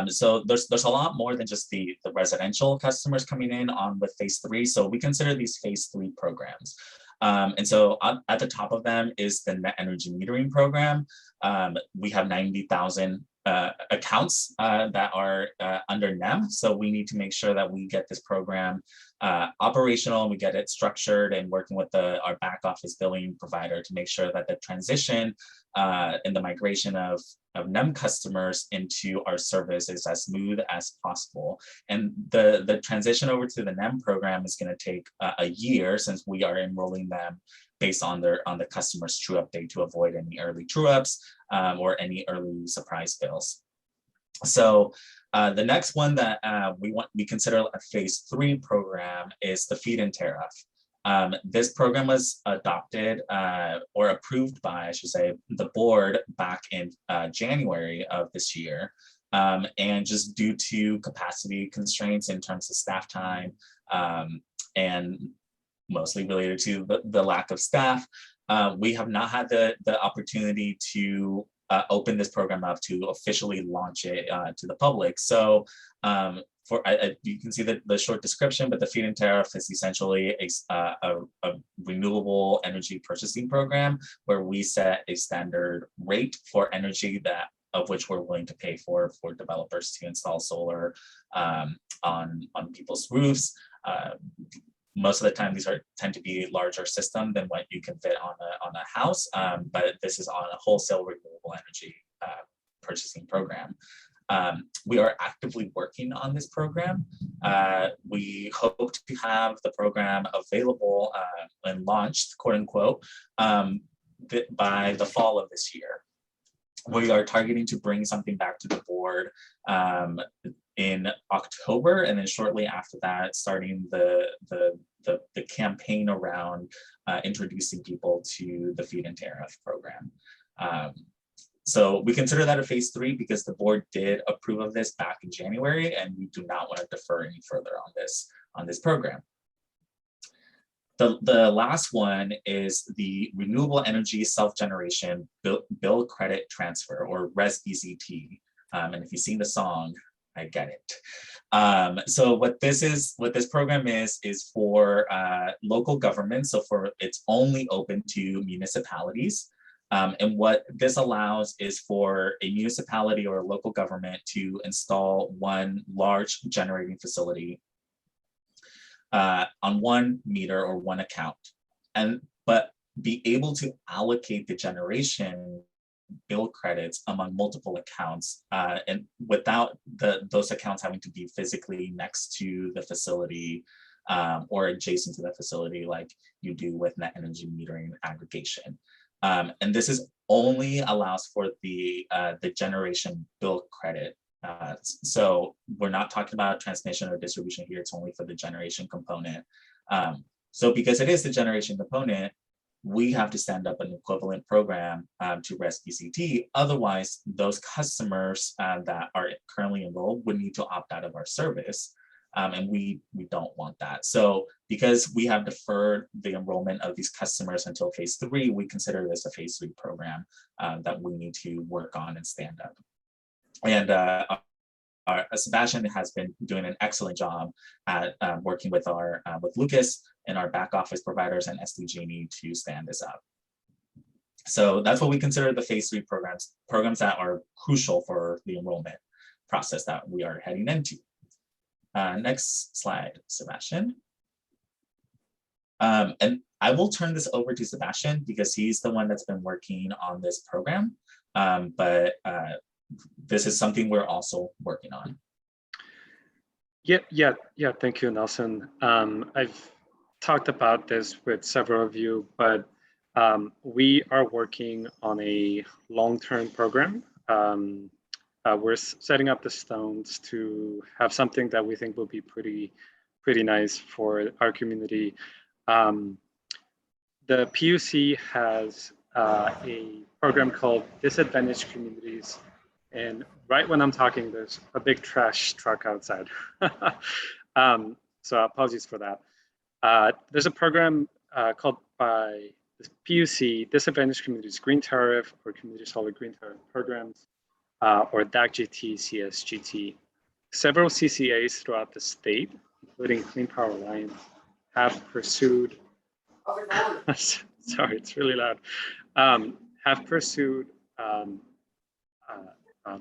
S15: So there's a lot more than just the residential customers coming in on with phase 3. So we consider these phase 3 programs. And so at the top of them is the net energy metering program. We have 90,000 accounts that are under NEM. So we need to make sure that we get this program operational, we get it structured and working with our back office billing provider to make sure that the transition and the migration of NEM customers into our service is as smooth as possible. And the transition over to the NEM program is going to take a year, since we are enrolling them based on the customer's true up date to avoid any early true ups or any early surprise bills. So the next one that we consider a phase 3 program is the feed-in tariff. This program was adopted or approved by, I should say, the board back in January of this year. And just due to capacity constraints in terms of staff time and mostly related to the lack of staff, we have not had the opportunity to open this program up to officially launch it to the public. So you can see the short description, but the feed-in tariff is essentially a renewable energy purchasing program where we set a standard rate for energy of which we're willing to pay for developers to install solar on people's roofs. Most of the time, these tend to be larger system than what you can fit on a house, but this is on a wholesale renewable energy purchasing program. We are actively working on this program. We hope to have the program available and launched, quote unquote, by the fall of this year. We are targeting to bring something back to the board in October, and then shortly after that, starting the campaign around introducing people to the feed-in tariff program. So we consider that a phase 3 because the board did approve of this back in January, and we do not want to defer any further on this program. The last one is the renewable energy self-generation bill credit transfer, or REST-BCT. And if you've seen the song, I get it. So what this program is for local government. So it's only open to municipalities. And what this allows is for a municipality or a local government to install one large generating facility on one meter or one account, but be able to allocate the generation bill credits among multiple accounts, and without those accounts having to be physically next to the facility or adjacent to the facility like you do with net energy metering aggregation. And this is only allows for the generation bill credit. So we're not talking about transmission or distribution here, it's only for the generation component. So because it is the generation component, we have to stand up an equivalent program to REST-BCT. Otherwise, those customers that are currently enrolled would need to opt out of our service. And we don't want that. So because we have deferred the enrollment of these customers until phase 3, we consider this a phase 3 program that we need to work on and stand up. And Sebastian has been doing an excellent job at working with with Lucas and our back office providers and SDG&E to stand this up. So that's what we consider the phase 3 programs that are crucial for the enrollment process that we are heading into. Next slide, Sebastian. And I will turn this over to Sebastian because he's the one that's been working on this program. But this is something we're also working on.
S1: Yeah. Thank you, Nelson. I've talked about this with several of you, but we are working on a long-term program. We're setting up the stones to have something that we think will be pretty nice for our community. The PUC has a program called Disadvantaged Communities. And right when I'm talking, there's a big trash truck outside. So apologies for that. There's a program called by the PUC, Disadvantaged Communities Green Tariff or Community Solar Green Tariff Programs, or DAC-GT, CSGT. Several CCAs throughout the state, including Clean Power Alliance, have pursued, sorry, it's really loud, have pursued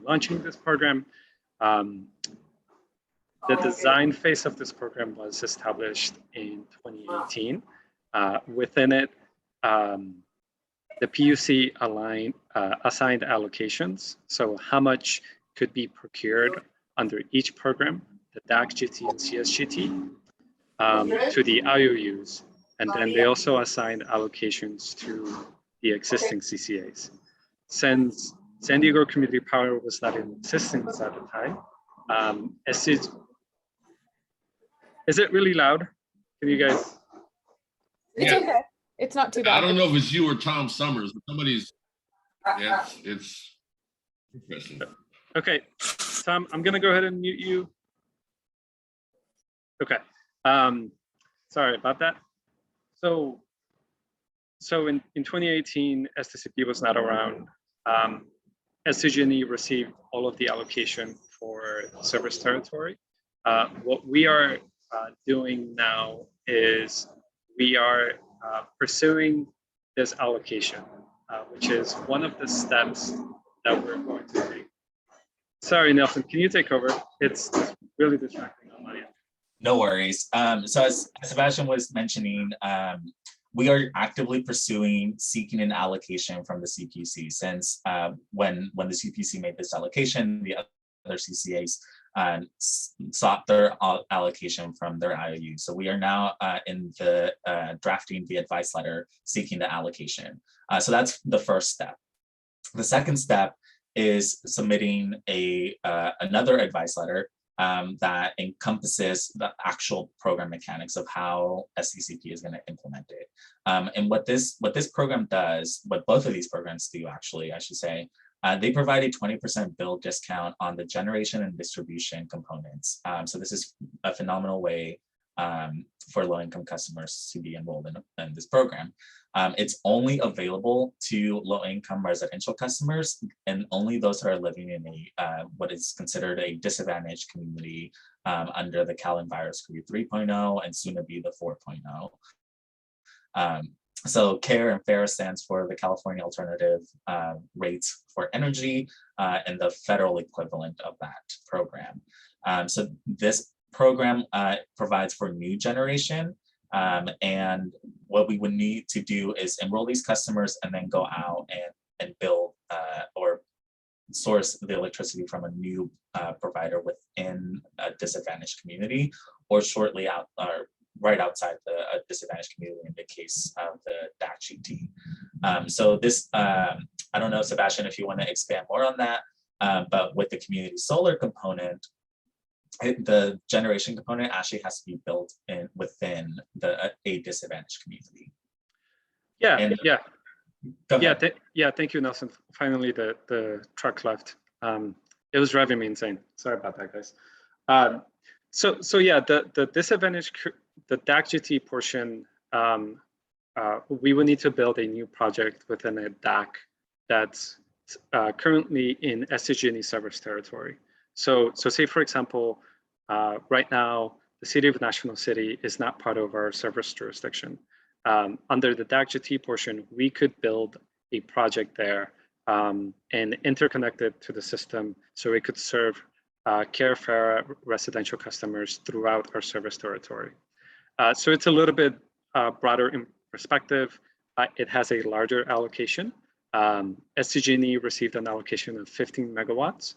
S1: launching this program. The design phase of this program was established in 2018. Within it, the PUC assigned allocations. So how much could be procured under each program, the DAC, GT, and CSGT, to the IOUs. And then they also assigned allocations to the existing CCAs. Since San Diego Community Power was not in existence at the time, is it really loud? Can you guys?
S3: It's okay. It's not too bad.
S2: I don't know if it's you or Tom Summers, but somebody's, yeah, it's interesting.
S1: Okay, Tom, I'm gonna go ahead and mute you. Okay, sorry about that. So in 2018, SDCP was not around. SDG&E received all of the allocation for service territory. What we are doing now is we are pursuing this allocation, which is one of the steps that we're going to take. Sorry, Nelson, can you take over? It's really distracting on my end.
S15: No worries. So as Sebastian was mentioning, we are actively seeking an allocation from the CPC since when the CPC made this allocation, the other CCAs sought their allocation from their IOU. So we are now in the drafting the advice letter seeking the allocation. So that's the first step. The second step is submitting another advice letter that encompasses the actual program mechanics of how SDCP is going to implement it. And what this program does, what both of these programs do actually, I should say, they provide a 20% bill discount on the generation and distribution components. So this is a phenomenal way for low-income customers to be enrolled in this program. It's only available to low-income residential customers and only those that are living in what is considered a disadvantaged community under the Cal EnviroScreen 3.0 and soon to be the 4.0. So CARE and FAIR stands for the California Alternative Rates for Energy and the federal equivalent of that program. So this program provides for new generation. And what we would need to do is enroll these customers and then go out and build or source the electricity from a new provider within a disadvantaged community or shortly out or right outside the disadvantaged community in the case of the DAC-GT. So this, I don't know, Sebastian, if you want to expand more on that, but with the community solar component, the generation component actually has to be built within a disadvantaged community.
S1: Yeah. Thank you, Nelson. Finally, the truck left. It was driving me insane. Sorry about that, guys. So yeah, the disadvantage, the DAC-GT portion, we would need to build a new project within a DAC that's currently in SCG&E service territory. So say, for example, right now, the city of National City is not part of our service jurisdiction. Under the DAC-GT portion, we could build a project there and interconnect it to the system so it could serve Carafera residential customers throughout our service territory. So it's a little bit broader in perspective. It has a larger allocation. SCG&E received an allocation of 15 megawatts.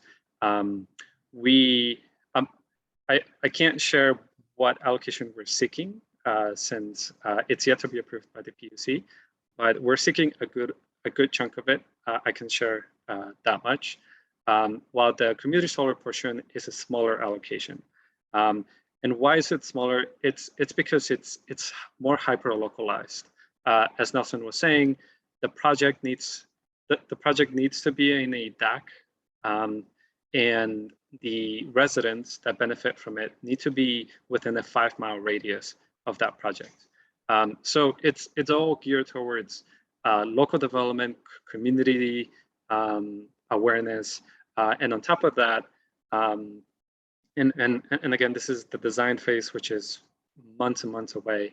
S1: I can't share what allocation we're seeking since it's yet to be approved by the PUC, but we're seeking a good chunk of it. I can share that much. While the community solar portion is a smaller allocation. And why is it smaller? It's because it's more hyper localized. As Nelson was saying, the project needs to be in a DAC, and the residents that benefit from it need to be within a 5-mile radius of that project. So it's all geared towards local development, community awareness, and on top of that, and again, this is the design phase, which is months and months away.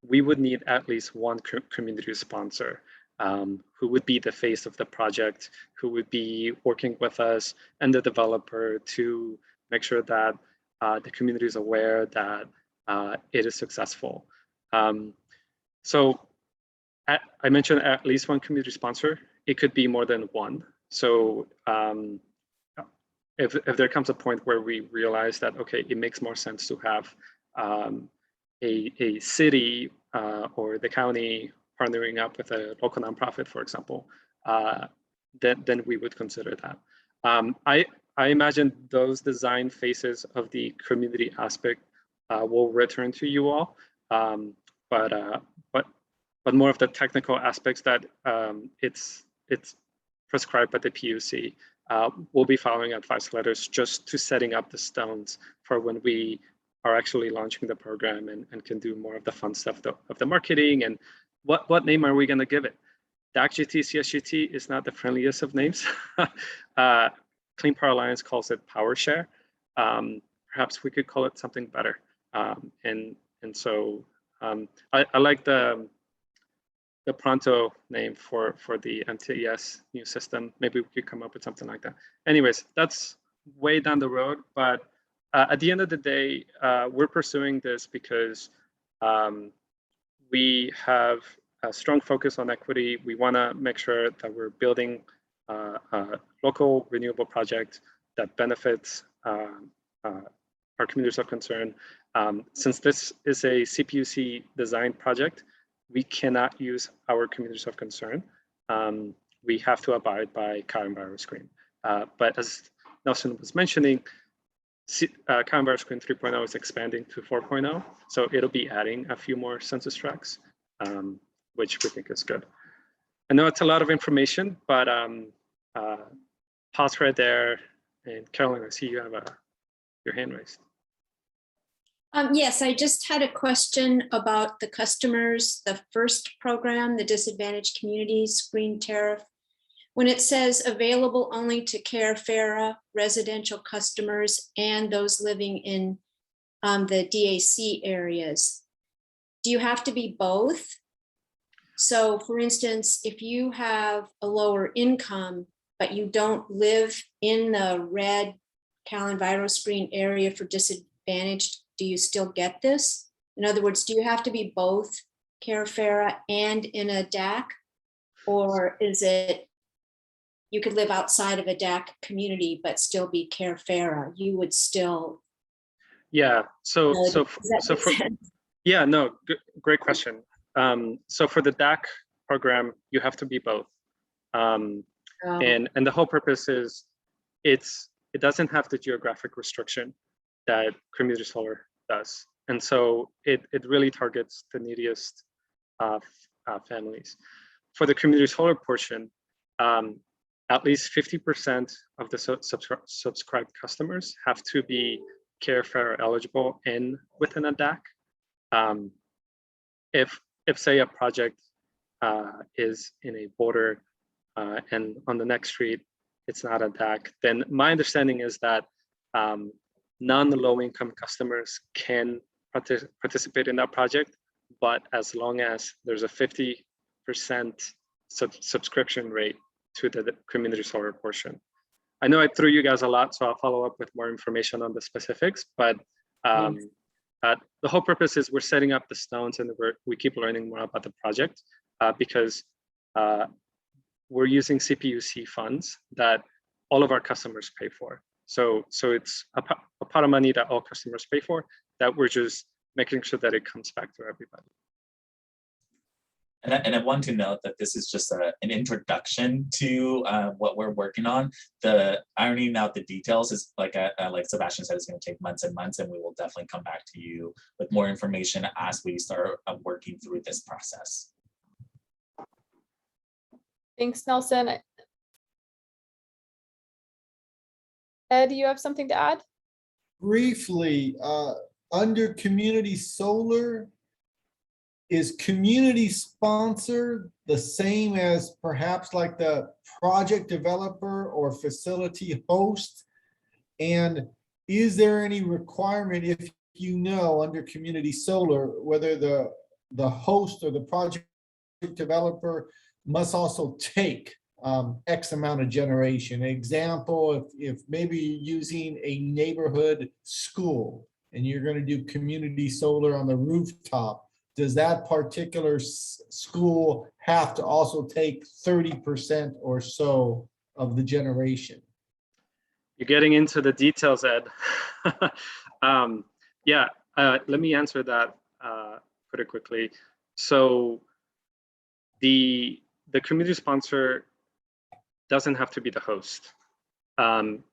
S1: We would need at least one community sponsor who would be the face of the project, who would be working with us and the developer to make sure that the community is aware that it is successful. So I mentioned at least one community sponsor. It could be more than one. So if there comes a point where we realize that, okay, it makes more sense to have a city or the county partnering up with a local nonprofit, for example, then we would consider that. I imagine those design phases of the community aspect will return to you all, but more of the technical aspects that it's prescribed by the PUC. We'll be following advice letters just to setting up the stones for when we are actually launching the program and can do more of the fun stuff of the marketing and what name are we going to give it? DAC-GT, CSGT is not the friendliest of names. Clean Power Alliance calls it Power Share. Perhaps we could call it something better. And so I like the Pronto name for the MTES new system. Maybe we could come up with something like that. Anyways, that's way down the road, but at the end of the day, we're pursuing this because we have a strong focus on equity. We want to make sure that we're building a local renewable project that benefits our communities of concern. Since this is a CPUC design project, we cannot use our communities of concern. We have to abide by CalEnviroScreen. But as Nelson was mentioning, CalEnviroScreen 3.0 is expanding to 4.0. So it'll be adding a few more census tracts, which we think is good. I know it's a lot of information, but pause right there. And Carolyn, I see you have your hand raised.
S12: Yes, I just had a question about the customers, the first program, the disadvantaged communities screen tariff. When it says available only to Carafera residential customers and those living in the DAC areas, do you have to be both? So for instance, if you have a lower income, but you don't live in the red CalEnviroScreen area for disadvantaged, do you still get this? In other words, do you have to be both Carafera and in a DAC? Or is it, you could live outside of a DAC community, but still be Carafera? You would still.
S1: Yeah, yeah, no, great question. So for the DAC program, you have to be both. And the whole purpose is it doesn't have the geographic restriction that community solar does. And so it really targets the neediest families. For the community solar portion, at least 50% of the subscribed customers have to be Carefare eligible in within a DAC. If say a project is in a border and on the next street it's not a DAC, then my understanding is that non-low-income customers can participate in that project, but as long as there's a 50% subscription rate to the community solar portion. I know I threw you guys a lot, so I'll follow up with more information on the specifics, but the whole purpose is we're setting up the stones and we keep learning more about the project because we're using CPUC funds that all of our customers pay for. So it's a pot of money that all customers pay for that we're just making sure that it comes back to everybody.
S15: And I want to note that this is just an introduction to what we're working on. The ironing out the details is like Sebastian said, it's going to take months and months, and we will definitely come back to you with more information as we start working through this process.
S3: Thanks, Nelson. Ed, do you have something to add?
S4: Briefly, under community solar, is community sponsor the same as perhaps like the project developer or facility host? And is there any requirement, if you know, under community solar, whether the host or the project developer must also take X amount of generation? Example, if maybe you're using a neighborhood school and you're going to do community solar on the rooftop, does that particular school have to also take 30% or so of the generation?
S1: You're getting into the details, Ed. Let me answer that pretty quickly. So the community sponsor doesn't have to be the host.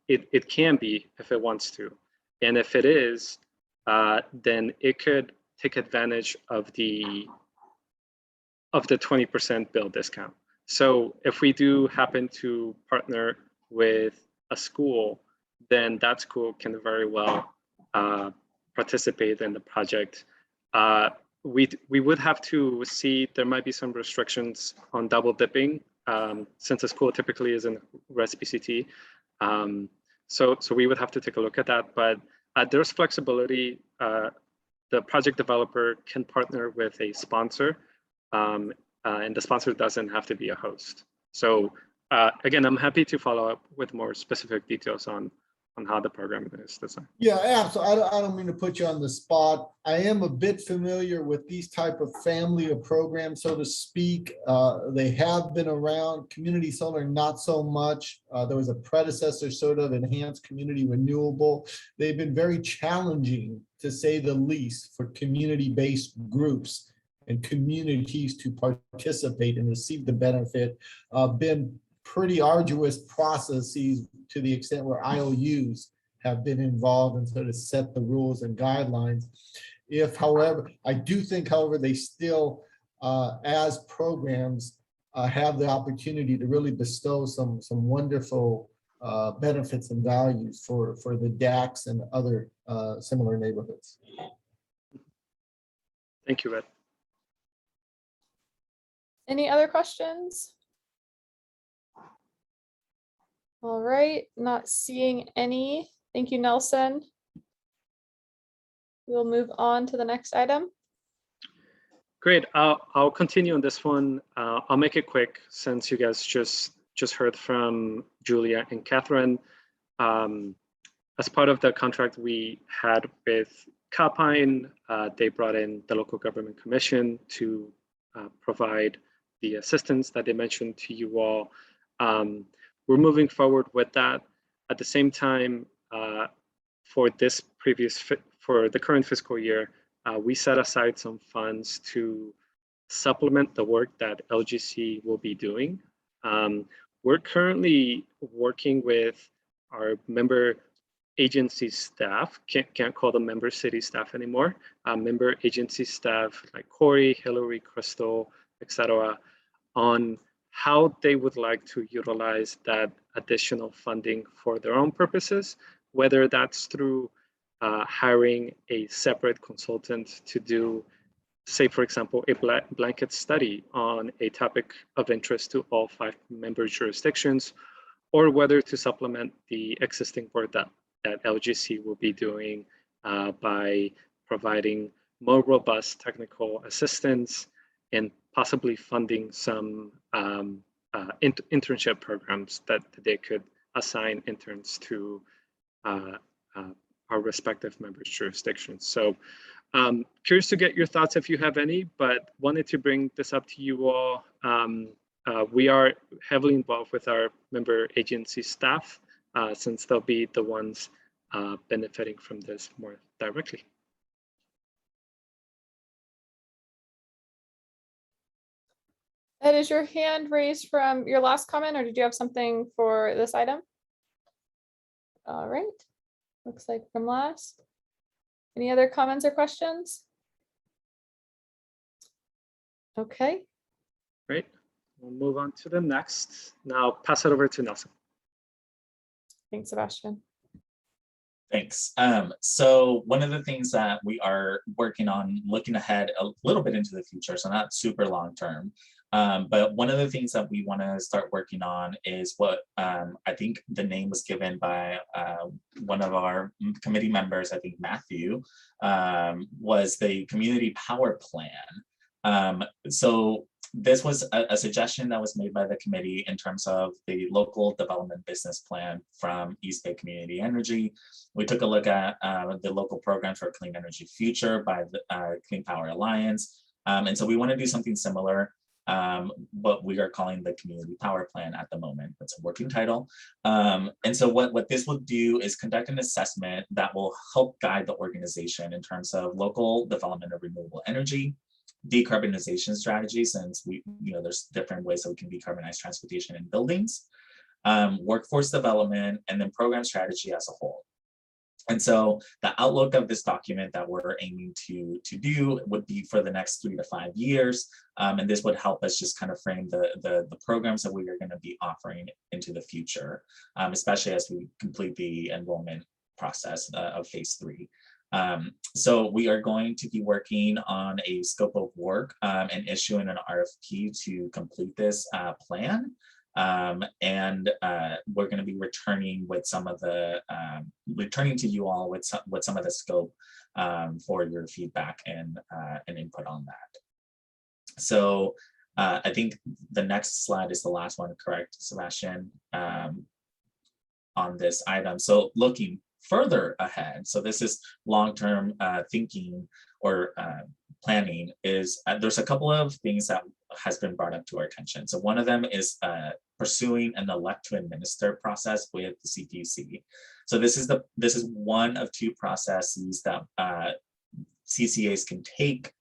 S1: It can be if it wants to. And if it is, then it could take advantage of the 20% bill discount. So if we do happen to partner with a school, then that school can very well participate in the project. We would have to see, there might be some restrictions on double dipping since a school typically is in RES PCT. So we would have to take a look at that, but there's flexibility. The project developer can partner with a sponsor, and the sponsor doesn't have to be a host. So again, I'm happy to follow up with more specific details on how the program is designed.
S4: Yeah, absolutely. I don't mean to put you on the spot. I am a bit familiar with these type of family of programs, so to speak. They have been around. Community solar, not so much. There was a predecessor, sort of enhanced community renewable. They've been very challenging, to say the least, for community-based groups and communities to participate and receive the benefit. Been pretty arduous processes to the extent where IOUs have been involved and sort of set the rules and guidelines. However, I do think, however, they still, as programs, have the opportunity to really bestow some wonderful benefits and values for the DACs and other similar neighborhoods.
S1: Thank you, Ed.
S3: Any other questions? All right, not seeing any. Thank you, Nelson. We'll move on to the next item.
S1: Great. I'll continue on this one. I'll make it quick since you guys just heard from Julia and Catherine. As part of the contract we had with Calpine, they brought in the local government commission to provide the assistance that they mentioned to you all. We're moving forward with that. At the same time, for the current fiscal year, we set aside some funds to supplement the work that LGC will be doing. We're currently working with our member agency staff, can't call them member city staff anymore, member agency staff like Corey, Hillary, Crystal, etc., on how they would like to utilize that additional funding for their own purposes, whether that's through hiring a separate consultant to do, say, for example, a blanket study on a topic of interest to all 5 member jurisdictions, or whether to supplement the existing work that LGC will be doing by providing more robust technical assistance and possibly funding some internship programs that they could assign interns to our respective members' jurisdictions. So curious to get your thoughts if you have any, but wanted to bring this up to you all. We are heavily involved with our member agency staff since they'll be the ones benefiting from this more directly.
S3: Ed, is your hand raised from your last comment, or did you have something for this item? All right, looks like from last. Any other comments or questions? Okay.
S1: Great, we'll move on to the next. Now pass it over to Nelson.
S3: Thanks, Sebastian.
S15: Thanks. So one of the things that we are working on, looking ahead a little bit into the future, so not super long term, but one of the things that we want to start working on is what I think the name was given by one of our committee members, I think Matthew, was the community power plan. So this was a suggestion that was made by the committee in terms of the local development business plan from East Bay Community Energy. We took a look at the local programs for Clean Energy Future by the Clean Power Alliance. And so we want to do something similar, what we are calling the Community Power Plan at the moment. It's a working title. And so what this will do is conduct an assessment that will help guide the organization in terms of local development of renewable energy, decarbonization strategies, since there's different ways that we can decarbonize transportation and buildings, workforce development, and then program strategy as a whole. And so the outlook of this document that we're aiming to do would be for the next 3 to 5 years. And this would help us just kind of frame the programs that we are going to be offering into the future, especially as we complete the enrollment process of phase 3. So we are going to be working on a scope of work and issuing an RFP to complete this plan. And we're going to be returning with some of the returning to you all with some of the scope for your feedback and input on that. So I think the next slide is the last one, correct, Sebastian, on this item. So looking further ahead, so this is long-term thinking or planning, is there's a couple of things that has been brought up to our attention. So one of them is pursuing an elect to administer process with the CPUC. So this is one of 2 processes that CCAs can take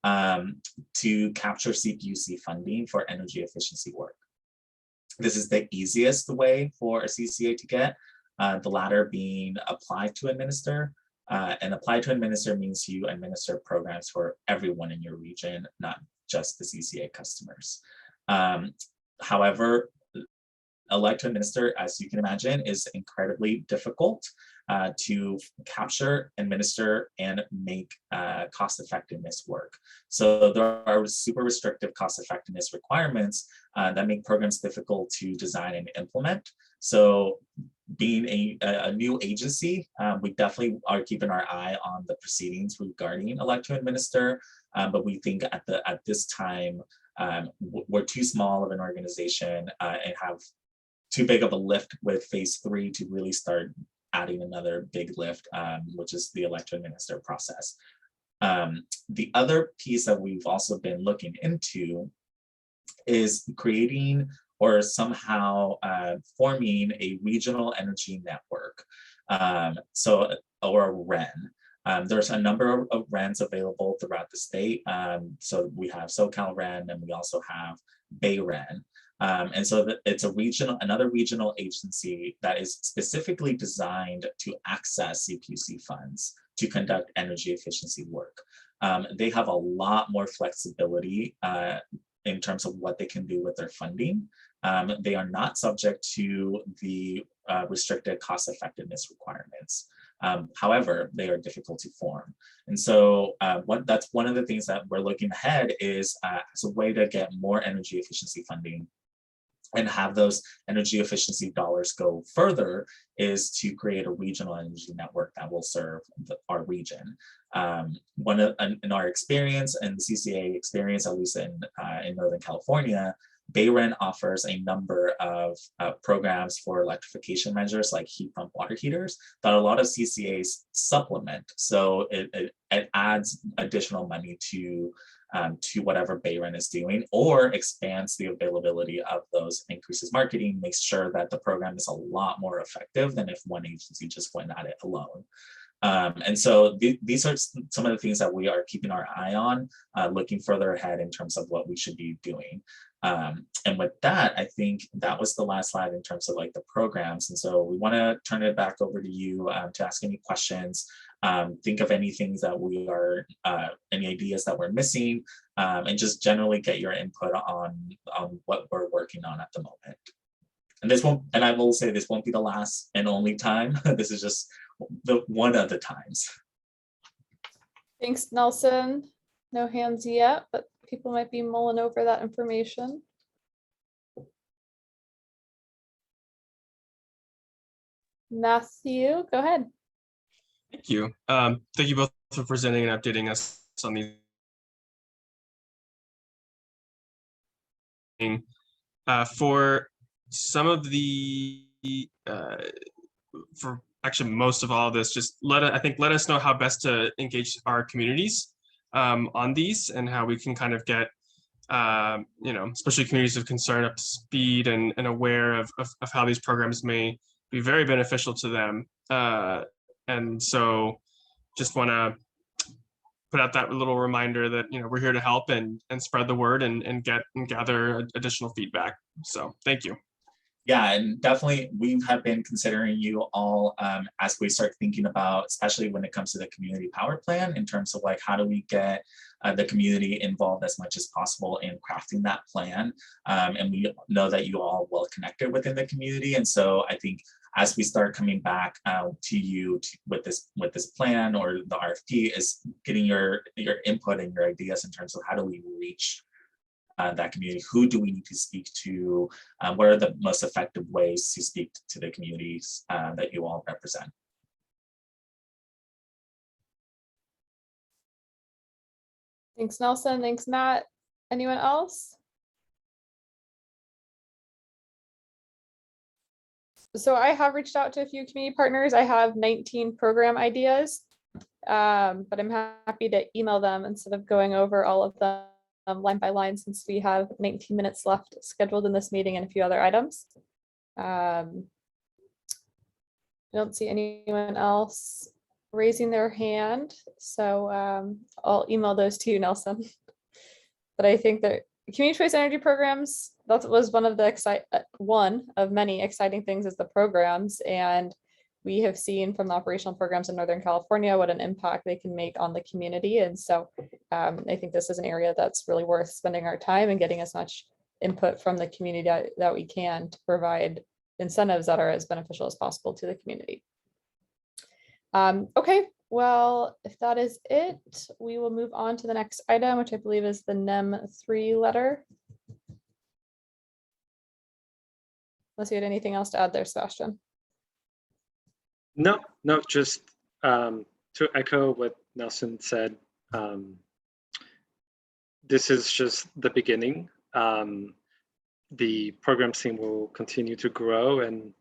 S15: to capture CPUC funding for energy efficiency work. This is the easiest way for a CCA to get, the latter being apply to administer. And apply to administer means you administer programs for everyone in your region, not just the CCA customers. However, elect to administer, as you can imagine, is incredibly difficult to capture, administer, and make cost effectiveness work. So there are super restrictive cost effectiveness requirements that make programs difficult to design and implement. So being a new agency, we definitely are keeping our eye on the proceedings regarding elect to administer, but we think at this time, we're too small of an organization and have too big of a lift with phase 3 to really start adding another big lift, which is the elect to administer process. The other piece that we've also been looking into is creating or somehow forming a regional energy network, or a REN. There's a number of RENs available throughout the state. So we have SoCal REN, and we also have Bay REN. And so it's another regional agency that is specifically designed to access CPUC funds to conduct energy efficiency work. They have a lot more flexibility in terms of what they can do with their funding. They are not subject to the restricted cost effectiveness requirements. However, they are difficult to form. And so that's one of the things that we're looking ahead is as a way to get more energy efficiency funding and have those energy efficiency dollars go further is to create a regional energy network that will serve our region. In our experience and the CCA experience, at least in Northern California, BayREN offers a number of programs for electrification measures like heat pump water heaters that a lot of CCAs supplement. So it adds additional money to whatever BayREN is doing, or expands the availability of those, increases marketing, makes sure that the program is a lot more effective than if one agency just went at it alone. And so these are some of the things that we are keeping our eye on, looking further ahead in terms of what we should be doing. And with that, I think that was the last slide in terms of like the programs. And so we want to turn it back over to you to ask any questions, think of any things that we are, any ideas that we're missing, and just generally get your input on what we're working on at the moment. And I will say this won't be the last and only time. This is just one of the times.
S3: Thanks, Nelson. No hands yet, but people might be mulling over that information. Matthew, go ahead.
S5: Thank you. Thank you both for presenting and updating us on these. For some of the, for actually most of all of this, just let us know how best to engage our communities on these, and how we can kind of get, especially communities of concern, up to speed and aware of how these programs may be very beneficial to them. And so just want to put out that little reminder that, we're here to help and spread the word and gather additional feedback. So thank you.
S15: Yeah, and definitely we have been considering you all as we start thinking about, especially when it comes to the community power plan, in terms of like, how do we get the community involved as much as possible in crafting that plan. And we know that you all well connected within the community. And so I think as we start coming back to you with this plan or the RFP, is getting your input and your ideas in terms of how do we reach that community, who do we need to speak to, what are the most effective ways to speak to the communities that you all represent.
S3: Thanks, Nelson. Thanks, Matt. Anyone else? So I have reached out to a few community partners. I have 19 program ideas, but I'm happy to email them instead of going over all of them line by line, since we have 19 minutes left scheduled in this meeting and a few other items. I don't see anyone else raising their hand, so I'll email those to you, Nelson. But I think that community choice energy programs, that was one of many exciting things, is the programs, and we have seen from the operational programs in Northern California what an impact they can make on the community. And so I think this is an area that's really worth spending our time and getting as much input from the community that we can to provide incentives that are as beneficial as possible to the community. Okay, well, if that is it, we will move on to the next item, which I believe is the NEM 3 letter. Unless you had anything else to add there, Sebastian.
S1: No, just to echo what Nelson said, this is just the beginning. The programs team will continue to grow and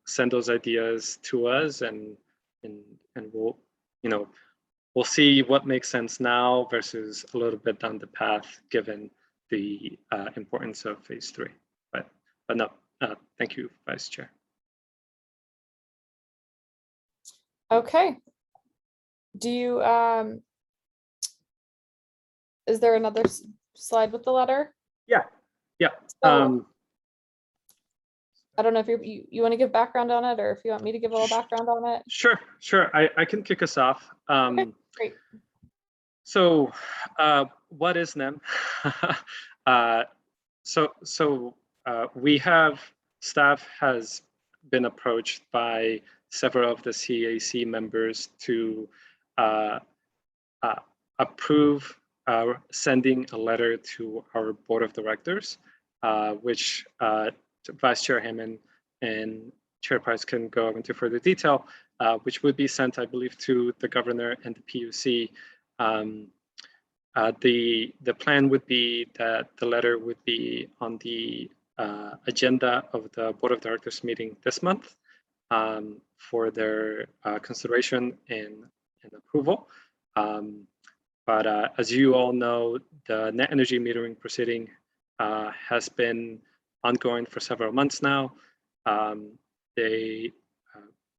S1: send those ideas to us, and we'll see what makes sense now versus a little bit down the path, given the importance of phase 3. But no, thank you, Vice Chair.
S3: Okay. Do you, is there another slide with the letter?
S1: Yeah.
S3: So, I don't know if you want to give background on it, or if you want me to give a little background on it.
S1: Sure. I can kick us off.
S3: Okay, great.
S1: So what is NEM? Staff has been approached by several of the CAC members to approve sending a letter to our board of directors, which Vice Chair Hammond and Chair Price can go into further detail, which would be sent, I believe, to the governor and the PUC. The plan would be that the letter would be on the agenda of the board of directors meeting this month for their consideration and approval. But as you all know, the net energy metering proceeding has been ongoing for several months now.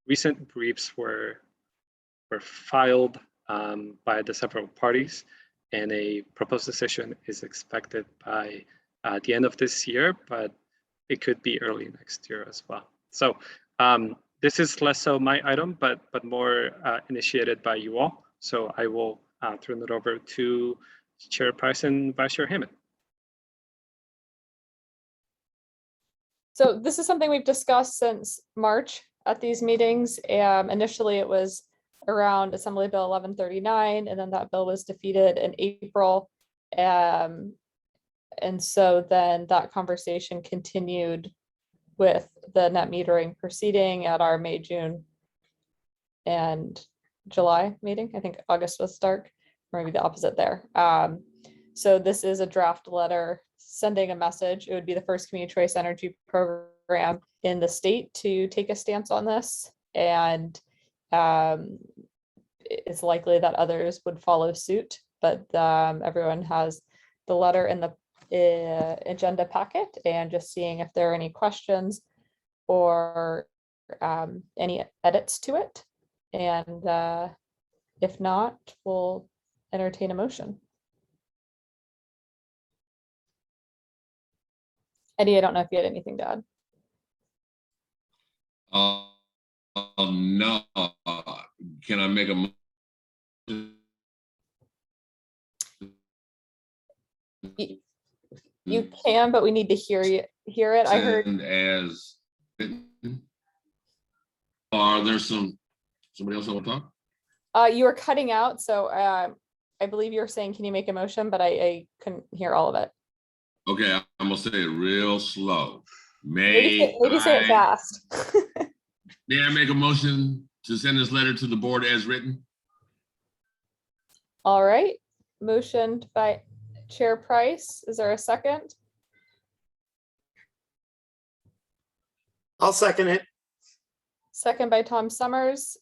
S1: Recent briefs were filed by the several parties, and a proposed decision is expected by the end of this year, but it could be early next year as well. So this is less so my item, but more initiated by you all. So I will turn it over to Chair Price and Vice Chair Hammond.
S3: So this is something we've discussed since March at these meetings. Initially, it was around Assembly Bill 1139, and then that bill was defeated in April. And so then that conversation continued with the net metering proceeding at our May, June, and July meeting. I think August was dark, or maybe the opposite there. So this is a draft letter sending a message. It would be the first community choice energy program in the state to take a stance on this. And it's likely that others would follow suit, but everyone has the letter in the agenda packet, and just seeing if there are any questions or any edits to it. And if not, we'll entertain a motion. Eddie, I don't know if you had anything to add.
S2: No. Can I make a motion?
S3: You can, but we need to hear it. I heard
S2: as written. Are there somebody else want to talk?
S3: you were cutting out, so I believe you were saying, can you make a motion? But I couldn't hear all of it.
S2: Okay, I'm gonna say it real slow.
S3: Maybe say it fast.
S2: May I make a motion to send this letter to the board as written?
S3: All right, motioned by Chair Price. Is there a second?
S8: I'll second it.
S3: Second by Tom Summers.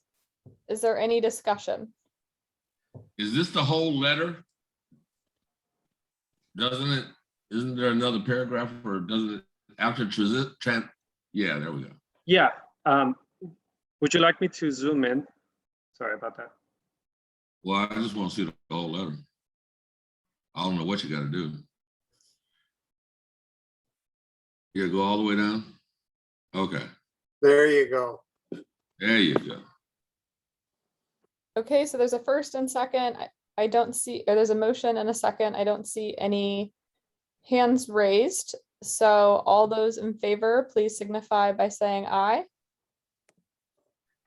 S3: Is there any discussion?
S2: Is this the whole letter? Isn't there another paragraph, or doesn't it after yeah, there we go.
S1: Yeah. Would you like me to zoom in? Sorry about that.
S2: Well, I just want to see the whole letter. I don't know what you got to do. Yeah, go all the way down. Okay.
S8: There you go.
S2: There you go.
S3: Okay, so there's a first and second. I don't see, or there's a motion and a second. I don't see any hands raised. So all those in favor, please signify by saying aye.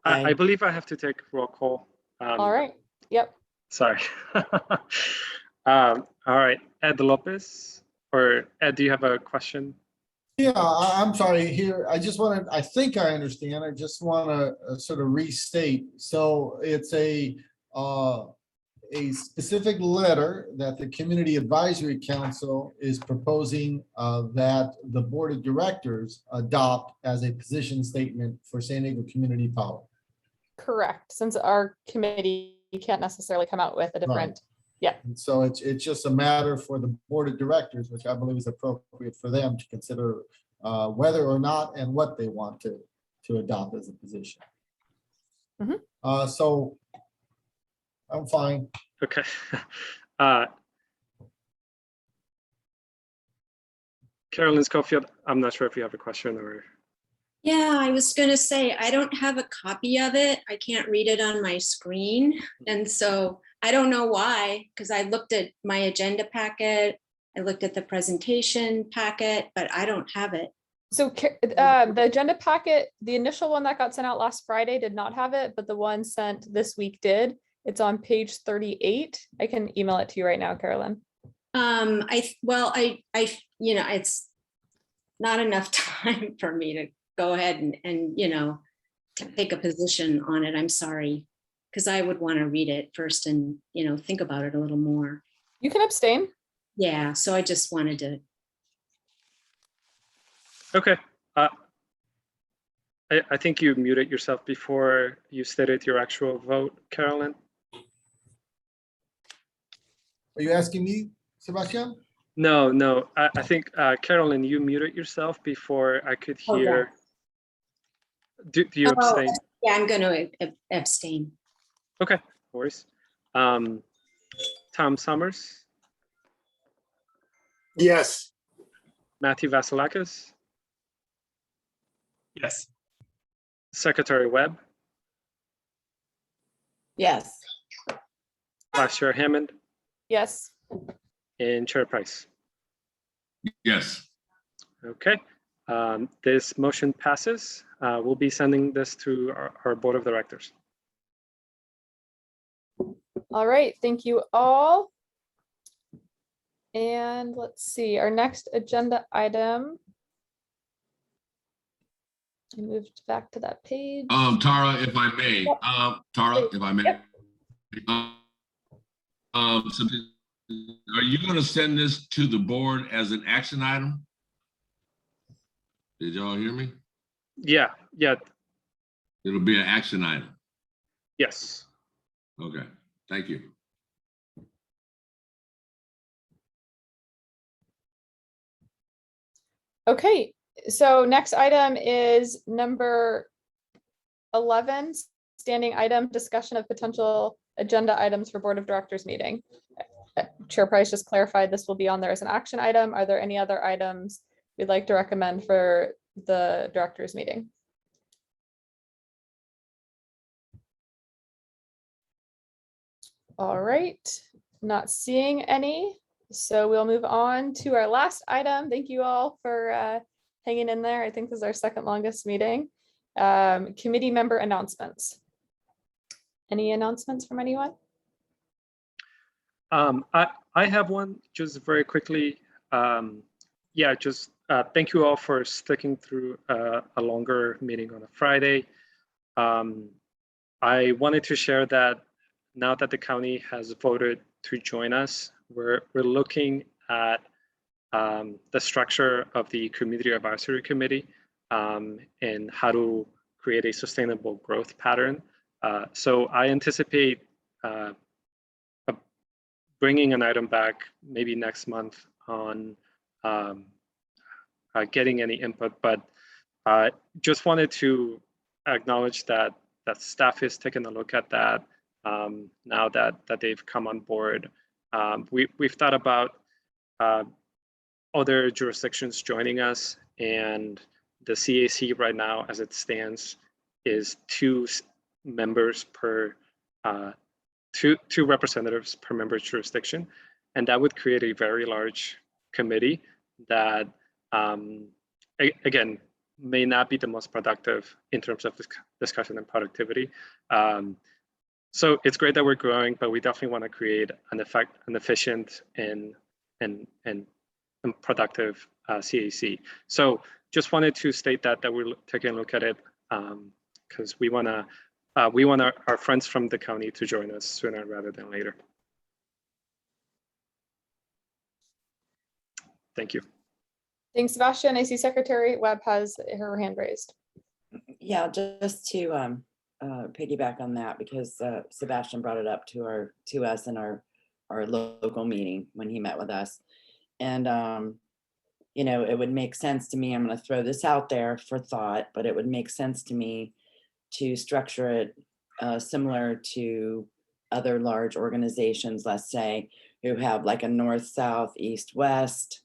S1: I believe I have to take roll call.
S3: All right. Yep.
S1: Sorry. All right, Ed Lopez, or Ed, do you have a question?
S4: Yeah, I'm sorry here. I think I understand. I just want to sort of restate. So it's a specific letter that the Community Advisory Council is proposing that the Board of Directors adopt as a position statement for San Diego Community Power.
S3: Correct. Since our committee can't necessarily come out with a different,
S4: Right.
S3: Yeah.
S4: And so it's just a matter for the Board of Directors, which I believe is appropriate for them to consider whether or not and what they want to adopt as a position.
S3: Mhm.
S4: So I'm fine.
S1: Okay. Carolyn Schofield, I'm not sure if you have a question or.
S12: Yeah, I was going to say, I don't have a copy of it. I can't read it on my screen. And so I don't know why, because I looked at my agenda packet, I looked at the presentation packet, but I don't have it.
S3: So the agenda packet, the initial one that got sent out last Friday did not have it, but the one sent this week did. It's on page 38. I can email it to you right now, Carolyn.
S12: It's not enough time for me to go ahead and take a position on it. I'm sorry, because I would want to read it first and, think about it a little more.
S3: You can abstain.
S12: Yeah, so I just wanted to.
S1: Okay. I think you muted yourself before you stated your actual vote, Carolyn.
S4: Are you asking me, Sebastian?
S1: No. I think, Carolyn, you muted yourself before I could hear. Do you abstain?
S12: Yeah, I'm going to abstain.
S1: Okay, no worries. Tom Summers,
S8: Yes.
S1: Matthew Vasilakis,
S5: Yes.
S1: Secretary Webb,
S10: Yes.
S1: Vice Chair Hammond,
S3: Yes.
S1: and Chair Price.
S2: Yes.
S1: Okay, this motion passes. We'll be sending this to our Board of Directors.
S3: All right, thank you all. And let's see, our next agenda item. I moved back to that page.
S2: Tara, if I may, so are you going to send this to the board as an action item? Did y'all hear me?
S1: Yeah.
S2: It'll be an action item.
S1: Yes.
S2: Okay, thank you.
S3: Okay, so next item is number 11, standing item, discussion of potential agenda items for Board of Directors meeting. Chair Price just clarified this will be on there as an action item. Are there any other items we'd like to recommend for the directors meeting? All right, not seeing any. So we'll move on to our last item. Thank you all for hanging in there. I think this is our second longest meeting. Committee member announcements. Any announcements from anyone?
S1: I have one just very quickly. Thank you all for sticking through a longer meeting on a Friday. I wanted to share that now that the county has voted to join us, we're looking at the structure of the Community Advisory Committee and how to create a sustainable growth pattern. So I anticipate bringing an item back maybe next month on getting any input, but just wanted to acknowledge that staff is taking a look at that now that they've come on board. We've thought about other jurisdictions joining us, and the CAC right now, as it stands, is 2 members per two representatives per member jurisdiction, and that would create a very large committee that, again, may not be the most productive in terms of discussion and productivity. So it's great that we're growing, but we definitely want to create an efficient and productive CAC. So just wanted to state that we're taking a look at it because we want our friends from the county to join us sooner rather than later. Thank you.
S3: Thanks, Sebastian. I see Secretary Webb has her hand raised.
S10: Yeah, just to piggyback on that, because Sebastian brought it up to us in our local meeting when he met with us. And, it would make sense to me, I'm going to throw this out there for thought, but it would make sense to me to structure it similar to other large organizations, let's say, who have like a north, south, east, west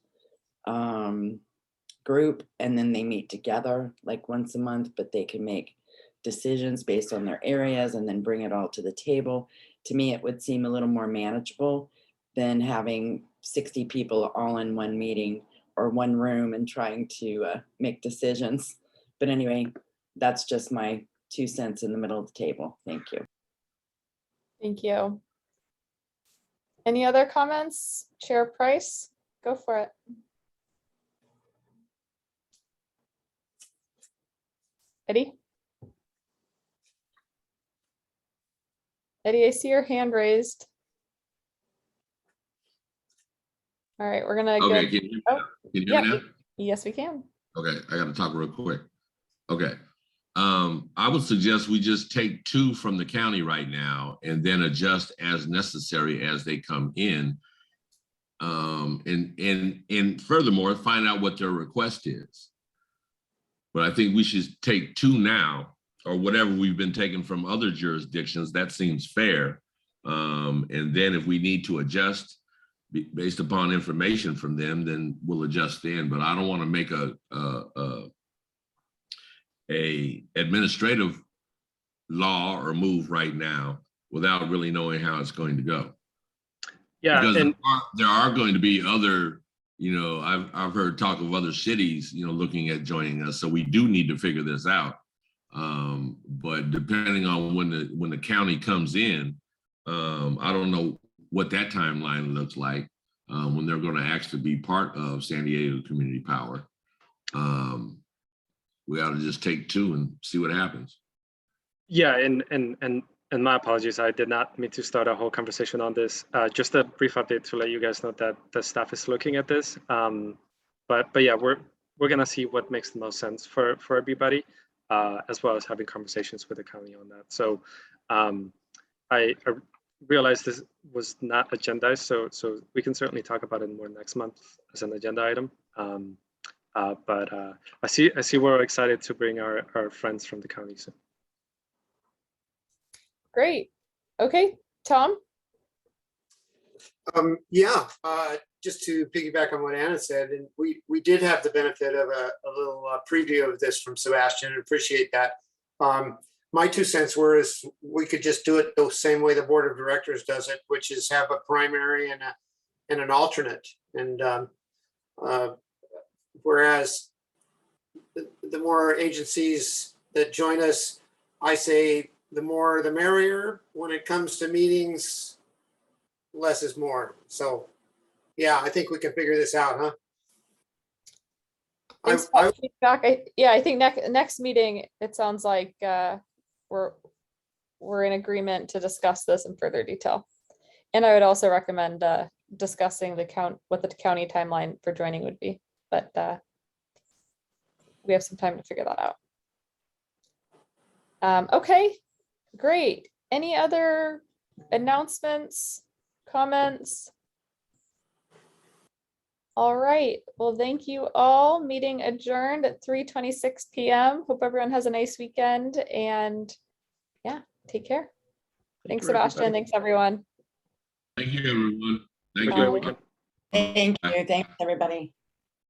S10: group, and then they meet together like once a month, but they can make decisions based on their areas and then bring it all to the table. To me, it would seem a little more manageable than having 60 people all in one meeting one room and trying to make decisions. But anyway, that's just my 2 cents in the middle of the table. Thank you.
S3: Thank you. Any other comments? Chair Price, go for it. Eddie? Eddie, I see your hand raised. All right, we're gonna
S2: Okay,
S3: go.
S2: can you hear
S3: Yeah,
S2: me now?
S3: yes, we can.
S2: Okay, I got to talk real quick. Okay. I would suggest we just take 2 from the county right now and then adjust as necessary as they come in. And furthermore, find out what their request is. But I think we should take 2 now, or whatever we've been taking from other jurisdictions. That seems fair. And then if we need to adjust based upon information from them, then we'll adjust then. But I don't want to make a administrative law or move right now without really knowing how it's going to go.
S1: Yeah,
S2: Because
S1: and
S2: there are going to be other, I've heard talk of other cities, looking at joining us. So we do need to figure this out. But depending on when the county comes in, I don't know what that timeline looks like when they're going to actually be part of San Diego Community Power. We ought to just take 2 and see what happens.
S1: yeah, and my apologies, I did not mean to start a whole conversation on this. Just a brief update to let you guys know that the staff is looking at this. But yeah, we're gonna see what makes the most sense for everybody, as well as having conversations with the county on that. So I realized this was not agendized, so we can certainly talk about it more next month as an agenda item. But I see we're excited to bring our friends from the county soon.
S3: Great. Okay, Tom?
S8: Yeah, just to piggyback on what Anna said, and we did have the benefit of a little preview of this from Sebastian, and appreciate that. My 2 cents were is we could just do it the same way the board of directors does it, which is have a primary and an alternate. And whereas the more agencies that join us, I say the more the merrier. When it comes to meetings, less is more. So yeah, I think we can figure this out, huh?
S3: Thanks for that feedback. I think next meeting, it sounds like we're in agreement to discuss this in further detail. And I would also recommend discussing what the county timeline for joining would be, but we have some time to figure that out. Okay, great. Any other announcements, comments? All right, well, thank you all. Meeting adjourned at 3:26 p.m. Hope everyone has a nice weekend, and yeah, take care. Thanks, Sebastian.
S1: Everybody.
S3: Thanks, everyone.
S2: Thank you, everyone. Thank
S1: Have a
S2: you.
S1: good weekend.
S10: Thank you. Thanks, everybody.